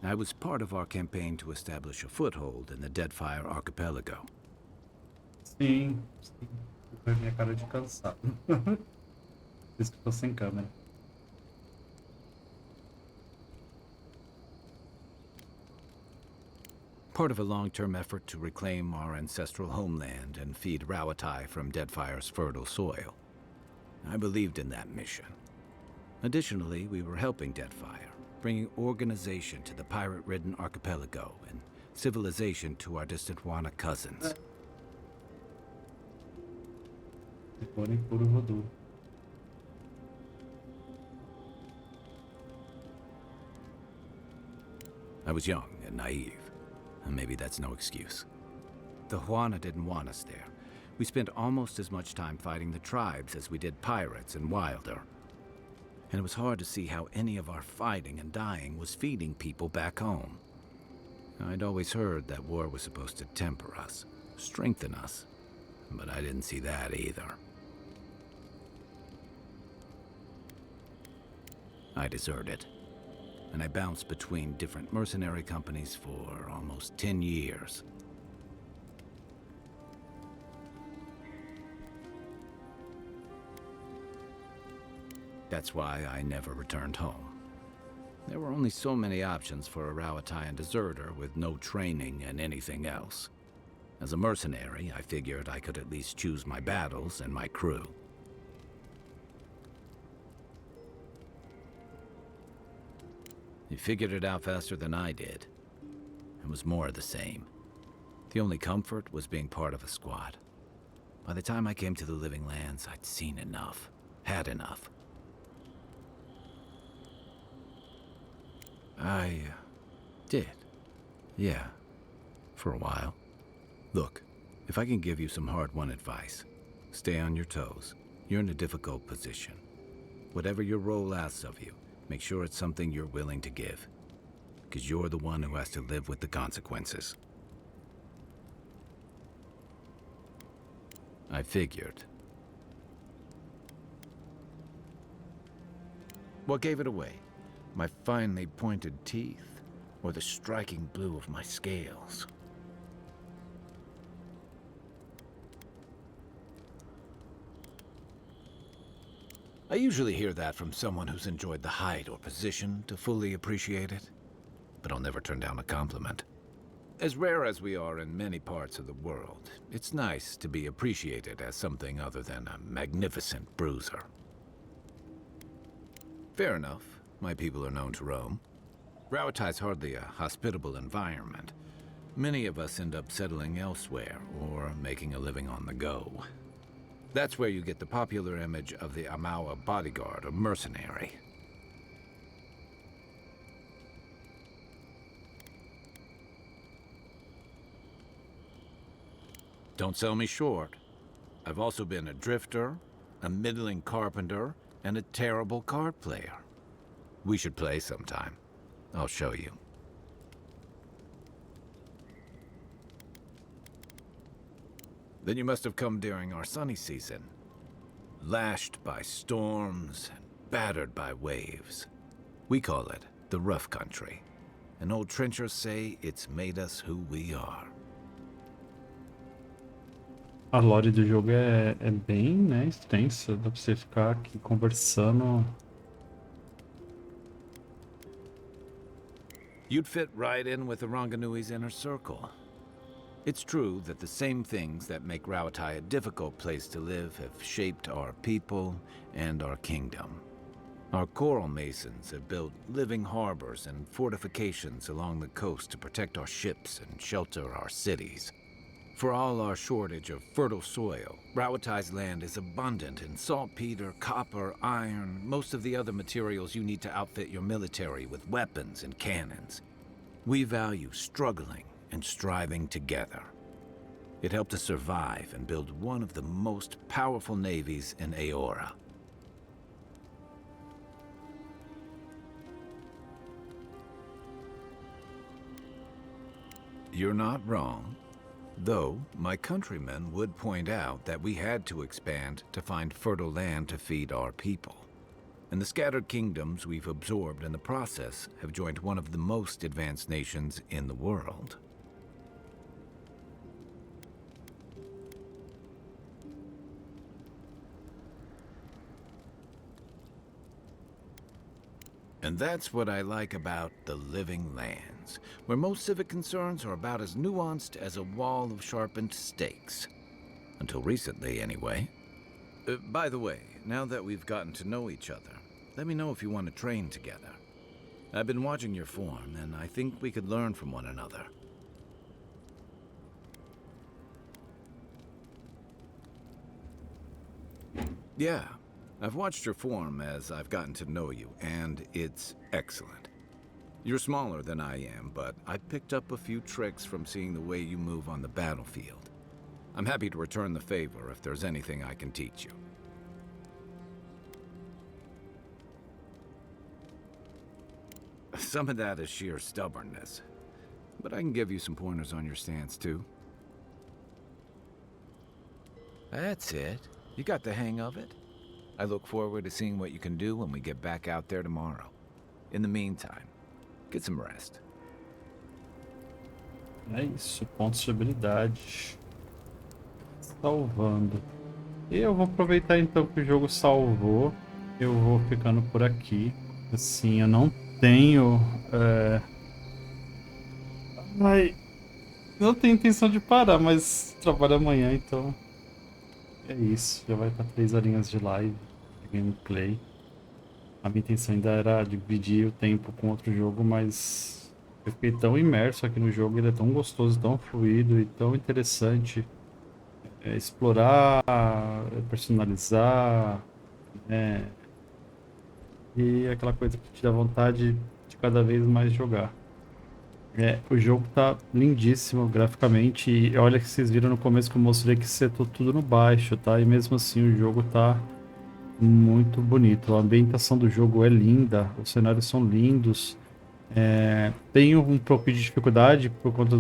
I was part of our campaign to establish a foothold in the Deadfire Archipelago. Sim, sim. Foi minha cara de cansado. Isso que eu tô sem câmera. Part of a long-term effort to reclaim our ancestral homeland and feed Rawatai from Deadfire's fertile soil. I believed in that mission. Additionally, we were helping Deadfire, bringing organization to the pirate-ridden archipelago and civilization to our distant Wana cousins. I was young and naive. And maybe that's no excuse. The Huana didn't want us there. We spent almost as much time fighting the tribes as we did pirates and Wilder. And it was hard to see how any of our fighting and dying was feeding people back home. I'd always heard that war was supposed to temper us, strengthen us, but I didn't see that either. I deserted. And I bounced between different mercenary companies for almost 10 years. That's why I never returned home. There were only so many options for a Rowatayan deserter with no training and anything else. As a mercenary, I figured I could at least choose my battles and my crew. You figured it out faster than I did. It was more of the same. The only comfort was being part of a squad. By the time I came to the Living Lands, I'd seen enough, had enough. I did. Yeah, for a while. Look, if I can give you some hard-won advice, stay on your toes. You're in a difficult position. Whatever your role asks of you, make sure it's something you're willing to give. Because you're the one who has to live with the consequences. I figured. What gave it away? My finely pointed teeth? Or the striking blue of my scales? I usually hear that from someone who's enjoyed the height or position to fully appreciate it, but I'll never turn down a compliment. As rare as we are in many parts of the world, it's nice to be appreciated as something other than a magnificent bruiser. Fair enough. My people are known to roam. Rowatai's hardly a hospitable environment. Many of us end up settling elsewhere or making a living on the go. That's where you get the popular image of the Amawa bodyguard or mercenary. Don't sell me short. I've also been a drifter, a middling carpenter, and a terrible card player. We should play sometime. I'll show you. Then you must have come during our sunny season. Lashed by storms and battered by waves. We call it the rough country. And old trenchers say it's made us who we are. A lore do jogo é bem, né, extensa. Dá pra você ficar aqui conversando. You'd fit right in with the Ranganui's inner circle. It's true that the same things that make Rauatai a difficult place to live have shaped our people and our kingdom. Our coral masons have built living harbors and fortifications along the coast to protect our ships and shelter our cities. For all our shortage of fertile soil, Rauatai's land is abundant in saltpeter, copper, iron, most of the other materials you need to outfit your military with weapons and cannons. We value struggling and striving together. It helped us survive and build one of the most powerful navies in Aora. You're not wrong. Though, my countrymen would point out that we had to expand to find fertile land to feed our people. And the scattered kingdoms we've absorbed in the process have joined one of the most advanced nations in the world. And that's what I like about the Living Lands, where most civic concerns are about as nuanced as a wall of sharpened stakes. Until recently, anyway. By the way, now that we've gotten to know each other, let me know if you want to train together. I've been watching your form, and I think we could learn from one another. Yeah. I've watched your form as I've gotten to know you, and it's excellent. You're smaller than I am, but I picked up a few tricks from seeing the way you move on the battlefield. I'm happy to return the favor if there's anything I can teach you. Some of that is sheer stubbornness, but I can give you some pointers on your stance, too. That's it. You got the hang of it. I look forward to seeing what you can do when we get back out there tomorrow. In the meantime, get some rest. É isso, pontos de habilidade. Salvando. E eu vou aproveitar então que o jogo salvou. Eu vou ficando por aqui. Assim, eu não tenho... não tenho intenção de parar, mas trabalho amanhã, então... É isso, já vai para 3 horinhas de live. Gameplay. A minha intenção ainda era dividir o tempo com outro jogo, mas eu fiquei tão imerso aqui no jogo, ele é tão gostoso, tão fluido e tão interessante. Explorar, personalizar, e aquela coisa que te dá vontade de cada vez mais jogar. O jogo tá lindíssimo graficamente, e olha que vocês viram no começo que eu mostrei que setou tudo no baixo, tá? E mesmo assim o jogo tá muito bonito. A ambientação do jogo é linda, os cenários são lindos. Tenho um pouco de dificuldade por conta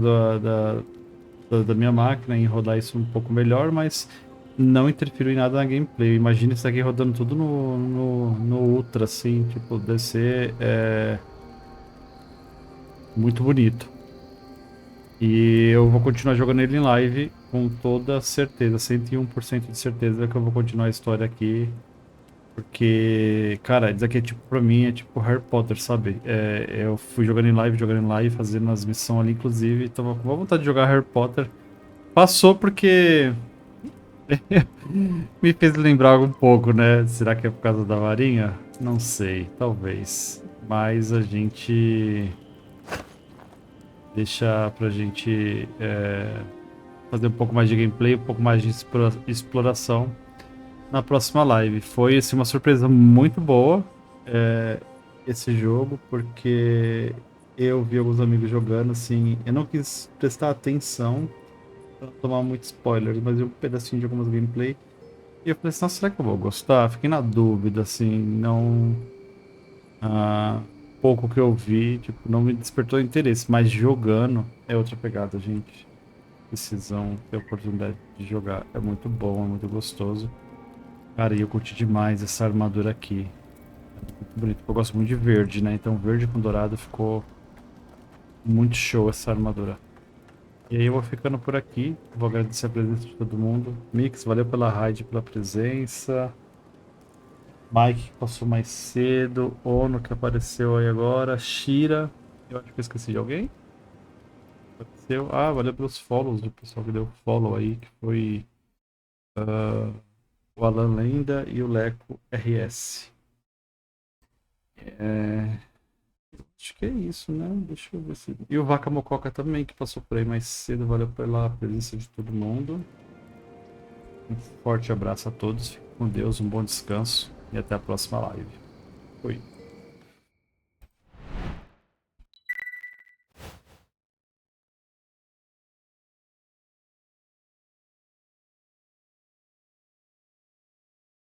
da minha máquina em rodar isso um pouco melhor, mas não interferiu em nada na gameplay. Imagina isso aqui rodando tudo no Ultra, assim, tipo, deve ser muito bonito. E eu vou continuar jogando ele em live com toda certeza, 101% de certeza que eu vou continuar a história aqui. Porque, cara, isso aqui é tipo, pra mim, é tipo Harry Potter, sabe? Eu fui jogando em live, fazendo as missões ali, inclusive, tava com vontade de jogar Harry Potter. Passou porque me fez lembrar um pouco, né? Será que é por causa da varinha? Não sei, talvez. Mas a gente deixa pra gente fazer um pouco mais de gameplay, um pouco mais de exploração. na próxima live. Foi assim, uma surpresa muito boa esse jogo, porque eu vi alguns amigos jogando, assim, eu não quis prestar atenção pra não tomar muito spoilers, mas eu vi um pedacinho de algumas gameplay e eu falei assim, nossa, será que eu vou gostar? Fiquei na dúvida, assim, não... pouco que eu vi, tipo, não me despertou interesse, mas jogando é outra pegada, gente. Precisam ter a oportunidade de jogar. É muito bom, é muito gostoso. Cara, e eu curti demais essa armadura aqui. É muito bonito. Eu gosto muito de verde, né? Então verde com dourado ficou muito show essa armadura. E aí eu vou ficando por aqui. Vou agradecer a presença de todo mundo. Mix, valeu pela raid, pela presença. Mike, que passou mais cedo. Ono, que apareceu aí agora. Shira. Eu acho que eu esqueci de alguém. Apareceu. Ah, valeu pelos follows do pessoal que deu follow aí, que foi o Alan Lenda e o Leco RS. Acho que é isso, né? Deixa eu ver se... E o Vaca Mococa também, que passou por aí mais cedo. Valeu pela presença de todo mundo. Um forte abraço a todos. Fiquem com Deus, um bom descanso. E até a próxima live. Fui.